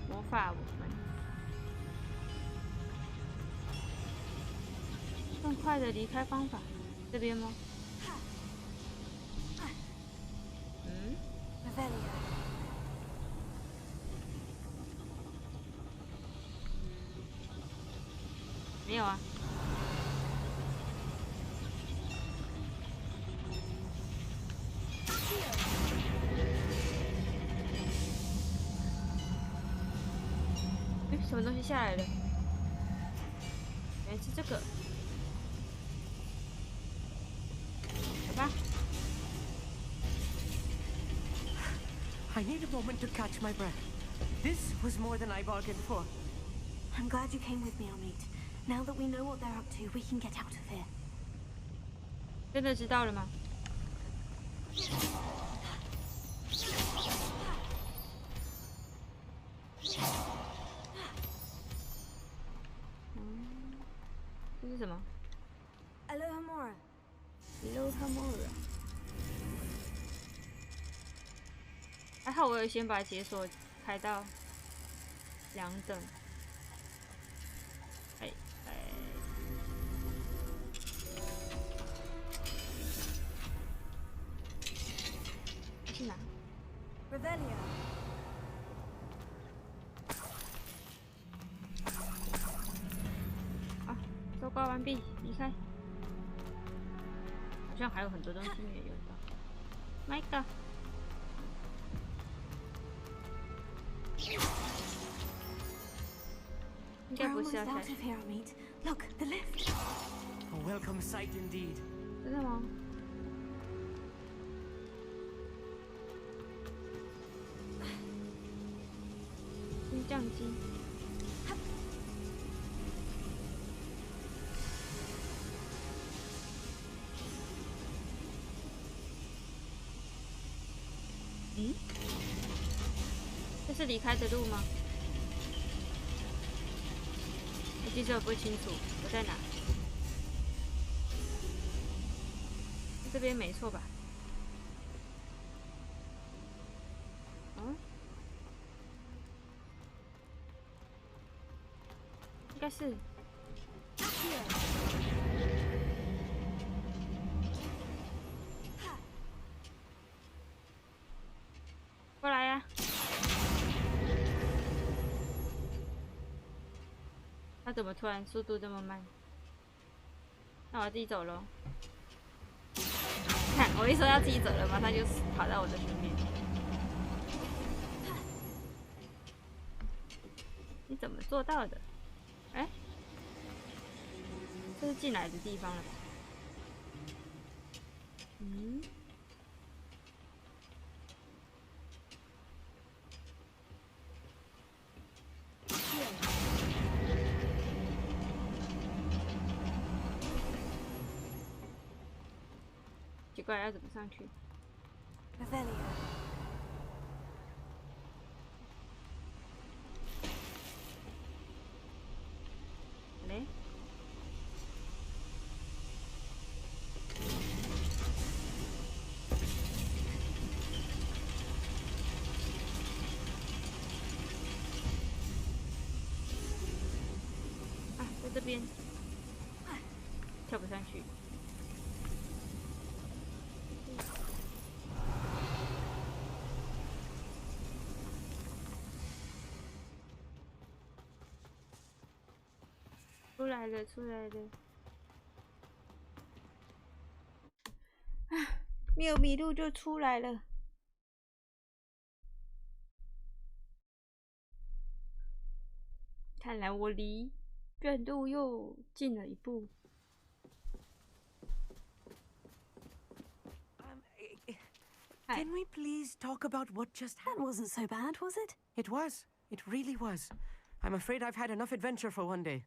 魔法我们更快的离开方法？这边吗？嗯。没有啊。什么东西下来了？原来是这个。好吧。I need a moment to catch my breath. This was more than I bargained for. I'm glad you came with me, Amit. Now that we know what they're up to, we can get out of here. 真的知道了吗？什么 Alohomora. Alohomora。还好我有先把解锁开到2等。去哪 Revelio. 好，搜刮完毕，离开。好像还有很多东西没有用到。My God！ 应该不是要下去。Look, the lift. A welcome sight indeed. 真的吗？升降机。嗯？这是离开的路吗？我其实我不清楚我在哪。这边没错吧？嗯？应该是。过来呀！他怎么突然速度这么慢？那我自己走喽。看，我一说要自己走了，马上就跑到我的身边。你怎么做到的？哎，这是进来的地方了吧？嗯。奇怪，要怎么上去？ Revelio. 嘞？啊，在这边，跳不上去。 出来了，出来了！啊，没有迷路就出来了。看来我离远路又近了一步。Can we please talk about what just happened? That wasn't so bad, was it? It was. It really was. I'm afraid I've had enough adventure for one day.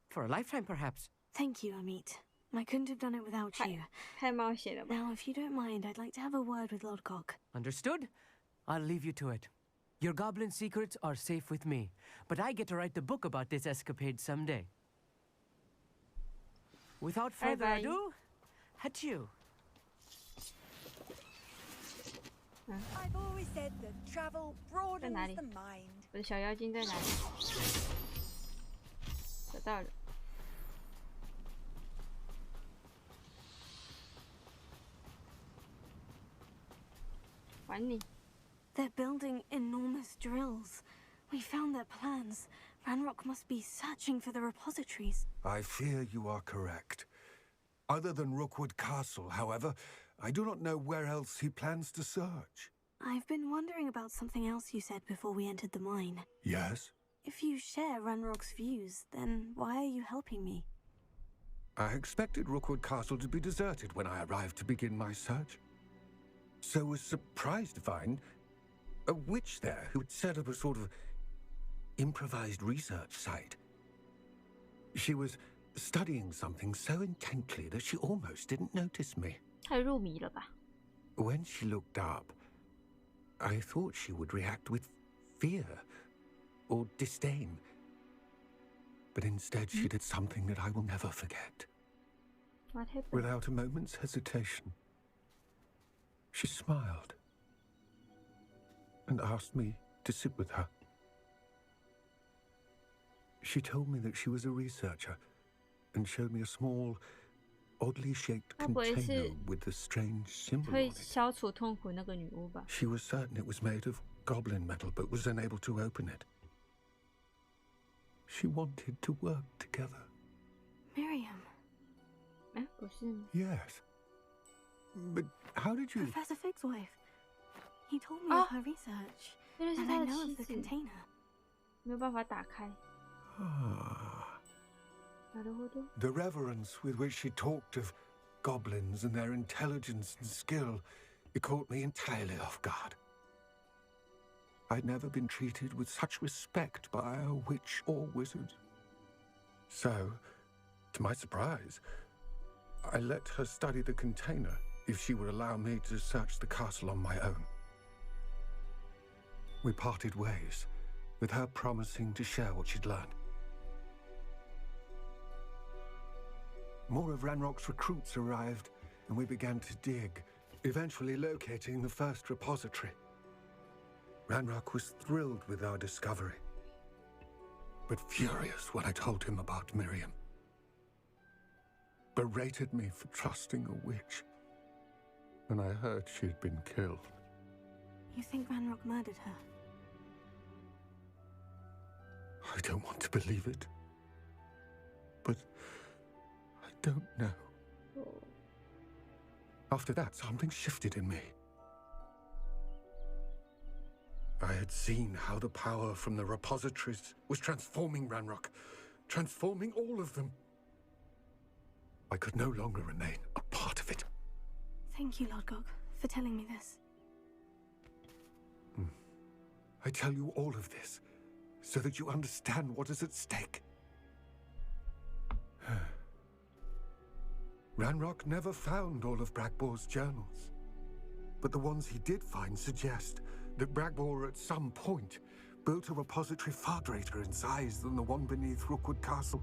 For a lifetime, perhaps. Thank you, Amit. I couldn't have done it without you. 太冒险了吧 Now, if you don't mind, I'd like to have a word with Lodcock. Understood? I'll leave you to it. Your goblin secrets are safe with me, but I get to write the book about this escapade someday. Without further ado, adieu. I've always said that travel broadens the mind. 我的小妖精在哪里？找到了。还你。 They're building enormous drills. We found their plans. Ranrock must be searching for the repositories. I fear you are correct. Other than Rookwood Castle, however, I do not know where else he plans to search. I've been wondering about something else you said before we entered the mine. Yes? If you share Ranrock's views, then why are you helping me? I expected Rookwood Castle to be deserted when I arrived to begin my search. So was surprised to find a witch there who had set up a sort of improvised research site. She was studying something so intently that she almost didn't notice me. 太入迷了吧 When she looked up, I thought she would react with fear or disdain. But instead, she did something that I will never forget. What happened? Without a moment's hesitation, she smiled and asked me to sit with her. She told me that she was a researcher and showed me a small, oddly shaped container with a strange symbol on it. She was certain it was made of goblin metal, but was unable to open it. She wanted to work together. Miriam. Yes. But how did you... Professor Fig's wife. He told me of her research. And I know of the container. 没有办法打开。 The reverence with which she talked of goblins and their intelligence and skill, it caught me entirely off guard. I'd never been treated with such respect by a witch or wizard. So, to my surprise, I let her study the container if she would allow me to search the castle on my own. We parted ways, with her promising to share what she'd learned. More of Ranrock's recruits arrived, and we began to dig, eventually locating the first repository. Ranrock was thrilled with our discovery, but furious when I told him about Miriam. Berated me for trusting a witch when I heard she'd been killed. You think Ranrock murdered her? I don't want to believe it, but I don't know. After that, something shifted in me. I had seen how the power from the repositories was transforming Ranrock, transforming all of them. I could no longer remain a part of it. Thank you, Lord Gog, for telling me this. I tell you all of this so that you understand what is at stake. Ranrock never found all of Bragbor's journals, but the ones he did find suggest that Bragbor at some point built a repository far greater in size than the one beneath Rookwood Castle.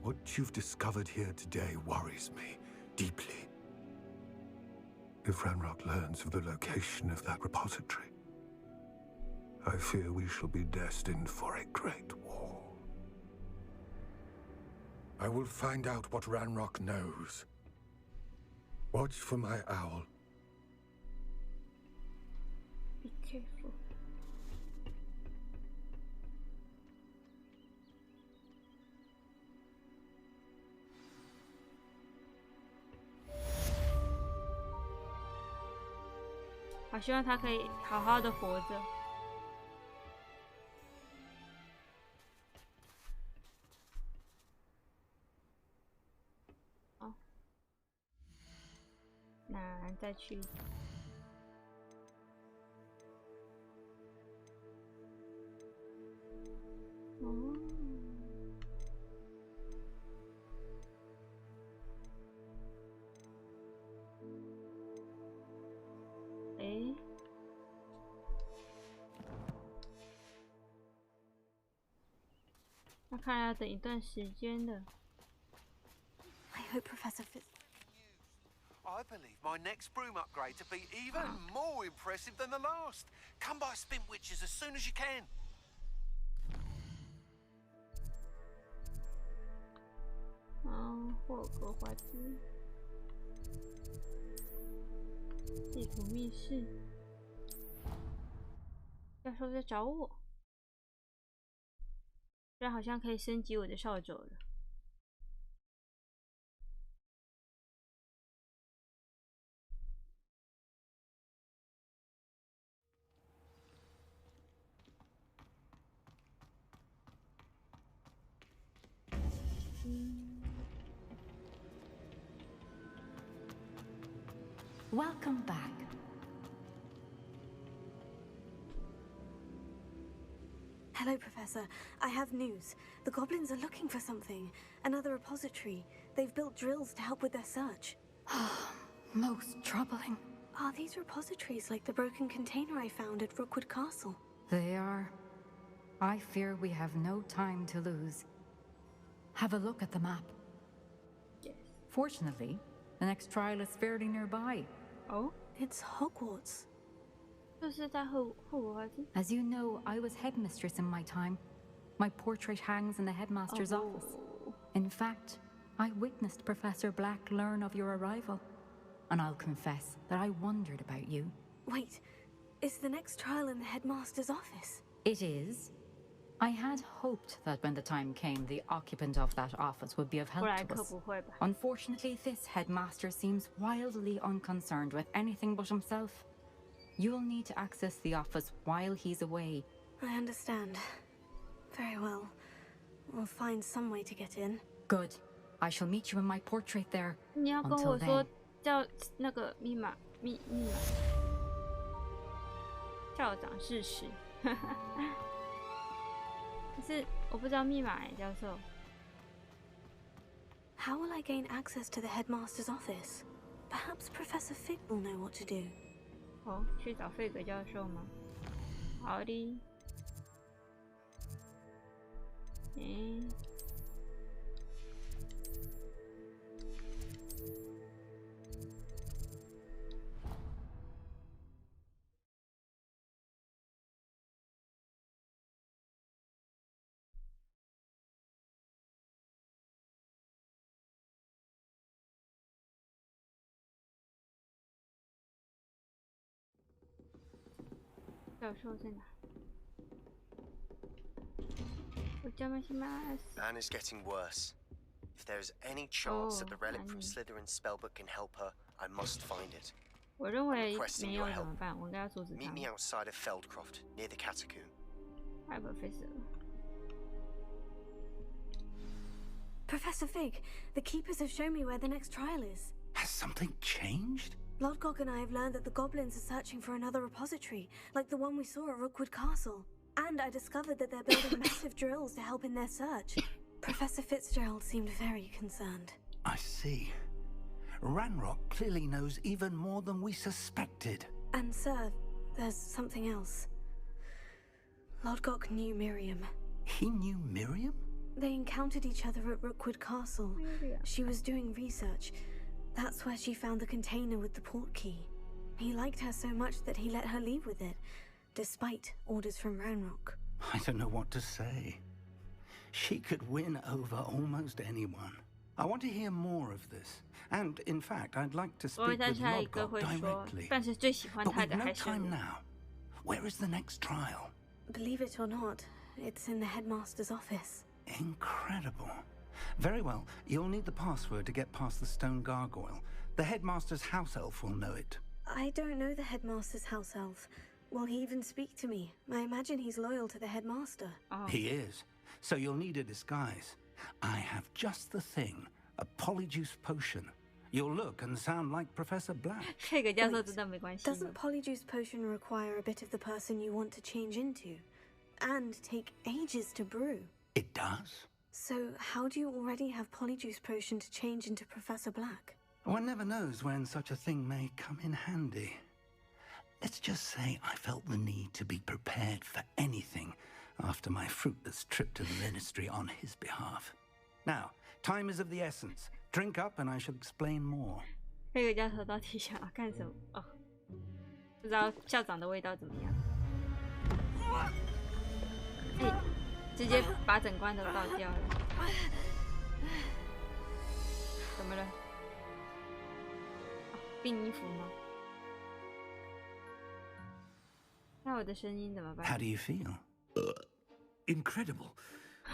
What you've discovered here today worries me deeply. If Ranrock learns of the location of that repository, I fear we shall be destined for a great war. I will find out what Ranrock knows. Watch for my owl. Be careful. I 希望他可以好好的活着。哦，那再去。哦。诶。那看来要等一段时间的。I hope Professor Fitz. I believe my next broom upgrade to be even more impressive than the last. Come by Spin Witches as soon as you can. 霍格华兹地图密室，教授在找我。这好像可以升级我的扫帚了。Welcome back. Hello, Professor. I have news. The goblins are looking for something. Another repository. They've built drills to help with their search. Most troubling. Are these repositories like the broken container I found at Rookwood Castle? They are. I fear we have no time to lose. Have a look at the map. Yes. Fortunately, the next trial is fairly nearby. Oh? It's Hogwarts. As you know, I was headmistress in my time. My portrait hangs in the headmaster's office. In fact, I witnessed Professor Black learn of your arrival. And I'll confess that I wondered about you. Wait, is the next trial in the headmaster's office? It is. I had hoped that when the time came, the occupant of that office would be of help to us. Unfortunately, this headmaster seems wildly unconcerned with anything but himself. You'll need to access the office while he's away. I understand. Very well. We'll find some way to get in. Good. I shall meet you in my portrait there. 你要跟我说叫那个密码校长事实。可是我不知道密码教授。How will I gain access to the headmaster's office? Perhaps Professor Fig will know what to do. 哦，去找费格教授吗？好的。教授在哪？ Anne is getting worse. If there is any chance that the relic from Slytherin's spellbook can help her, I must find it. 我认为 requesting 没 your 有怎 help. 么办？我应该要阻止他。 Meet me outside of Feldcroft, near the catacomb. Hi, Professor. Professor Fig, the keepers have shown me where the next trial is. Has something changed? Lodgok and I have learned that the goblins are searching for another repository, like the one we saw at Rookwood Castle. And I discovered that they're building massive drills to help in their search. Professor Fitzgerald seemed very concerned. I see. Ranrock clearly knows even more than we suspected. And sir, there's something else. Lodgok knew Miriam. He knew Miriam? They encountered each other at Rookwood Castle. She was doing research. That's where she found the container with the port key. He liked her so much that he let her leave with it, despite orders from Ranrock. I don't know what to say. She could win over almost anyone. I want to hear more of this. And, in fact, I'd like to speak with Lodgok directly. But we've no time now. Where is the next trial? Believe it or not, it's in the headmaster's office. Incredible. Very well, you'll need the password to get past the stone gargoyle. The headmaster's house elf will know it. I don't know the headmaster's house elf. Will he even speak to me? I imagine he's loyal to the headmaster. Oh. He is. So you'll need a disguise. I have just the thing. A polyjuice potion. You'll look and sound like Professor Black. Wait, doesn't polyjuice potion require a bit of the person you want to change into? And take ages to brew? It does. So how do you already have polyjuice potion to change into Professor Black? One never knows when such a thing may come in handy. Let's just say I felt the need to be prepared for anything after my fruitless trip to the ministry on his behalf. Now, time is of the essence. Drink up and I shall explain more. 这个教授到底想要干什么？哦，不知道校长的味道怎么样？哎，直接把整罐都倒掉了。怎么了？订衣服吗？那我的声音怎么办？ How do you feel? Incredible.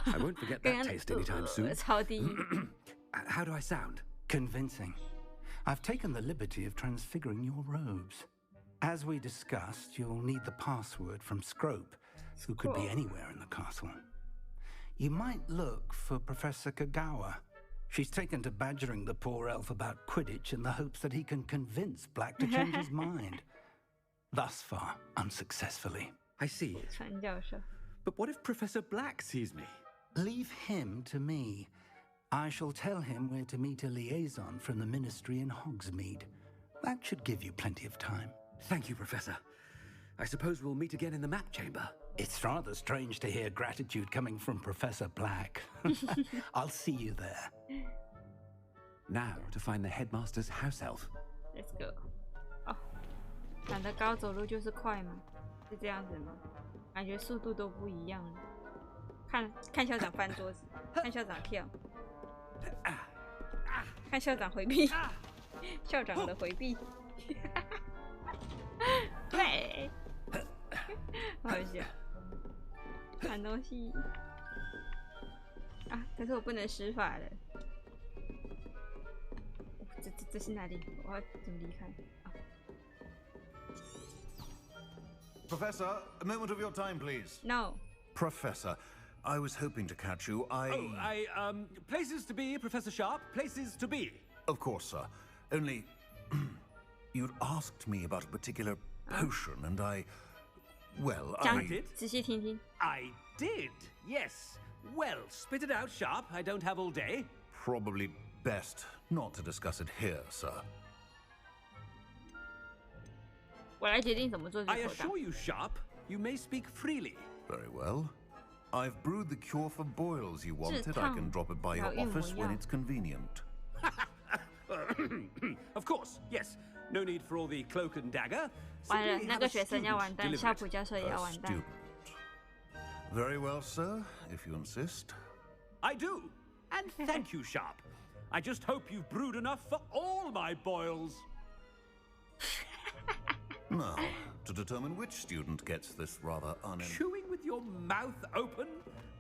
I won't forget that taste anytime soon. 超低。How do I sound? Convincing. I've taken the liberty of transfiguring your robes. As we discussed, you'll need the password from Scrope, who could be anywhere in the castle. You might look for Professor Kagawa. She's taken to badgering the poor elf about Quidditch in the hopes that he can convince Black to change his mind. Thus far, unsuccessfully. I see. But what if Professor Black sees me? Leave him to me. I shall tell him where to meet a liaison from the ministry in Hogsmeade. That should give you plenty of time. Thank you, Professor. I suppose we'll meet again in the map chamber. It's rather strange to hear gratitude coming from Professor Black. I'll see you there. Now to find the headmaster's house elf. Let's go. 哦，长得高走路就是快吗？是这样子吗？感觉速度都不一样了。看校长翻桌子，看校长跳，看校长回避，校长的回避。对，好笑。看东西啊！可是我不能施法了。这是哪里？我要怎么离开？啊 Professor, a moment of your time, please. No. Professor, I was hoping to catch you. Places to be, Professor Sharp. Places to be. Of course, sir. Only, you'd asked me about a particular potion, and well, I did. 仔细听听。I did. Yes. Well, spit it out, Sharp. I don't have all day. Probably best not to discuss it here, sir. 我来决定怎么做这个 I 口袋。 assure you, Sharp, you may speak freely. Very well. I've brewed the cure for boils you wanted. I can drop it by your office when it's convenient. Of course, yes. No need for all the cloak and dagger. 完了， Simply 那 have 个 a 学生 student 要完蛋， deliver 校 it. 普教授也要完蛋。 Student. Very well, sir, if you insist. I do. And thank you, Sharp. I just hope you've brewed enough for all my boils. Now, to determine which student gets this rather Chewing with your mouth open?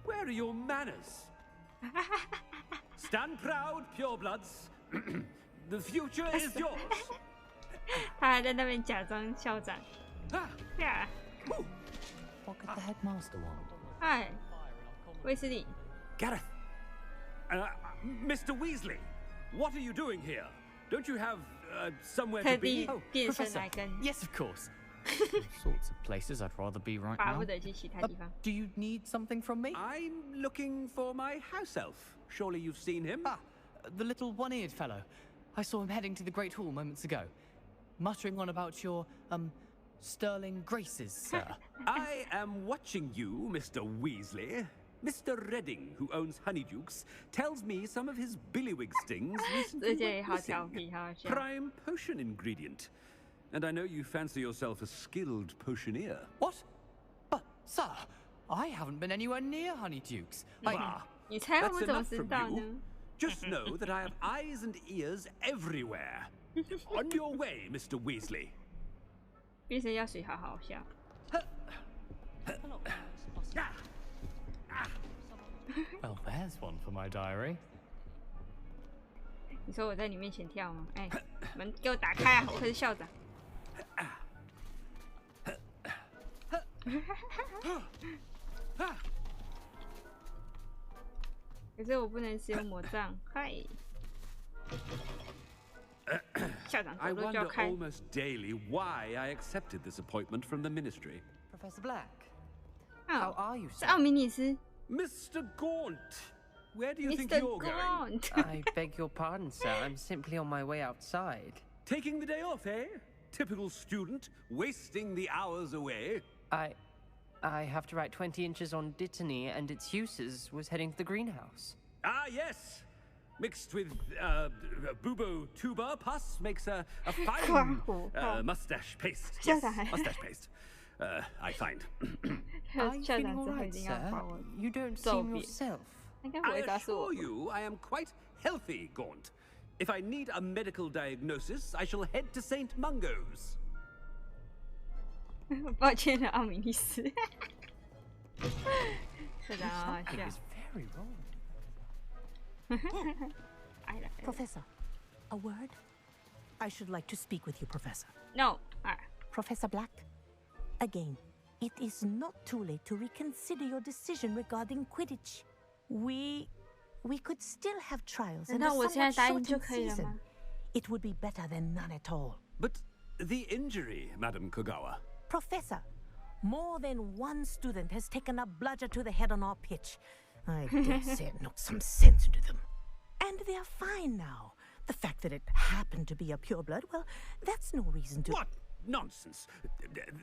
Where are your manners? Stand proud, purebloods. The future is yours. 他还在那边假装校长。呀 What could the headmaster want? 嗨，威斯利。 Gareth. Mr. Weasley, what are you doing here? Don't you have somewhere to be? Oh, Professor. Yes, of course. All sorts of places I'd rather be right now. Do you need something from me? I'm looking for my house elf. Surely you've seen him? Ah, the little one-eared fellow. I saw him heading to the Great Hall moments ago, muttering on about your, sterling graces, sir. I am watching you, Mr. Weasley. Mr. Redding, who owns Honeydukes, tells me some of his billywig stings recently went missing. Prime potion ingredient. And I know you fancy yourself a skilled potioneer. What? But, sir, I haven't been anywhere near Honeydukes. That's enough from you. Just know that I have eyes and ears everywhere. On your way, Mr. Weasley. 变身药水好好笑。Well, there's one for my diary. 你说我在你面前跳吗？哎，门给我打开啊！我可是校长。可是我不能使用魔杖。嗨，校长 I 走路就 wonder 要开。 almost daily why I accepted this appointment from the ministry. Professor Black, 哦 how are you, 是 sir? 奥米尼斯。 Mr. Gaunt, where do you think Mr. you're going? Gaunt. I beg your pardon, sir. I'm simply on my way outside. Taking the day off, eh? Typical student, wasting the hours away. I have to write 20 inches on Dittany and its uses. Was heading to the greenhouse. Ah, yes. Mixed with bubo tuber pus makes a fine mustache paste. Yes, mustache paste. I find. Are you feeling all right, sir? You don't seem yourself. I assure you, I am quite healthy, Gaunt. If I need a medical diagnosis, I shall head to St. Mungo's. 抱歉了，奥米尼斯。校长好好笑。 It's very wrong. Professor, a word? I should like to speak with you, Professor. No. Professor Black, again, it is not too late to reconsider your decision regarding Quidditch. We could still have trials in a somewhat shortened season. It would be better than none at all. But the injury, Madam Kogawa. Professor, more than one student has taken a bludger to the head on our pitch. I dare say it knocked some sense into them. And they are fine now. The fact that it happened to be a pureblood, well, that's no reason to... What? nonsense.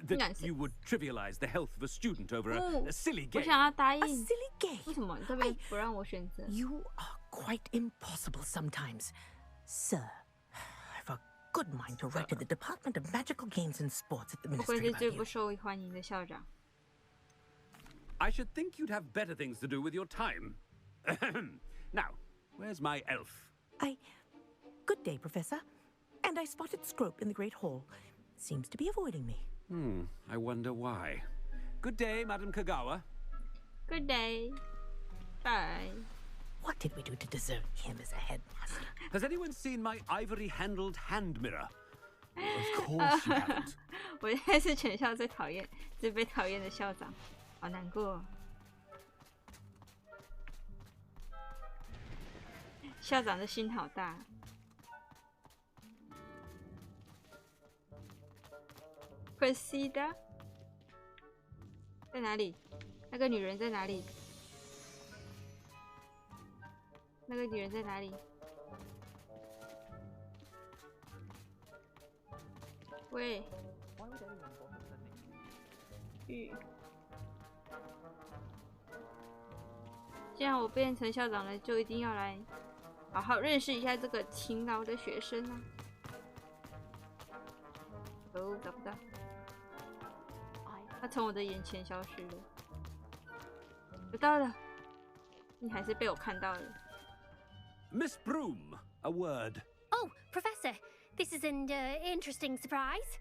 That you would trivialize the health of a student over a silly game. 我想要答应。 A silly game? 为什么这边不让我选择 You are quite impossible sometimes, sir. I've a good mind to write to the Department of Magical Games and Sports at the 我会 Ministry 是最 about 不 you. 受欢迎的校长。 I should think you'd have better things to do with your time. Now, where's my elf? Good day, Professor. And I spotted Scrope in the Great Hall. Seems to be avoiding me. I wonder why. Good day, Madam Kagawa. Good day. Bye. What did we do to deserve him as a headmaster? Has anyone seen my ivory-handled hand mirror? Of course you haven't. 我现在是全校最被讨厌的校长，好难过。校长的心好大。Cressida 在哪里？那个女人在哪里？那个女人在哪里？喂。既然我变成校长了，就一定要来好好认识一下这个勤劳的学生啊！哦，找不到，他从我的眼前消失了。找到了，你还是被我看到了。Miss Broom, a word. Oh, Professor, this is an interesting surprise.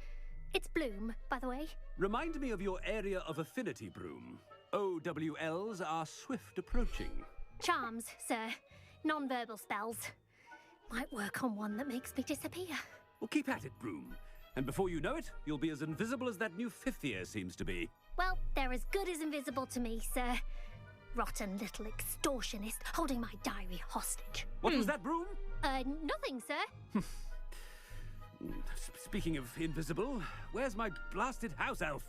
It's Bloom, by the way. Remind me of your area of affinity, Broom. OWLs are swift approaching. Charms, sir. Non-verbal spells. Might work on one that makes me disappear. Well, keep at it, Broom. And before you know it, you'll be as invisible as that new 5th year seems to be. Well, they're as good as invisible to me, sir. Rotten little extortionist holding my diary hostage. What was that, Broom? Nothing, sir. Speaking of invisible, where's my blasted house elf?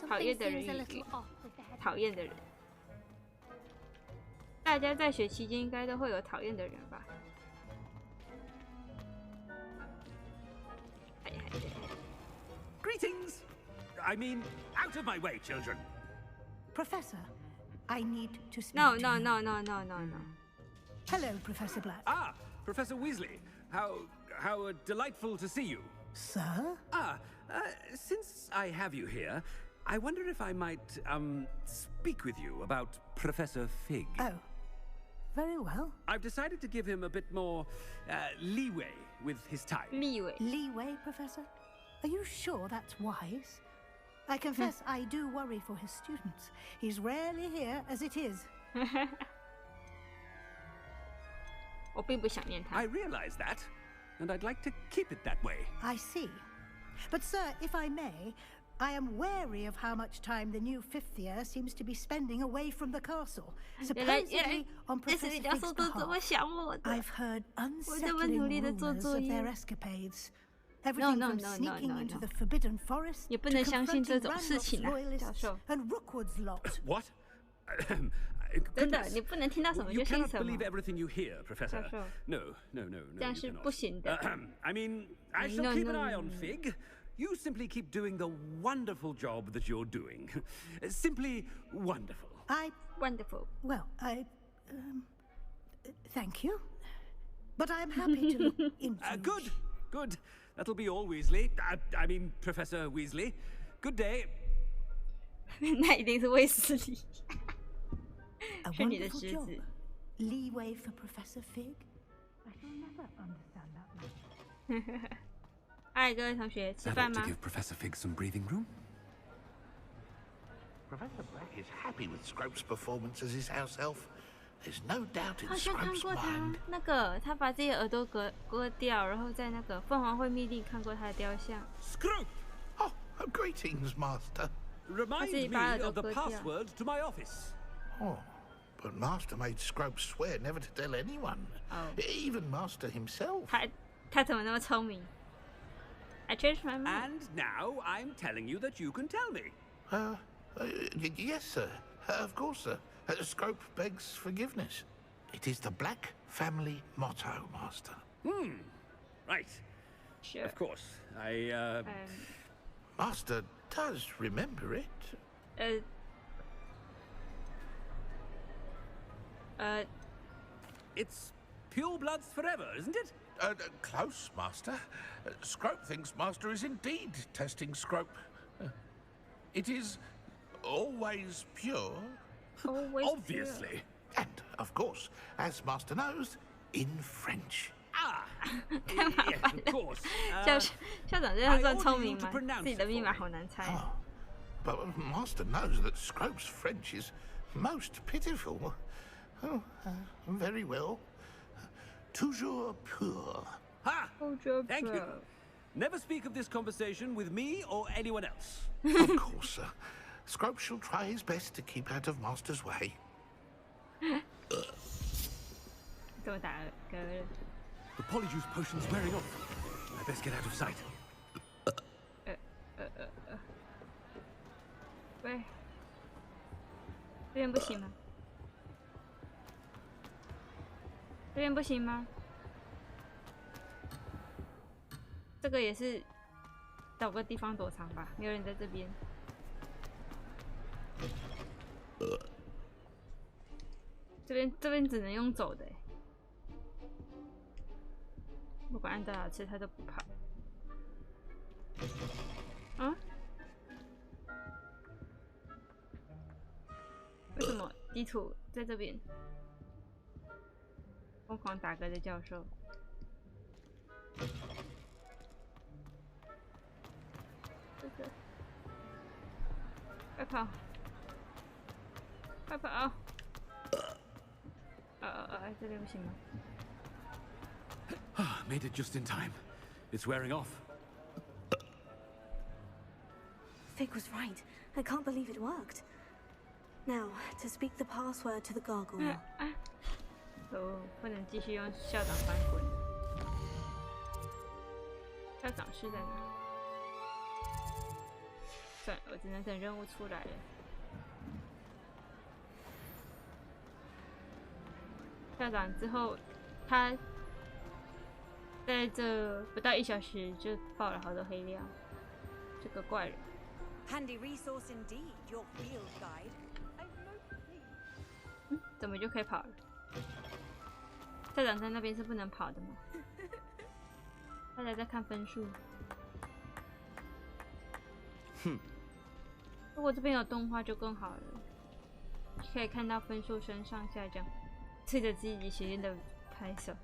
讨厌的人语，讨厌的人。大家在学期间应该都会有讨厌的人吧？ Greetings! I mean, out of my way, children. Professor, I need to speak No. to you. Hello, Professor Black. Ah, Professor Weasley. How delightful to see you. Sir? Since I have you here, I wonder if I might, speak with you about Professor Fig. Oh, very well. I've decided to give him a bit more, leeway with his time. Leeway, Professor? Are you sure that's wise? I confess I do worry for his students. He's rarely here as it is. 我并不想念他。 I realize that, and I'd like to keep it that way. I see. But, sir, if I may, I am wary of how much time the new 5th year seems to be spending away from the castle, supposedly on Professor Fig's behalf. I've heard unsettling rumors of their escapades. Everything from sneaking into the Forbidden Forest to confronting Randolph's loyalists and Rookwood's lot. What? 真的，你不能听到什么就 You 信 cannot 什么。 believe everything you hear, Professor. 教授， No. 这样是不行的。 I mean, I shall keep an eye on Fig. You simply keep doing the wonderful job that you're doing. Simply wonderful. Wonderful. Well, thank you. But I'm happy to look into Good. That'll be all, Weasley. I mean, Professor Weasley. Good day. 那一定是卫斯理， A 是你的 wonderful 侄 job. 子。 Leeway for Professor Fig? I shall never understand that much. 嗨，各位同学，吃 That 饭 ought to 吗？ give Professor Fig some breathing room. Professor Black is happy with Scrope's performance as his house elf. There's no doubt in 好像看 Scrope's 过他 mind. 那个，他把自己的耳朵割掉，然后在那个凤凰会密令看过他的雕像。 Scrope! Oh, greetings, Master. Remind me of the password to my office. Oh, but Master made Scrope swear never to tell anyone. Even Master himself. 他怎么那么聪明 I changed my mind. And now I'm telling you that you can tell me. Yes, sir. Of course, sir. Scrope begs forgiveness. It is the Black family motto, Master. Right. Sure. Of course. Master does remember it. It's pure bloods forever, isn't it? Close, Master. Scrope thinks Master is indeed testing Scrope. It is always pure. Always Obviously. Pure. And, of course, as Master knows, in French. Yes, of course. 校长这样算聪明吗？自己的密码好难猜。But Master knows that Scrope's French is most pitiful. Oh, very well. Toujours pur. Ha! Thank you. Never speak of this conversation with me or anyone else. Of course, sir. Scrope shall try his best to keep out of Master's way. 怎么打嗝了？ The polyjuice potion's wearing off. I best get out of sight. 喂，这边不行吗？这边不行吗？这个也是找个地方躲藏吧，没有人在这边。这边只能用走的，不管按多少次，它都不跑。啊？为什么地图在这边？疯狂打嗝的教授。这个，快跑！快跑！这边不行吗？ Made it just in time. It's wearing off. Fig was right. I can't believe it worked. Now, to speak the password to the gargoyle. 不能继续用校长翻滚。校长是在哪？算了，我只能等任务出来了。校长之后，他在这不到1小时就爆了好多黑料，这个怪人。Handy resource indeed, your field guide. 怎么就可以跑了？校长在那边是不能跑的吗？大家在看分数。如果这边有动画就更好了，可以看到分数升上下降，对着自己学院的拍手。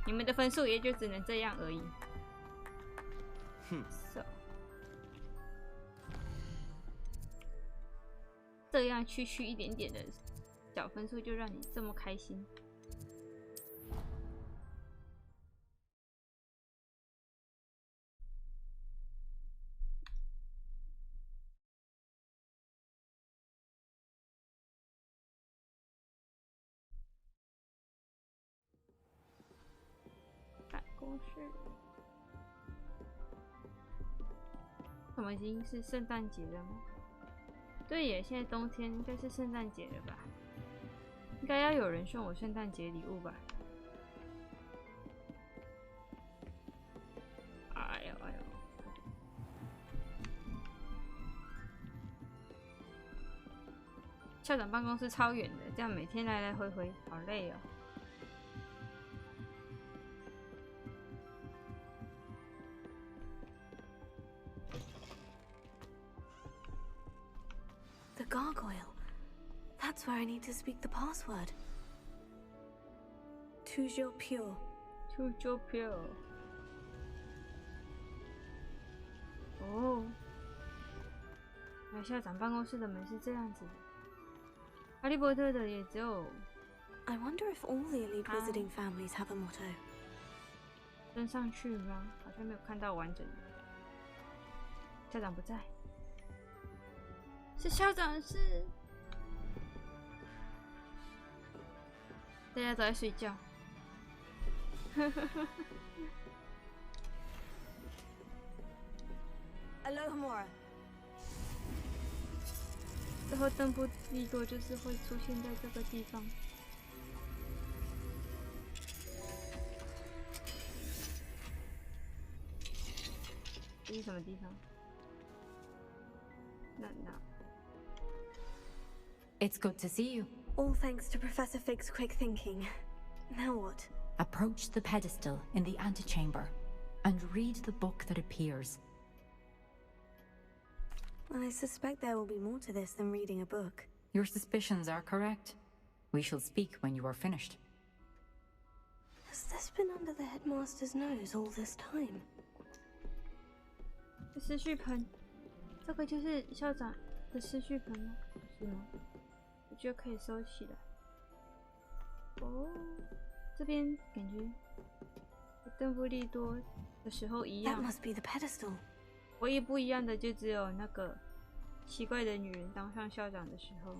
你们的分数也就只能这样而已。So. 这样区区一点点的小分数就让你这么开心。办公室，怎么已经是圣诞节了吗？对耶，现在冬天应该是圣诞节了吧？应该要有人送我圣诞节礼物吧？哎呦！校长办公室超远的，这样每天来来回回，好累哦。The gargoyle. That's where I need to speak the password. Toujours pure. Toujours pure. 哦，那校长办公室的门是这样子的。哈利波特的也只有。I wonder if all the elite visiting families have a motto. 登上去吗？好像没有看到完整的。校长不在。是校长室，大家都在睡觉。Alohomora。之后邓布利多就是会出现在这个地方。这是什么地方？那。It's good to see you. All thanks to Professor Fig's quick thinking. Now what? Approach the pedestal in the antechamber and read the book that appears. I suspect there will be more to this than reading a book. Your suspicions are correct. We shall speak when you are finished. Has this been under the headmaster's nose all this time? 思绪盆，这个就是校长的思绪盆吗？是吗？我觉得可以收起来。哦，这边感觉和邓布利多的时候一样。That must be the pedestal. 唯一不一样的就只有那个奇怪的女人当上校长的时候。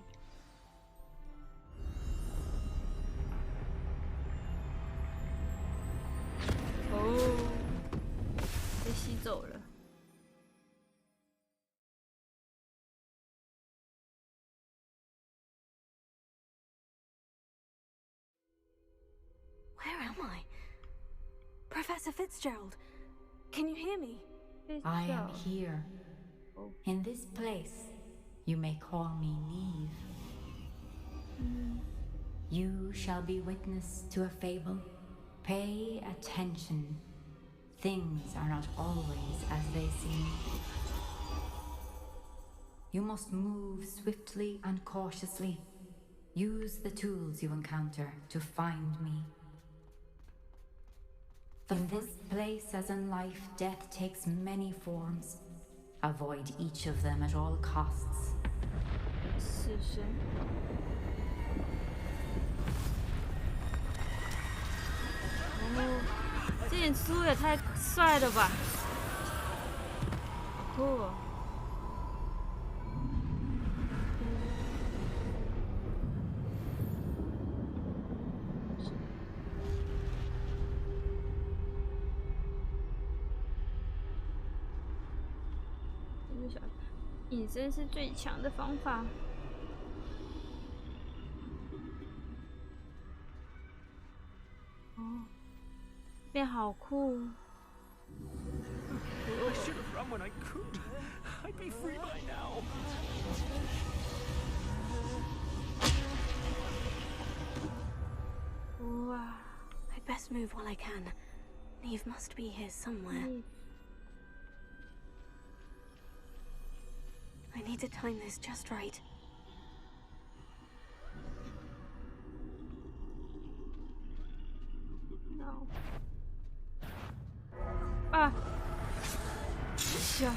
哦，被吸走了。Where am I? Professor Fitzgerald, can you hear me? I am here. In this place, you may call me Neve. You shall be witness to a fable. Pay attention. Things are not always as they seem. You must move swiftly and cautiously. Use the tools you encounter to find me. In this place, as in life, death takes many forms. Avoid each of them at all costs. 死神。哦，这演出也太帅了吧！酷哦。隐身是最强的方法。哦，变好酷。I should have run when I could. I'd be free by now. Wow. I'd best move while I can. Neve must be here somewhere. I need to time this just right. No. Ah! Yeah.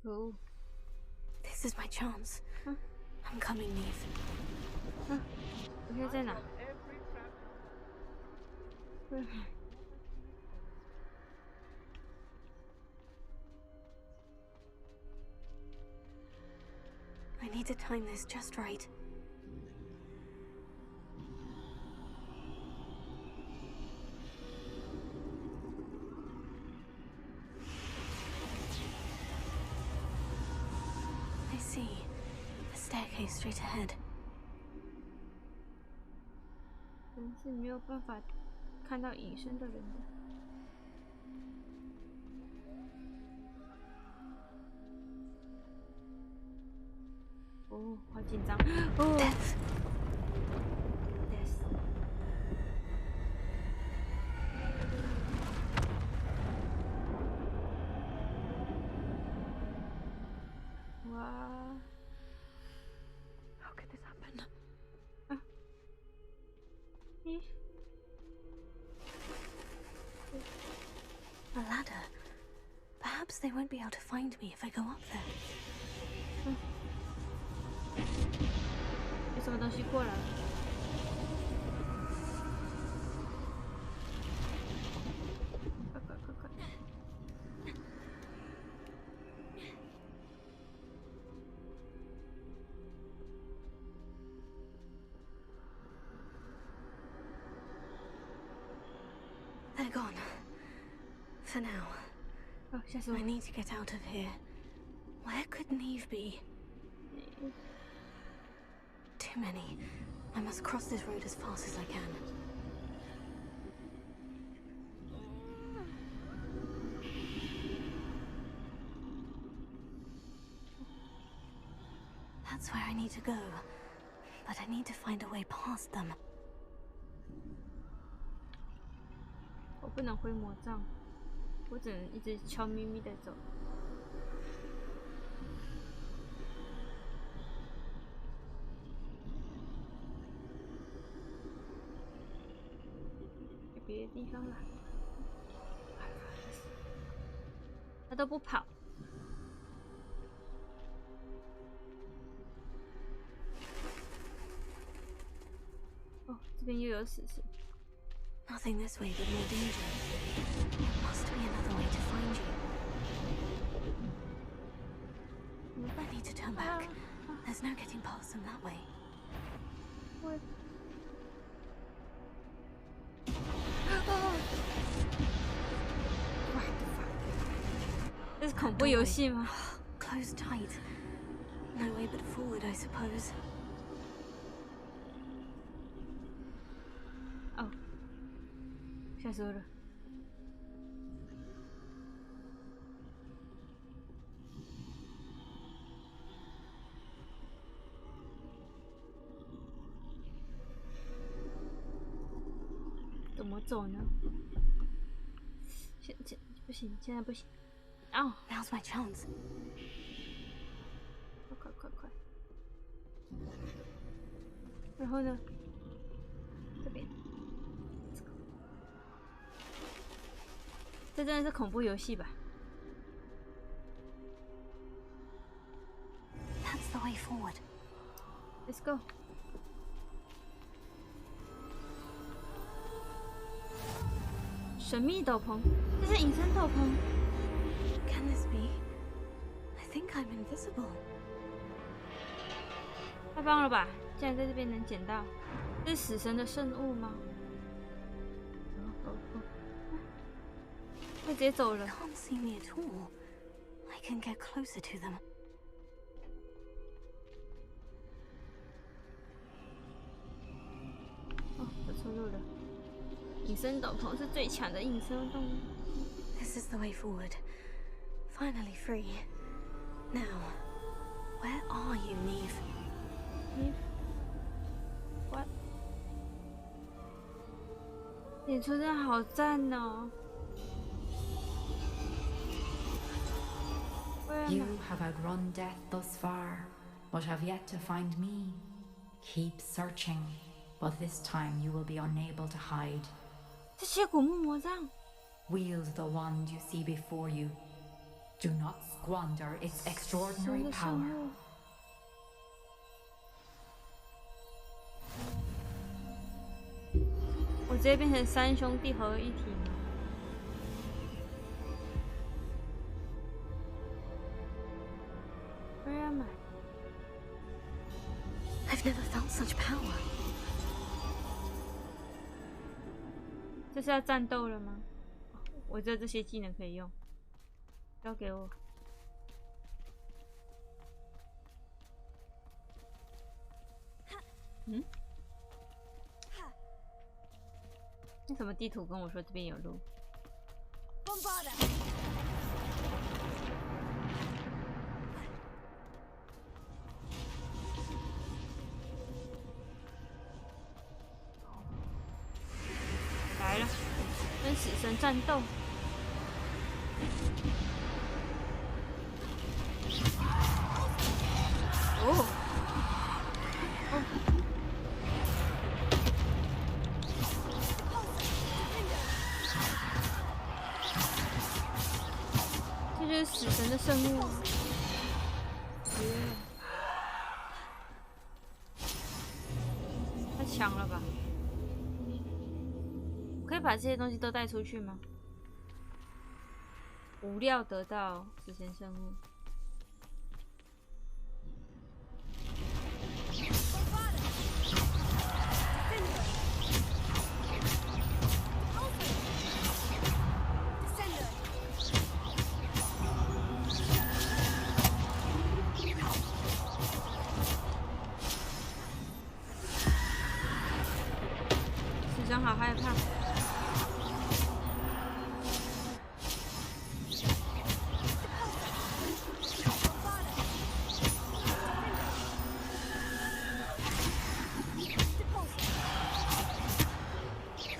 Oh. This is my chance. Huh? I'm coming, Neve. Huh? Okay, 在哪？ I need to time this just right. I see. The staircase straight ahead. 人是没有办法看到隐身的人的。哦，好紧张。哦。Death。哇。How could this happen? 啊。咦。A ladder. Perhaps they won't be able to find me if I go up there. 有什么东西过来了？快快快快！They're gone. For now. Oh, I need to get out of here. Where could Neve be? Too many. I must cross this road as fast as I can. That's where I need to go. But I need to find a way past them. 我不能挥魔杖，我只能一直悄咪咪的走。去别的地方了。他都不跑。哦，这边又有死神。 Nothing this way but more dangerous. There must be another way to find you. I need to turn back. There's no getting past them that way. What? 这是恐怖游戏吗？ Closed tight. No way but forward, I suppose. 哦，吓死我了！怎么走呢？现不行，现在不行。哦 ，Now's my chance. 快！然后呢？这边。这真的是恐怖游戏吧 ？That's the way forward. Let's go. 神秘斗篷，这是隐身斗篷。Can this be? I think I'm invisible. 太棒了吧！竟然在这边能捡到，这是死神的圣物吗？他直接走了。 Can't see me at all. I can get closer to them. 哦，走错路了。隐身斗篷是最强的隐身动物。This is the way forward. Finally free. Now, where are you, Neve? Neve? What? 演出真的好赞哦！ You have outrun death thus far, but have yet to find me. Keep searching, but this time you will be unable to hide. 这些古墓魔杖。 Wield the wand you see before you. Do not squander its extraordinary power. 我直接变成三兄弟合一体吗？ Where am I? I've never felt such power. 这是要战斗了吗？我只有这些技能可以用，交给我。嗯？那什么地图跟我说这边有路？ 来了，跟死神战斗。哦，这就是死神的圣物。太强了吧！ 可以把这些东西都带出去吗？无料得到死神圣物。好害怕。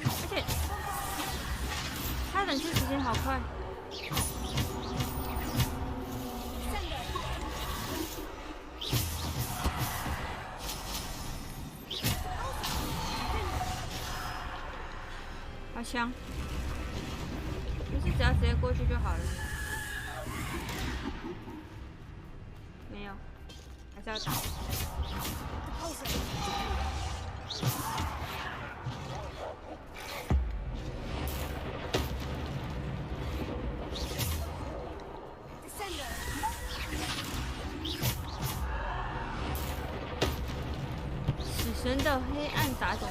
而且他冷却时间好快。枪，不是只要直接过去就好了。没有，还是要打。死神的黑暗杂种。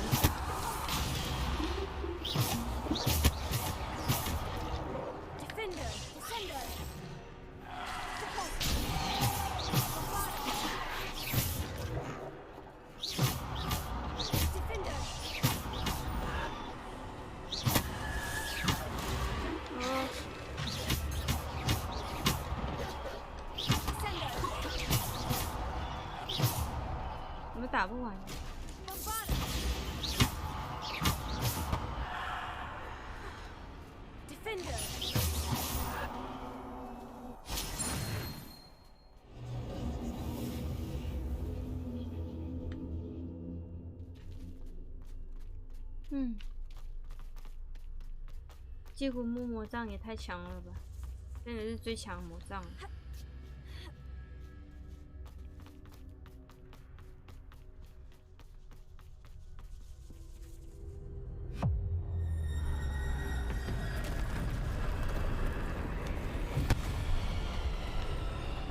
打不完。几乎木魔杖也太强了吧！真的是最强魔杖了。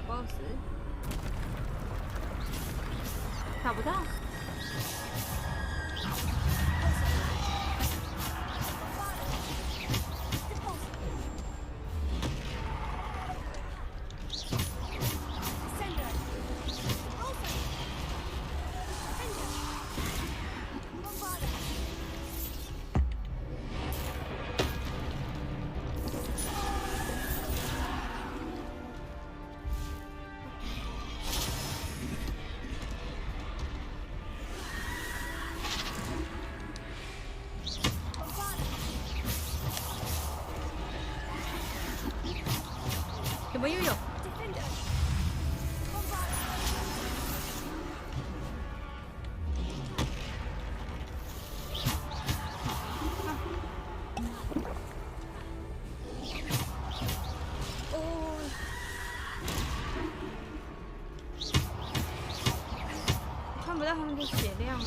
boss 打不到。怎么又有？看不到他们的血量了。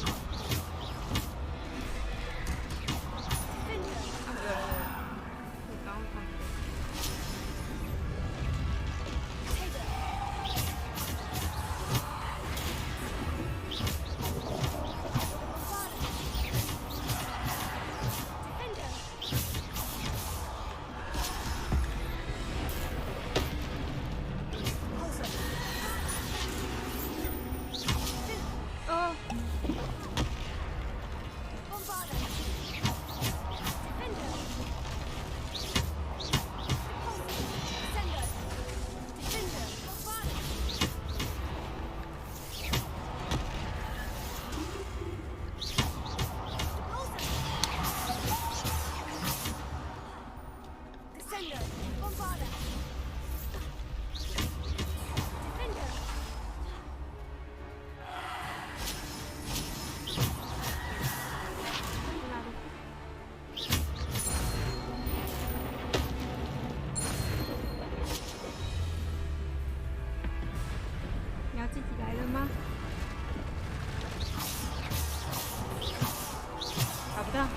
自己来了吗？打不到。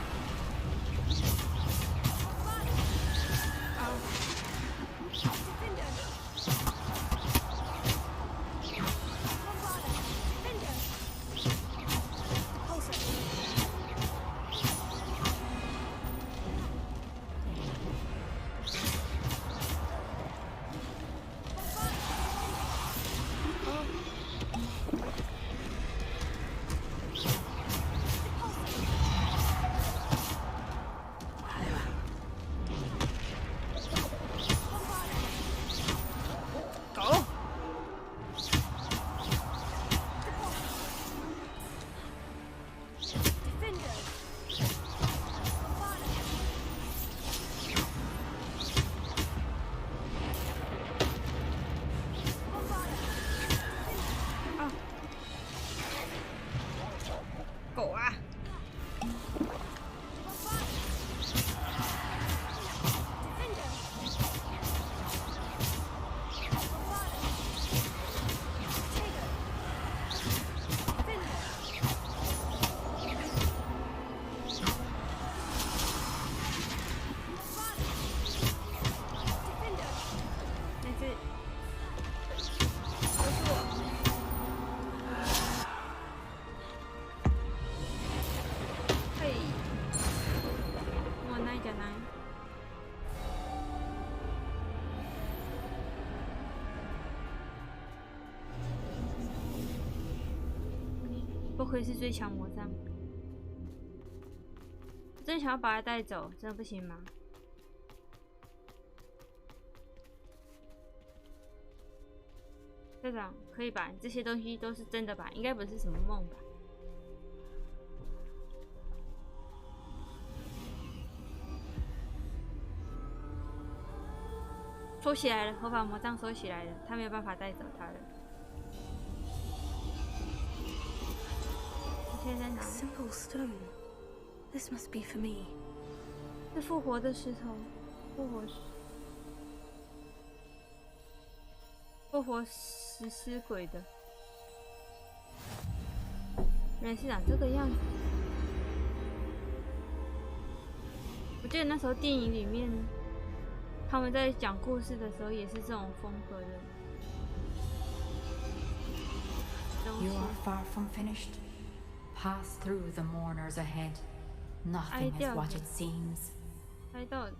愧是最强魔杖。我真想要把它带走，真的不行吗？校长，可以吧？这些东西都是真的吧？应该不是什么梦吧？收起来了，我把魔杖收起来了，他没有办法带走它了。我现在在哪 ？Simple stone. This must be for me. 是复活的石头，复活食尸鬼的，原来是长这个样子。我记得那时候电影里面，他们在讲故事的时候也是这种风格的。You are far from finished. Pass through the mourners ahead. Nothing is what it seems. 猜到的。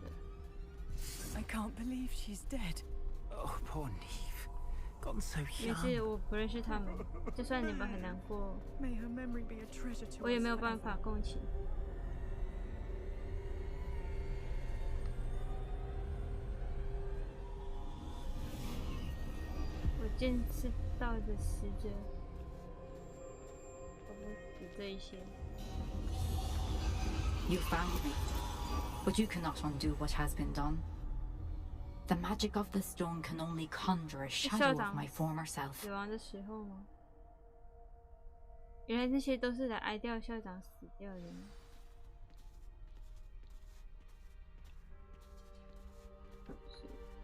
I can't believe she's dead. Oh, poor Neve. Gone so young. 没事，我不认识他们，就算你们很难过，我也没有办法共情。我见识到的死者，都不止这一些。You found me, but you cannot undo what has been done. The magic of the stone can only conjure a shadow of my former self. 死亡的时候吗？原来这些都是来哀悼校长死掉的吗？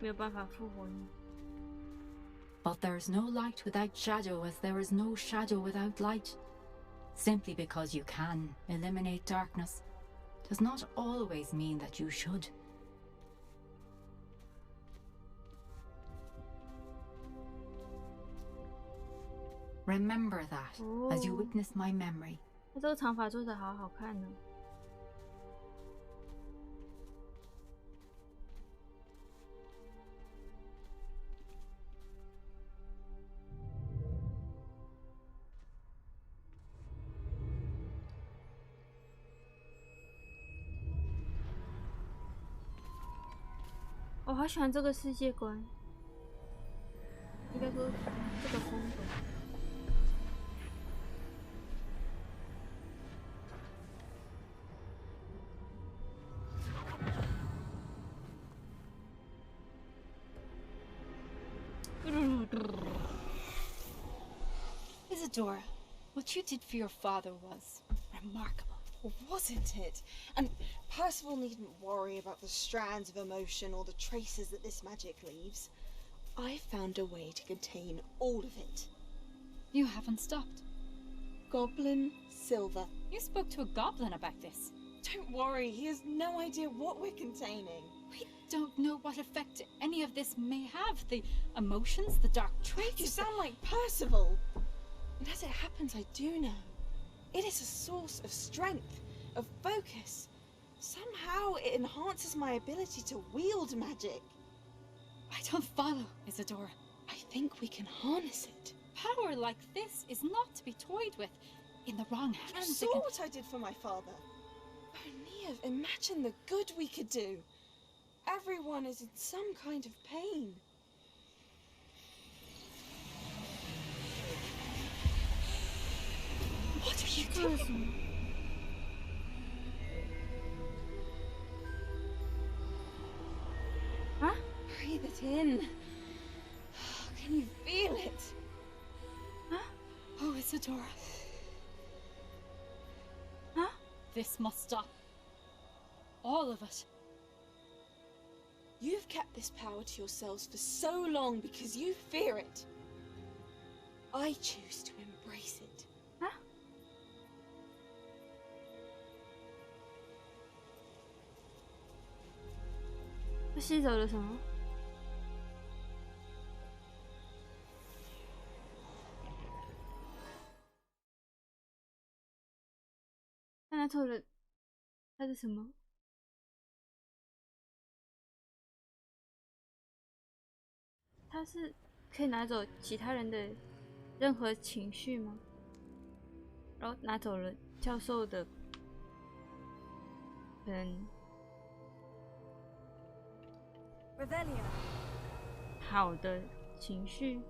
没有办法复活你。But there is no light without shadow, as there is no shadow without light. Simply because you can eliminate darkness does not always mean that you should. Remember that as you witness my memory. 他这个长发做得好好看呢。我好喜欢这个世界观，应该说这个风格。Isadora, what you did for your father was remarkable. Wasn't it? And Percival needn't worry about the strands of emotion or the traces that this magic leaves. I found a way to contain all of it. You haven't stopped. Goblin Silver. You spoke to a goblin about this. Don't worry, he has no idea what we're containing. We don't know what effect any of this may have. The emotions, the dark traits. You sound like Percival. And as it happens, I do know. It is a source of strength, of focus. Somehow it enhances my ability to wield magic. I don't follow, Isadora. I think we can harness it. Power like this is not to be toyed with. In the wrong hands. You saw what I did for my father. Oh, Neve, imagine the good we could do. Everyone is in some kind of pain. What are you doing? Huh? Breathe it in. Can you feel it? Huh? Oh, Isadora. Huh? This must stop. All of it. You've kept this power to yourselves for so long because you fear it. I choose to embrace it. Huh? 他吸走了什么？他拿走了他的什么？他是可以拿走其他人的任何情绪吗？然后拿走了教授的可能好的情绪。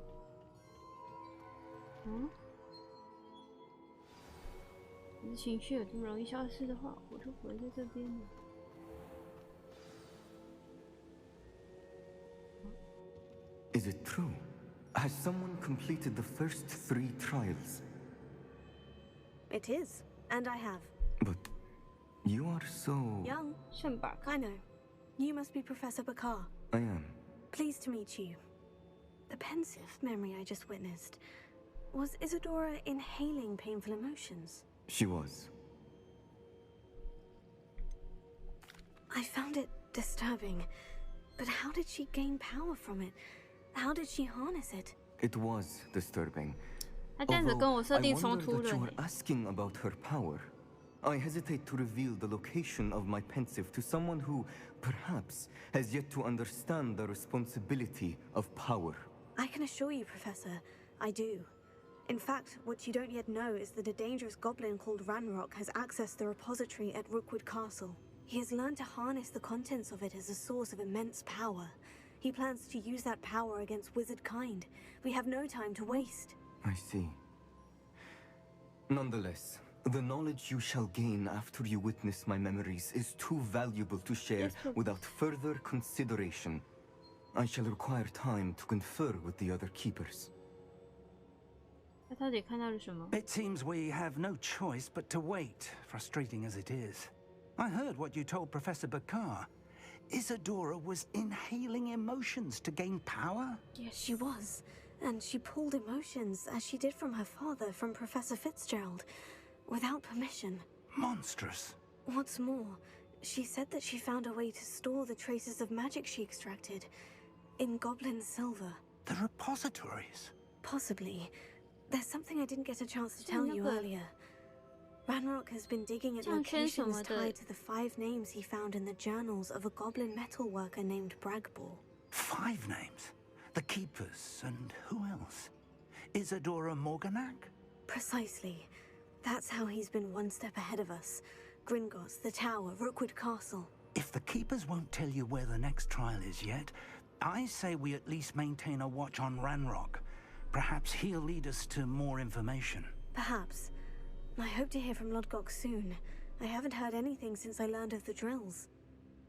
可是情绪有这么容易消失的话，我就不会在这边了。Is it true? Has someone completed the first 3 trials? It is, and I have. But you are so... Young. I know. You must be Professor Bakar. I am. Pleased to meet you. The pensive memory I just witnessed. Was Isadora inhaling painful emotions? She was. I found it disturbing. But how did she gain power from it? How did she harness it? It was disturbing. 他这样子跟我设定冲突 Although I wonder that you 了 are asking about her power. I hesitate to reveal the location of my pensive to someone who, perhaps, has yet to understand the responsibility of power. I can assure you, Professor, I do. In fact, what you don't yet know is that a dangerous goblin called Ranrock has accessed the repository at Rookwood Castle. He has learned to harness the contents of it as a source of immense power. He plans to use that power against wizard kind. We have no time to waste. I see. Nonetheless, the knowledge you shall gain after you witness my memories is too valuable to share without further consideration. I shall require time to confer with the other keepers. 他到底看到了什么？ It seems we have no choice but to wait, frustrating as it is. I heard what you told Professor Bakar. Isadora was inhaling emotions to gain power? Yes, she was. And she pulled emotions, as she did from her father, from Professor Fitzgerald, without permission. Monstrous. What's more, she said that she found a way to store the traces of magic she extracted in goblin silver. The repositories? Possibly. There's something I didn't get a chance to tell you earlier. Ranrock has been digging at locations tied to the 5 names he found in the journals of a goblin metalworker named Bragball. 5 names? The Keepers, and who else? Isadora Morganac? Precisely. That's how he's been one step ahead of us. Gringotts, the Tower, Rookwood Castle. If the Keepers won't tell you where the next trial is yet, I say we at least maintain a watch on Ranrock. Perhaps he'll lead us to more information. Perhaps. I hope to hear from Lodgok soon. I haven't heard anything since I learned of the drills.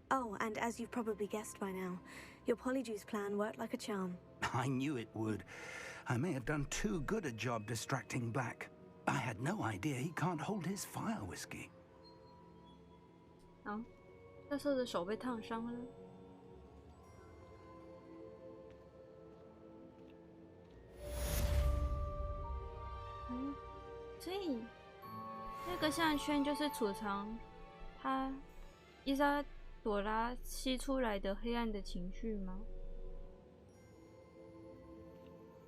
Oh, and as you've probably guessed by now, your Polyjuice plan worked like a charm. I knew it would. I may have done too good a job distracting Black. I had no idea he can't hold his fire whiskey. 好，教授的手被烫伤了。所以那个项圈就是储藏他伊莎朵拉吸出来的黑暗的情绪吗？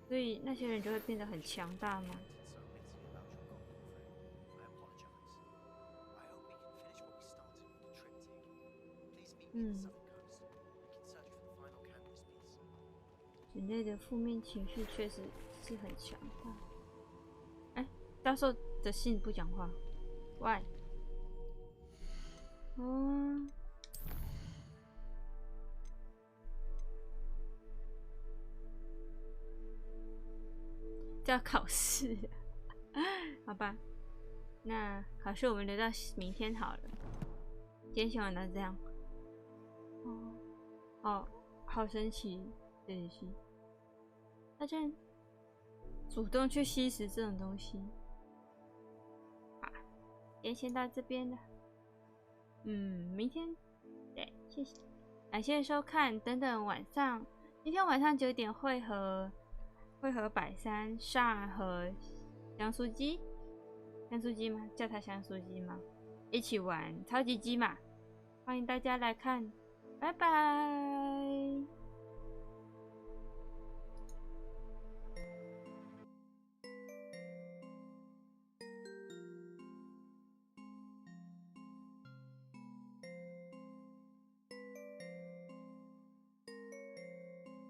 所以那些人就会变得很强大吗？人类的负面情绪确实是很强大。教授的信不讲话 ，Why？ 这要考试，好吧？那考试我们留到明天好了。今天先玩到这样。好神奇，这游戏，他竟然主动去吸食这种东西。今天先到这边了，明天，对，谢谢，感谢收看，等等晚上，今天晚上9点会和百山上和香酥鸡吗？叫它香酥鸡吗？一起玩超级鸡嘛，欢迎大家来看，拜拜。